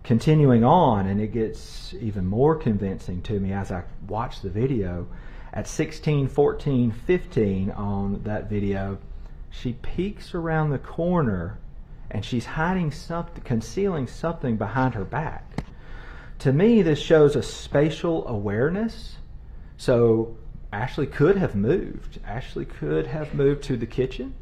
Continuing on, and it gets even more convincing to me as I watch the video, at 16, 14, 15 on that video, she peeks around the corner and she's hiding something, concealing something behind her back. To me, this shows a spatial awareness. So Ashley could have moved. Ashley could have moved to the kitchen.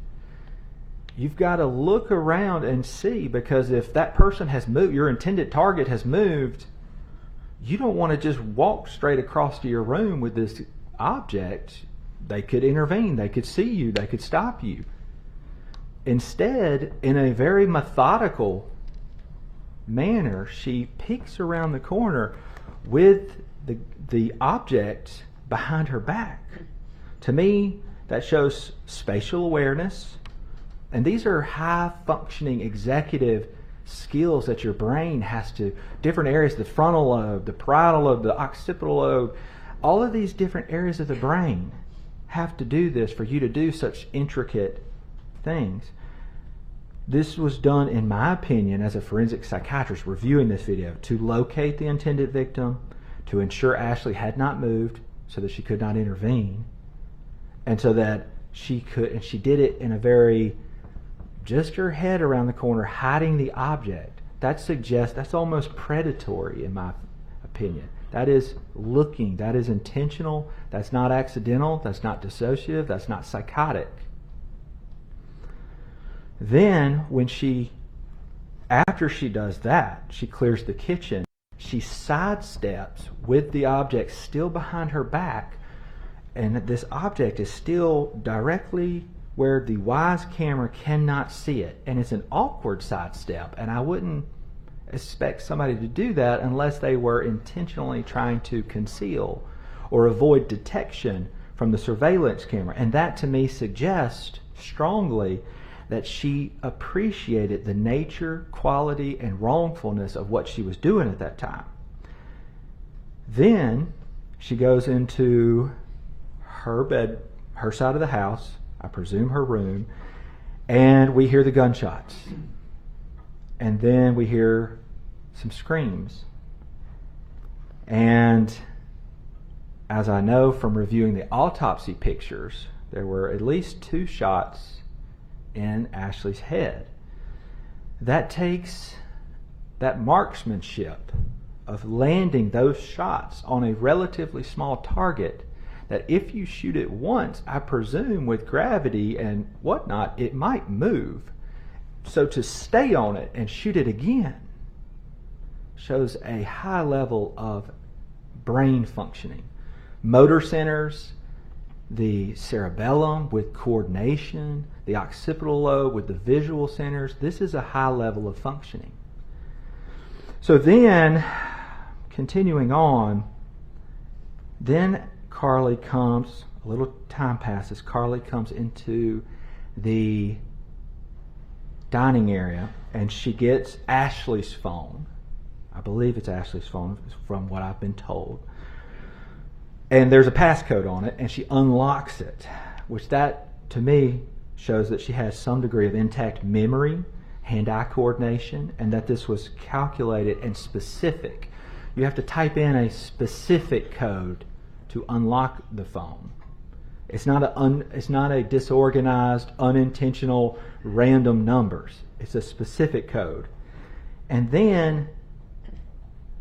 You've got to look around and see, because if that person has moved, your intended target has moved, you don't want to just walk straight across to your room with this object. They could intervene. They could see you. They could stop you. Instead, in a very methodical manner, she peeks around the corner with the object behind her back. To me, that shows spatial awareness. And these are high-functioning executive skills that your brain has to, different areas, the frontal lobe, the parietal lobe, the occipital lobe, all of these different areas of the brain have to do this for you to do such intricate things. This was done, in my opinion, as a forensic psychiatrist reviewing this video, to locate the intended victim, to ensure Ashley had not moved so that she could not intervene, and so that she could, and she did it in a very, just her head around the corner, hiding the object. That suggests, that's almost predatory in my opinion. That is looking, that is intentional, that's not accidental, that's not dissociative, that's not psychotic. Then, after she does that, she clears the kitchen, she sidesteps with the object still behind her back, and this object is still directly where the wise camera cannot see it. And it's an awkward sidestep, and I wouldn't expect somebody to do that unless they were intentionally trying to conceal or avoid detection from the surveillance camera. And that, to me, suggests strongly that she appreciated the nature, quality, and wrongfulness of what she was doing at that time. Then she goes into her bed, her side of the house, I presume her room, and we hear the gunshots. And then we hear some screams. And as I know from reviewing the autopsy pictures, there were at least 2 shots in Ashley's head. That takes that marksmanship of landing those shots on a relatively small target, that if you shoot it once, I presume with gravity and whatnot, it might move. So to stay on it and shoot it again shows a high level of brain functioning. Motor centers, the cerebellum with coordination, the occipital lobe with the visual centers. This is a high level of functioning. So then, continuing on, then Carly comes, a little time passes, Carly comes into the dining area and she gets Ashley's phone. I believe it's Ashley's phone from what I've been told. And there's a passcode on it, and she unlocks it, which that, to me, shows that she has some degree of intact memory, hand-eye coordination, and that this was calculated and specific. You have to type in a specific code to unlock the phone. It's not a disorganized, unintentional, random numbers. It's a specific code. And then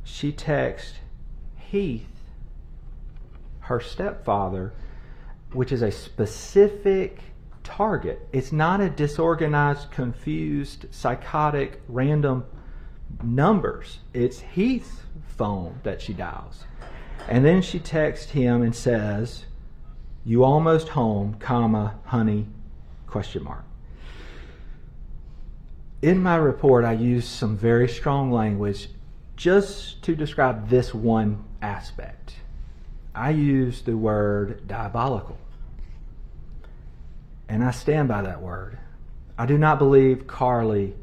she texts Heath, her stepfather, which is a specific target. It's not a disorganized, confused, psychotic, random numbers. It's Heath's phone that she dials. And then she texts him and says, "You almost home, comma, honey, question mark." in my report, I used some very strong language just to describe this one aspect. I used the word diabolical. And I stand by that word. I do not believe Carly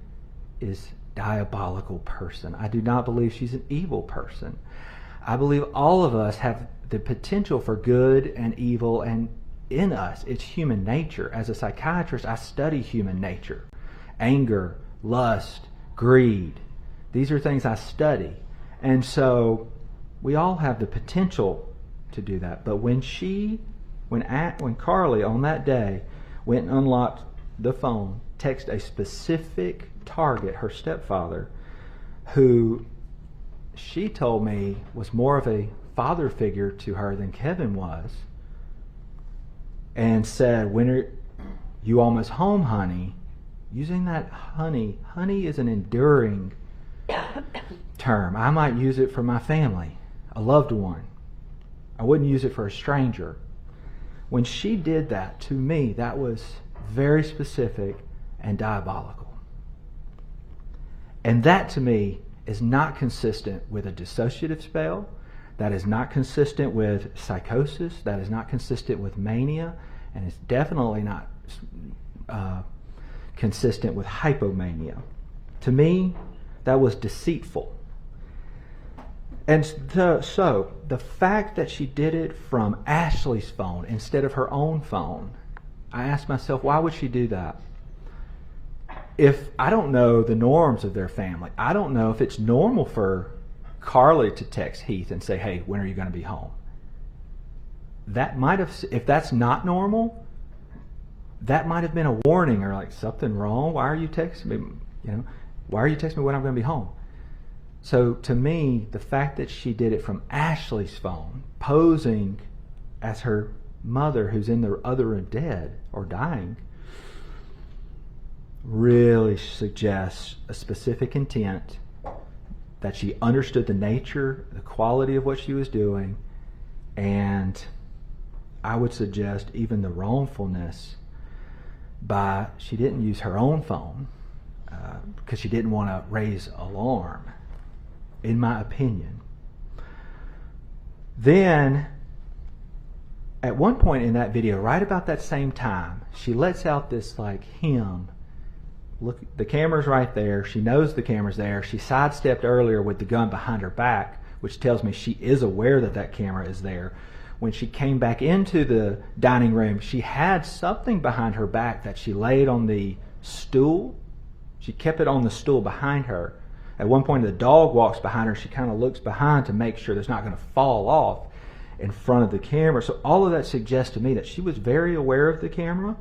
is a diabolical person. I do not believe she's an evil person. I believe all of us have the potential for good and evil, and in us, it's human nature. As a psychiatrist, I study human nature. Anger, lust, greed. These are things I study. And so we all have the potential to do that. But when Carly on that day went and unlocked the phone, texted a specific target, her stepfather, who she told me was more of a father figure to her than Kevin was, and said, "When are you almost home, honey?" Using that honey is an enduring term. I might use it for my family, a loved one. I wouldn't use it for a stranger. When she did that to me, that was very specific and diabolical. And that to me is not consistent with a dissociative spell. That is not consistent with psychosis. That is not consistent with mania. And it's definitely not consistent with hypomania. To me, that was deceitful. And so the fact that she did it from Ashley's phone instead of her own phone, I asked myself, why would she do that? If I don't know the norms of their family, I don't know if it's normal for Carly to text Heath and say, "Hey, when are you going to be home?" That might have, if that's not normal, that might have been a warning, or like, something wrong. Why are you texting me? Why are you texting me when I'm going to be home? So to me, the fact that she did it from Ashley's phone, posing as her mother who's in the other room dead or dying, really suggests a specific intent, that she understood the nature, the quality of what she was doing, and I would suggest even the wrongfulness by, she didn't use her own phone because she didn't want to raise alarm, in my opinion. Then, at one point in that video, right about that same time, she lets out this like hymn. Look, the camera's right there. She knows the camera's there. She sidestepped earlier with the gun behind her back, which tells me she is aware that that camera is there. When she came back into the dining room, she had something behind her back that she laid on the stool. She kept it on the stool behind her. At one point, the dog walks behind her. She kind of looks behind to make sure there's not going to fall off in front of the camera. So all of that suggests to me that she was very aware of the camera.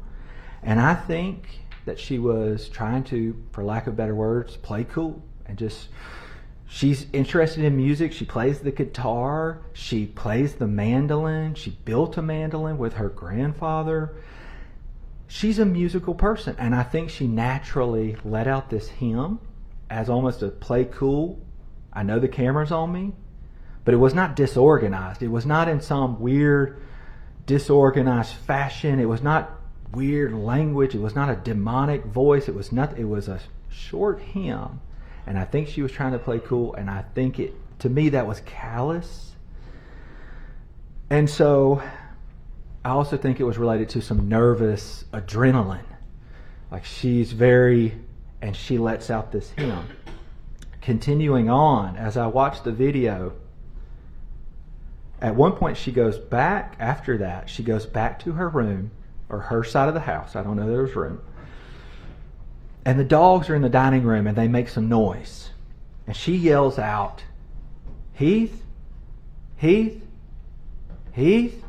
And I think that she was trying to, for lack of better words, play cool. And just, she's interested in music. She plays the guitar. She plays the mandolin. She built a mandolin with her grandfather. She's a musical person. And I think she naturally let out this hymn as almost a play cool. I know the camera's on me. But it was not disorganized. It was not in some weird, disorganized fashion. It was not weird language. It was not a demonic voice. It was a short hymn. And I think she was trying to play cool. And I think to me, that was callous. And so I also think it was related to some nervous adrenaline. Like she's and she lets out this hymn. Continuing on, as I watched the video, at one point she goes back, after that, she goes back to her room, or her side of the house. I don't know there was room. And the dogs are in the dining room and they make some noise. And she yells out, "Heath, Heath, Heath."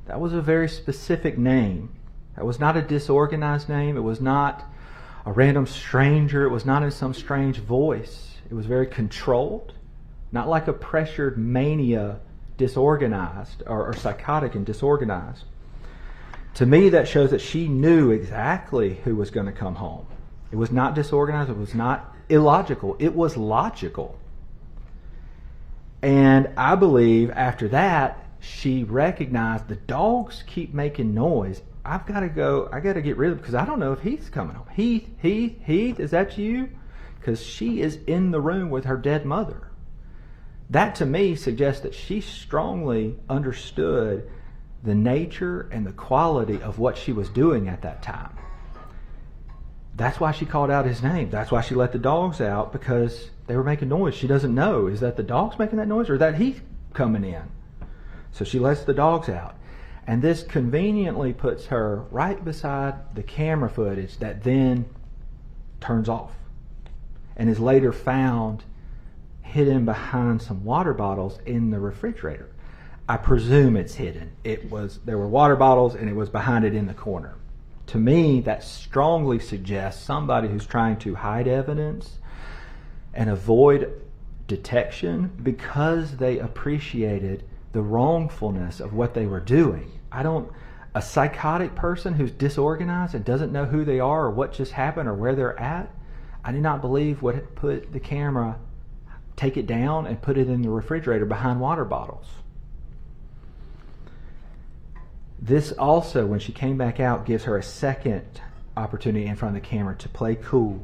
That was a very specific name. That was not a disorganized name. It was not a random stranger. It was not in some strange voice. It was very controlled. Not like a pressured mania, disorganized, or psychotic and disorganized. To me, that shows that she knew exactly who was going to come home. It was not disorganized. It was not illogical. It was logical. And I believe after that, she recognized the dogs keep making noise I've got to go. I got to get rid of him because I don't know if Heath's coming home. Heath, is that you? Because she is in the room with her dead mother. That to me suggests that she strongly understood the nature and the quality of what she was doing at that time. That's why she called out his name. That's why she let the dogs out, because they were making noise. She doesn't know, is that the dogs making that noise or is that Heath coming in? So she lets the dogs out. And this conveniently puts her right beside the camera footage that then turns off and is later found hidden behind some water bottles in the refrigerator. I presume it's hidden. There were water bottles and it was behind it in the corner. To me, that strongly suggests somebody who's trying to hide evidence and avoid detection because they appreciated the wrongfulness of what they were doing. A psychotic person who's disorganized and doesn't know who they are or what just happened or where they're at, I do not believe would put the camera, take it down and put it in the refrigerator behind water bottles. This also, when she came back out, gives her a second opportunity in front of the camera to play cool.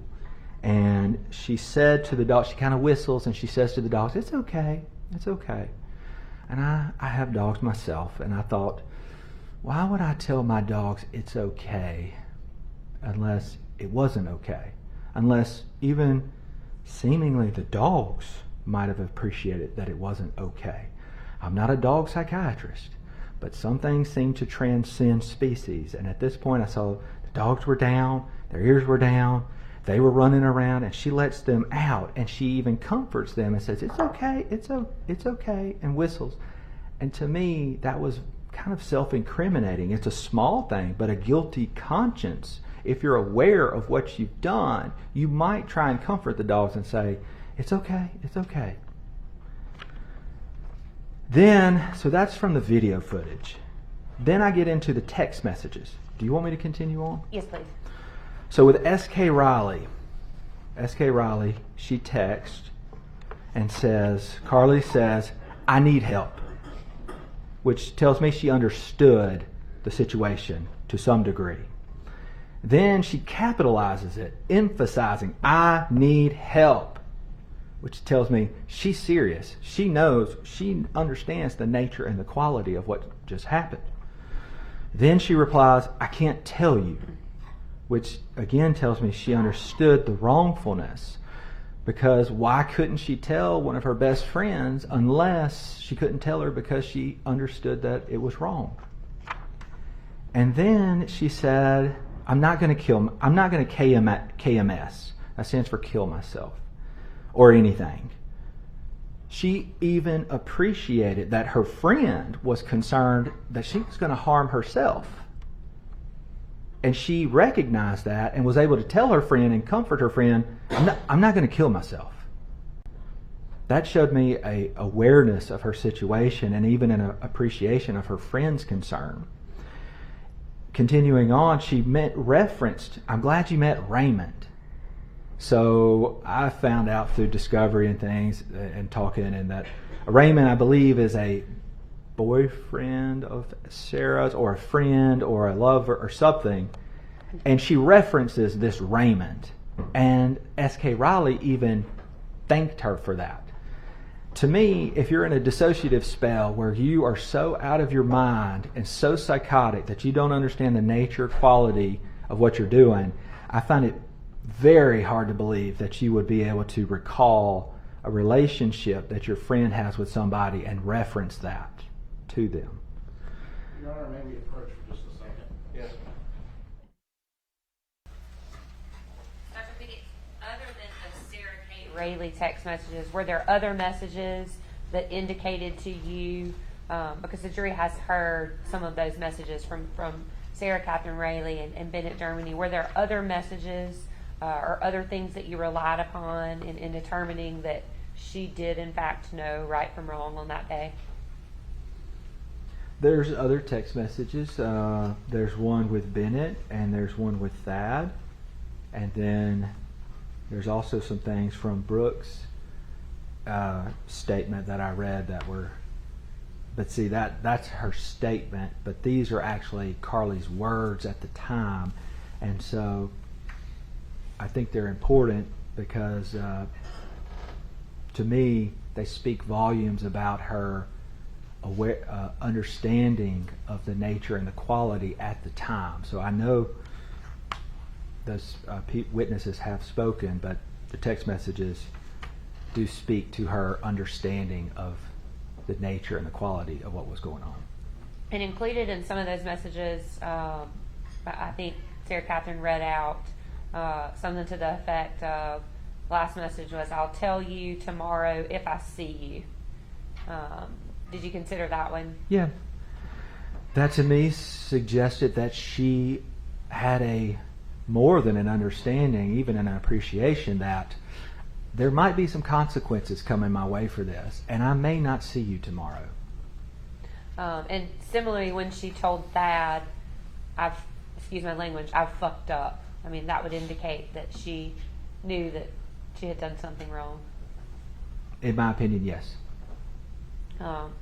And she said to the dog, she kind of whistles and she says to the dogs, "It's okay, it's okay." And I have dogs myself, and I thought, why would I tell my dogs it's okay unless it wasn't okay? Unless even seemingly the dogs might have appreciated that it wasn't okay. I'm not a dog psychiatrist, but some things seem to transcend species. And at this point I saw the dogs were down, their ears were down, they were running around, and she lets them out, and she even comforts them and says, "It's okay, it's okay," and whistles. And to me, that was kind of self-incriminating. It's a small thing, but a guilty conscience. If you're aware of what you've done, you might try and comfort the dogs and say, "It's okay, it's okay." Then, so that's from the video footage. Then I get into the text messages. Do you want me to continue on? Yes, please. So with S.K. Riley, she texts and says, Carly says, "I need help," which tells me she understood the situation to some degree. Then she capitalizes it, emphasizing, "I need help," which tells me she's serious. She knows, she understands the nature and the quality of what just happened. Then she replies, "I can't tell you," which again tells me she understood the wrongfulness, because why couldn't she tell one of her best friends unless she couldn't tell her because she understood that it was wrong? And then she said, I'm not going to KMS. That stands for kill myself or anything. She even appreciated that her friend was concerned that she was going to harm herself. And she recognized that and was able to tell her friend and comfort her friend, I'm not going to kill myself. That showed me an awareness of her situation and even an appreciation of her friend's concern. Continuing on, she referenced, "I'm glad you met Raymond." So I found out through discovery and things and talking, and that Raymond, I believe, is a boyfriend of Sarah's or a friend or a lover or something. And she references this Raymond. And S.K. Riley even thanked her for that. To me, if you're in a dissociative spell where you are so out of your mind and so psychotic that you don't understand the nature, quality of what you're doing, I find it very hard to believe that you would be able to recall a relationship that your friend has with somebody and reference that to them. Your Honor, may we approach for just a second? Yes. Dr. Pickett, other than the Sarah Kate Rayleigh text messages, were there other messages that indicated to you, because the jury has heard some of those messages from Sarah Catherine Rayleigh and Bennett, Germany, were there other messages or other things that you relied upon in determining that she did in fact know right from wrong on that day? There's other text messages. There's one with Bennett and there's one with Thad. And then there's also some things from Brooks' statement that I read that were but see, that's her statement, but these are actually Carly's words at the time. And so I think they're important because to me they speak volumes about her understanding of the nature and the quality at the time. So I know those witnesses have spoken, but the text messages do speak to her understanding of the nature and the quality of what was going on. And included in some of those messages, I think Sarah Catherine read out something to the effect of, last message was, "I'll tell you tomorrow if I see you." Did you consider that one? Yeah. That to me suggested that she had more than an understanding, even an appreciation that there might be some consequences coming my way for this, and I may not see you tomorrow. And similarly, when she told Thad, excuse my language, I've fucked up. I mean, that would indicate that she knew that she had done something wrong. In my opinion, yes.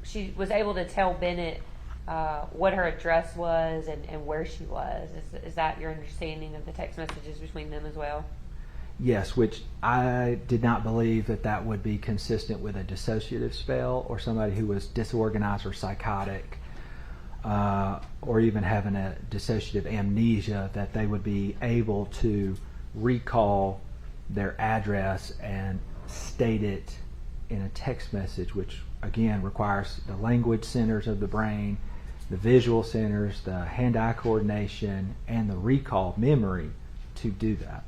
She was able to tell Bennett what her address was and where she was. Is that your understanding of the text messages between them as well? Yes, which I did not believe that would be consistent with a dissociative spell or somebody who was disorganized or psychotic, or even having a dissociative amnesia, that they would be able to recall their address and state it in a text message, which again requires the language centers of the brain, the visual centers, the hand-eye coordination, and the recall memory to do that.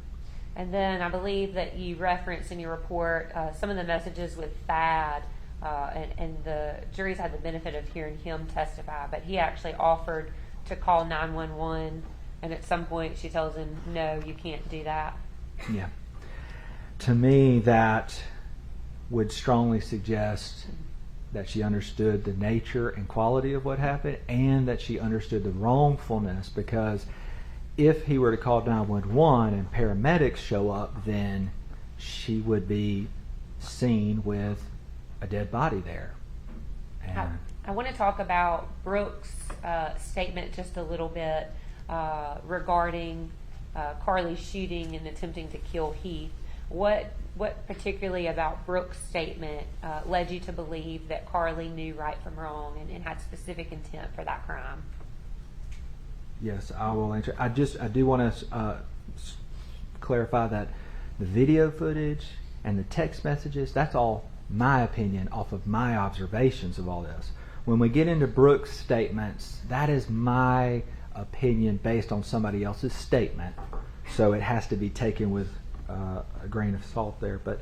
And then I believe that you referenced in your report some of the messages with Thad, and the jury's had the benefit of hearing him testify, but he actually offered to call 911, and at some point she tells him, no, you can't do that. Yeah. To me, that would strongly suggest that she understood the nature and quality of what happened, and that she understood the wrongfulness, because if he were to call 911 and paramedics show up, then she would be seen with a dead body there. And I want to talk about Brooks' statement just a little bit regarding Carly's shooting and attempting to kill Heath. What particularly about Brooks' statement led you to believe that Carly knew right from wrong and had specific intent for that crime? Yes, I will answer. I do want to clarify that the video footage and the text messages, that's all my opinion off of my observations of all this. When we get into Brooks' statements, that is my opinion based on somebody else's statement, so it has to be taken with a grain of salt there. But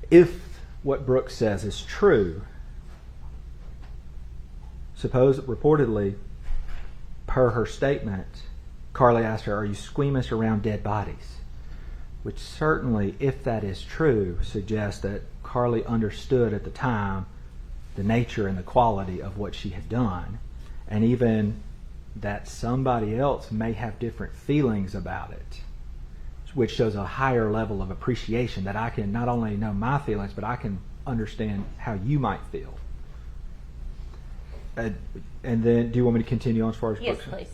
if what Brooks says is true, suppose reportedly, per her statement, Carly asked her, are you squeamish around dead bodies? Which certainly, if that is true, suggests that Carly understood at the time the nature and the quality of what she had done, and even that somebody else may have different feelings about it, which shows a higher level of appreciation, that I can not only know my feelings, but I can understand how you might feel. And then, do you want me to continue on as far as Yes, Brooks? please.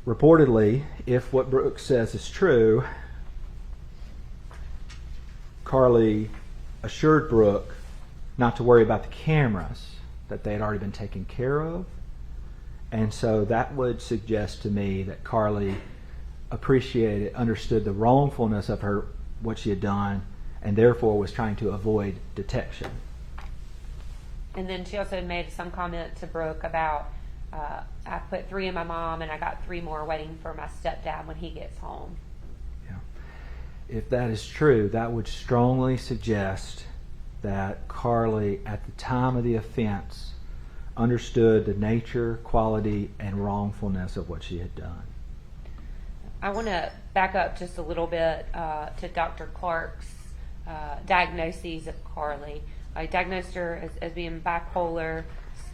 Reportedly, if what Brooks says is true, Carly assured Brooke not to worry about the cameras, that they had already been taken care of. And so that would suggest to me that Carly understood the wrongfulness of what she had done, and therefore was trying to avoid detection. And then she also made some comment to Brooke about, I put 3 in my mom and I got 3 more waiting for my stepdad when he gets home. Yeah. If that is true, that would strongly suggest that Carly, at the time of the offense, understood the nature, quality, and wrongfulness of what she had done. I want to back up just a little bit to Dr. Clark's diagnoses of Carly. I diagnosed her as being bipolar,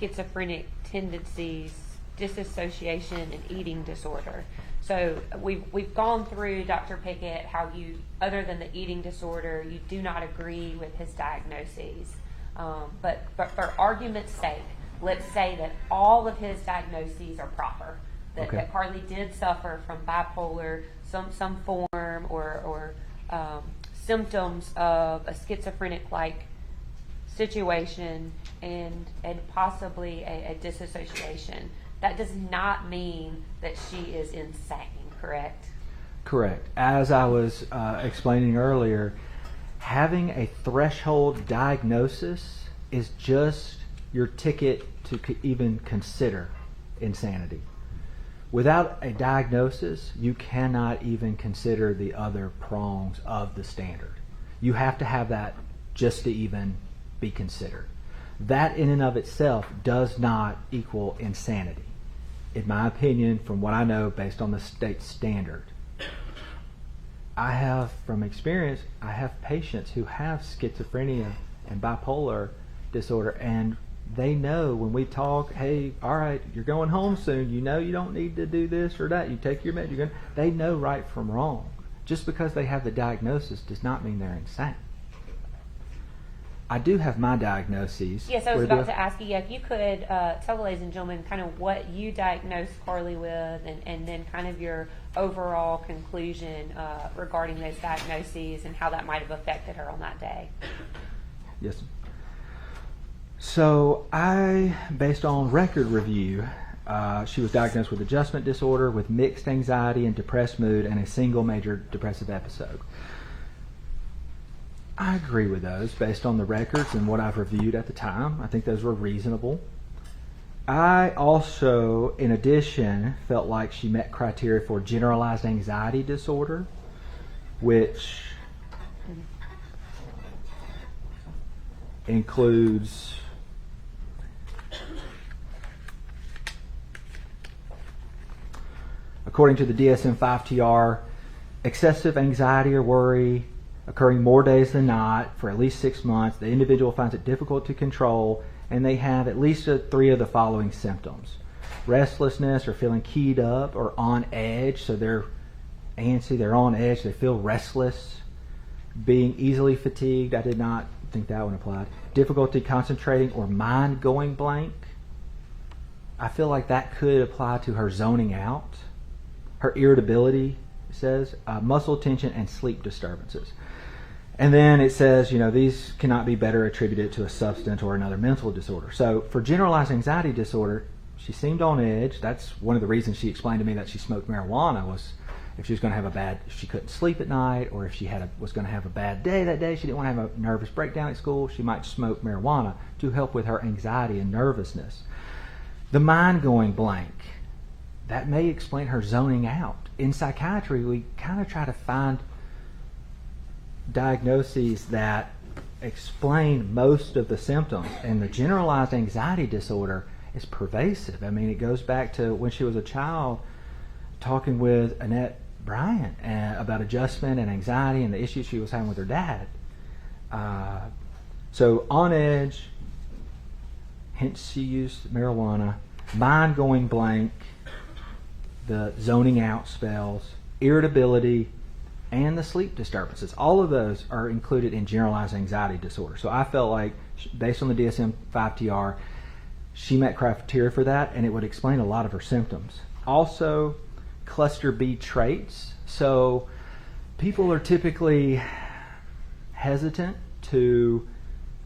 schizophrenic tendencies, dissociation, and eating disorder. So we've gone through, Dr. Pickett, how you, other than the eating disorder, you do not agree with his diagnoses. But for argument's sake, let's say that all of his diagnoses are proper. That, Okay. that Carly did suffer from bipolar, some form or symptoms of a schizophrenic-like situation and possibly a dissociation. That does not mean that she is insane, correct? Correct. As I was explaining earlier, having a threshold diagnosis is just your ticket to even consider insanity. Without a diagnosis, you cannot even consider the other prongs of the standard. You have to have that just to even be considered. That in and of itself does not equal insanity, in my opinion, from what I know based on the state standard. I have, from experience, I have patients who have schizophrenia and bipolar disorder, and they know when we talk, hey, all right, you're going home soon, you know you don't need to do this or that, you take your med, they know right from wrong. Just because they have the diagnosis does not mean they're insane. I do have my diagnoses. Yes, I was about to ask you, if you could tell the ladies and gentlemen kind of what you diagnosed Carly with and then kind of your overall conclusion regarding those diagnoses and how that might have affected her on that day. Yes. So based on record review, she was diagnosed with adjustment disorder with mixed anxiety and depressed mood and a single major depressive episode. I agree with those based on the records and what I've reviewed at the time. I think those were reasonable. I also, in addition, felt like she met criteria for generalized anxiety disorder, which includes according to the DSM-5-TR, excessive anxiety or worry occurring more days than not for at least 6 months. The individual finds it difficult to control, and they have at least 3 of the following symptoms. Restlessness or feeling keyed up or on edge, so they're antsy, they're on edge, they feel restless. Being easily fatigued, I did not think that one applied. Difficulty concentrating or mind going blank. I feel like that could apply to her zoning out. Her irritability, it says, muscle tension and sleep disturbances. And then it says, these cannot be better attributed to a substance or another mental disorder. So for generalized anxiety disorder, she seemed on edge. That's one of the reasons she explained to me that she smoked marijuana was if she was going to have if she couldn't sleep at night, or if she was going to have a bad day that day, she didn't want to have a nervous breakdown at school, she might smoke marijuana to help with her anxiety and nervousness. The mind going blank, that may explain her zoning out. In psychiatry, we kind of try to find diagnoses that explain most of the symptoms, and the generalized anxiety disorder is pervasive. I mean, it goes back to when she was a child talking with Annette Bryant about adjustment and anxiety and the issues she was having with her dad. So on edge, hence she used marijuana, mind going blank, the zoning out spells, irritability, and the sleep disturbances. All of those are included in generalized anxiety disorder. So I felt like, based on the DSM-5-TR, she met criteria for that, and it would explain a lot of her symptoms. Also, cluster B traits. So people are typically hesitant to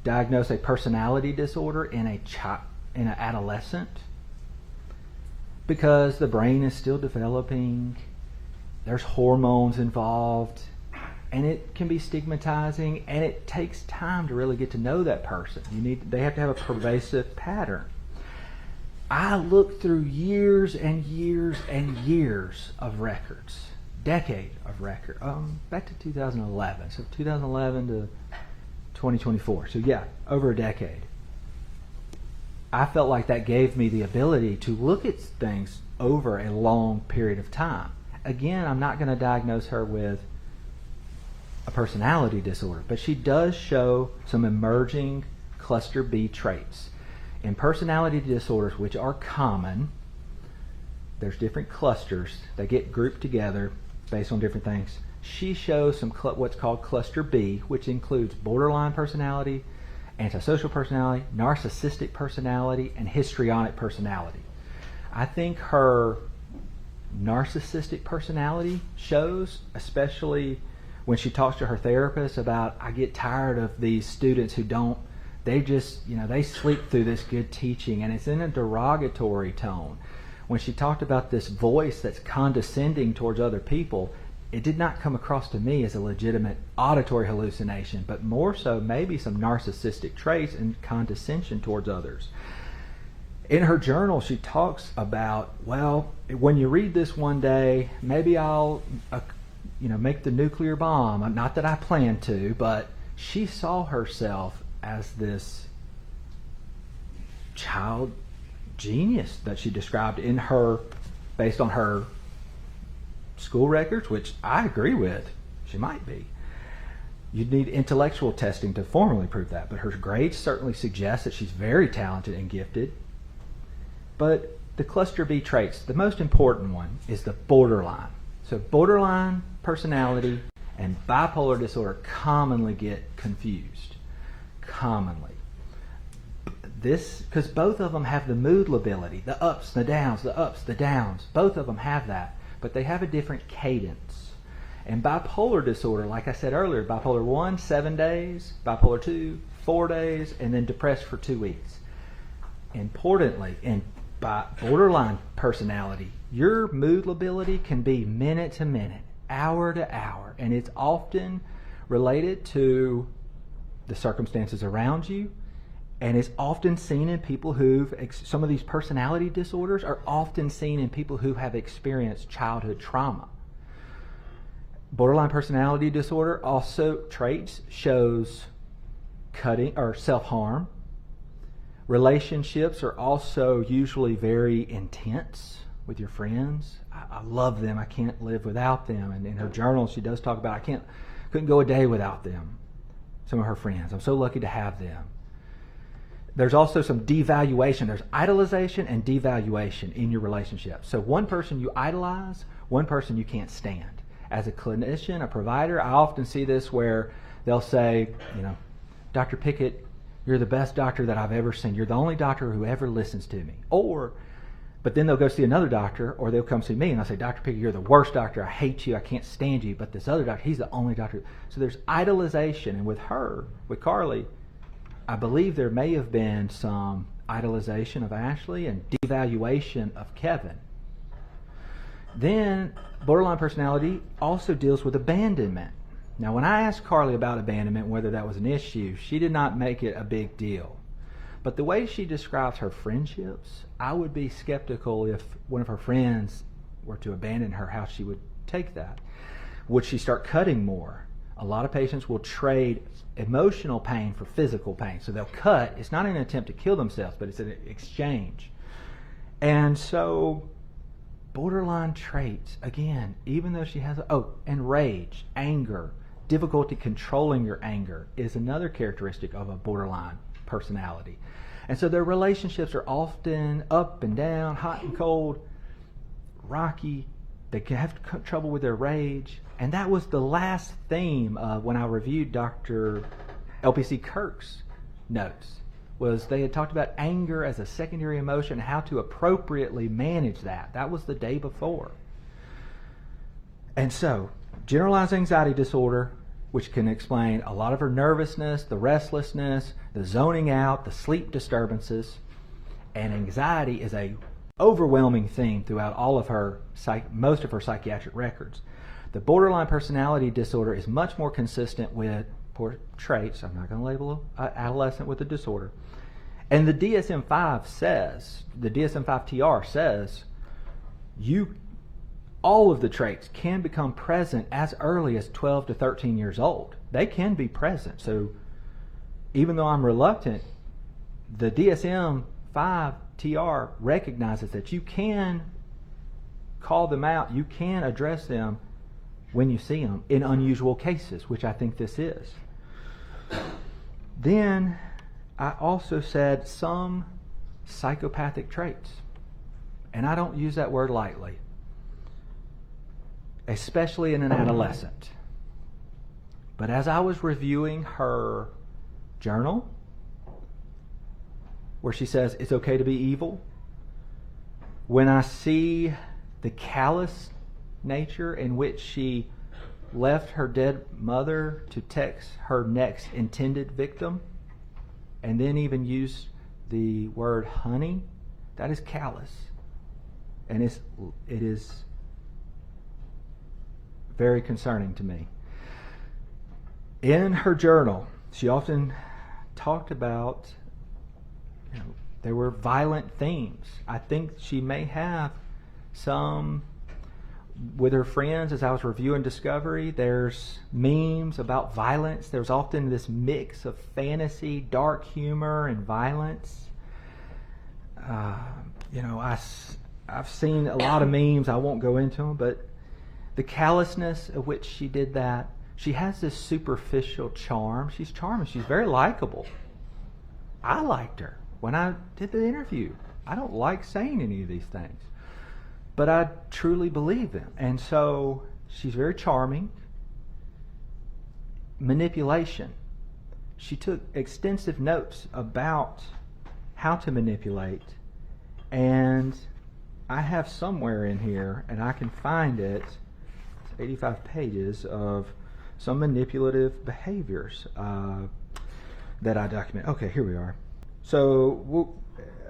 diagnose a personality disorder in an adolescent because the brain is still developing, there's hormones involved, and it can be stigmatizing, and it takes time to really get to know that person. They have to have a pervasive pattern. I looked through years and years and years of records, decade of record, back to 2011. So 2011 to 2024. So yeah, over a decade. I felt like that gave me the ability to look at things over a long period of time. Again, I'm not going to diagnose her with a personality disorder, but she does show some emerging cluster B traits. In personality disorders, which are common, there's different clusters that get grouped together based on different things. She shows some what's called cluster B, which includes borderline personality antisocial personality, narcissistic personality, and histrionic personality. I think her narcissistic personality shows, especially when she talks to her therapist about, I get tired of these students who don't, they just, they sleep through this good teaching, and it's in a derogatory tone. When she talked about this voice that's condescending towards other people, it did not come across to me as a legitimate auditory hallucination, but more so maybe some narcissistic traits and condescension towards others. In her journal, she talks about, well, when you read this one day, maybe I'll, make the nuclear bomb. Not that I plan to, but she saw herself as this child genius that she described in her, based on her school records, which I agree with. She might be. You'd need intellectual testing to formally prove that, but her grades certainly suggest that she's very talented and gifted. But the cluster B traits, the most important one is the borderline. So borderline personality and bipolar disorder commonly get confused. Commonly. This, because both of them have the mood lability, the ups, the downs, the ups, the downs. Both of them have that, but they have a different cadence. And bipolar disorder, like I said earlier, bipolar 1, 7 days, bipolar 2, 4 days, and then depressed for 2 weeks. Importantly, in borderline personality, your mood lability can be minute to minute, hour to hour, and it's often related to the circumstances around you, and it's often seen in people who've, some of these personality disorders are often seen in people who have experienced childhood trauma. Borderline personality disorder also traits shows cutting or self-harm. Relationships are also usually very intense with your friends. I love them. I can't live without them. And in her journal, she does talk about, couldn't go a day without them. Some of her friends. I'm so lucky to have them. There's also some devaluation. There's idolization and devaluation in your relationship. So one person you idolize, one person you can't stand. As a clinician, a provider, I often see this where they'll say, Dr. Pickett, you're the best doctor that I've ever seen. You're the only doctor who ever listens to me. But then they'll go see another doctor, or they'll come see me and I'll say, Dr. Pickett, you're the worst doctor. I hate you. I can't stand you. But this other doctor, he's the only doctor. So there's idolization. And with Carly, I believe there may have been some idolization of Ashley and devaluation of Kevin. Then borderline personality also deals with abandonment. Now, when I asked Carly about abandonment, whether that was an issue, she did not make it a big deal. But the way she describes her friendships, I would be skeptical if one of her friends were to abandon her, how she would take that. Would she start cutting more? A lot of patients will trade emotional pain for physical pain. So they'll cut. It's not an attempt to kill themselves, but it's an exchange. And so borderline traits, again, even though she has, and rage, anger, difficulty controlling your anger is another characteristic of a borderline personality. And so their relationships are often up and down, hot and cold, rocky. They can have trouble with their rage. And that was the last theme of when I reviewed Dr. LPC Kirk's notes, was they had talked about anger as a secondary emotion, how to appropriately manage that. That was the day before. And so, generalized anxiety disorder, which can explain a lot of her nervousness, the restlessness, the zoning out, the sleep disturbances, and anxiety is a overwhelming theme throughout all of her, most of her psychiatric records. The borderline personality disorder is much more consistent with traits. I'm not going to label an adolescent with a disorder. And the DSM-5 says, the DSM-5 TR says, all of the traits can become present as early as 12 to 13 years old. They can be present. So even though I'm reluctant, the DSM-5 TR recognizes that you can call them out, you can address them when you see them in unusual cases, which I think this is. Then I also said some psychopathic traits. And I don't use that word lightly, especially in an adolescent. But as I was reviewing her journal where she says it's okay to be evil. When I see the callous nature in which she left her dead mother to text her next intended victim, and then even used the word honey, that is callous. And it is very concerning to me. In her journal, she often talked about, there were violent themes. I think she may have some, with her friends, as I was reviewing Discovery, there's memes about violence. There's often this mix of fantasy, dark humor, and violence. I've seen a lot of memes. I won't go into them, but the callousness of which she did that, she has this superficial charm. She's charming. She's very likable. I liked her when I did the interview. I don't like saying any of these things, but I truly believe them. And so she's very charming. Manipulation. She took extensive notes about how to manipulate, and I have somewhere in here, and I can find it, it's 85 pages of some manipulative behaviors that I document. Okay, here we are. So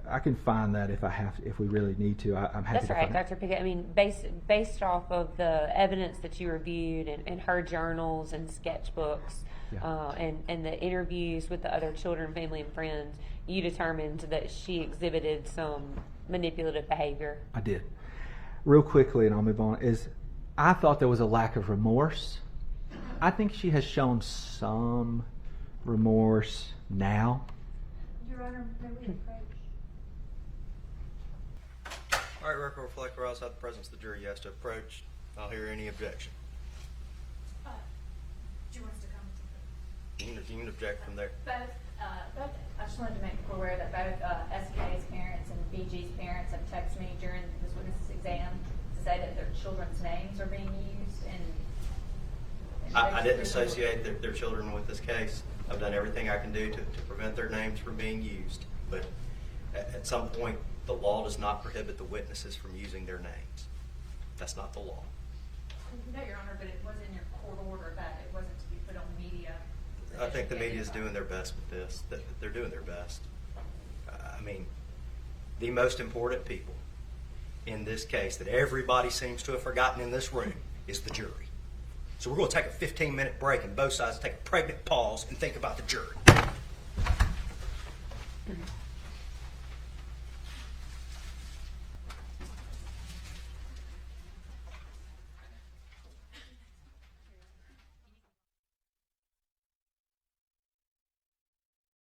I can find that if we really need to. I'm happy That's to right, find it. Dr. Pickett. I mean, based off of the evidence that you reviewed and her journals and sketchbooks, Yeah. and the interviews with the other children, family, and friends, you determined that she exhibited some manipulative behavior. I did. Real quickly, and I'll move on, I thought there was a lack of remorse. I think she has shown some remorse now. Your Honor, may we approach? All right, record reflect we're outside the presence of the jury. You have to approach. I'll hear any objection. Do you want us to come? You can object from there. Both, I just wanted to make you aware that both SK's parents and BG's parents have texted me during this witness's exam to say that their children's names are being used. And I didn't associate their children with this case. I've done everything I can do to prevent their names from being used. But at some point, the law does not prohibit the witnesses from using their names. That's not the law. No, Your Honor, but it was in your court order that it wasn't to be put on media. I think the media is doing their best with this. They're doing their best. I mean, the most important people in this case that everybody seems to have forgotten in this room is the jury. So we're going to take a 15-minute break and both sides take a pregnant pause and think about the jury.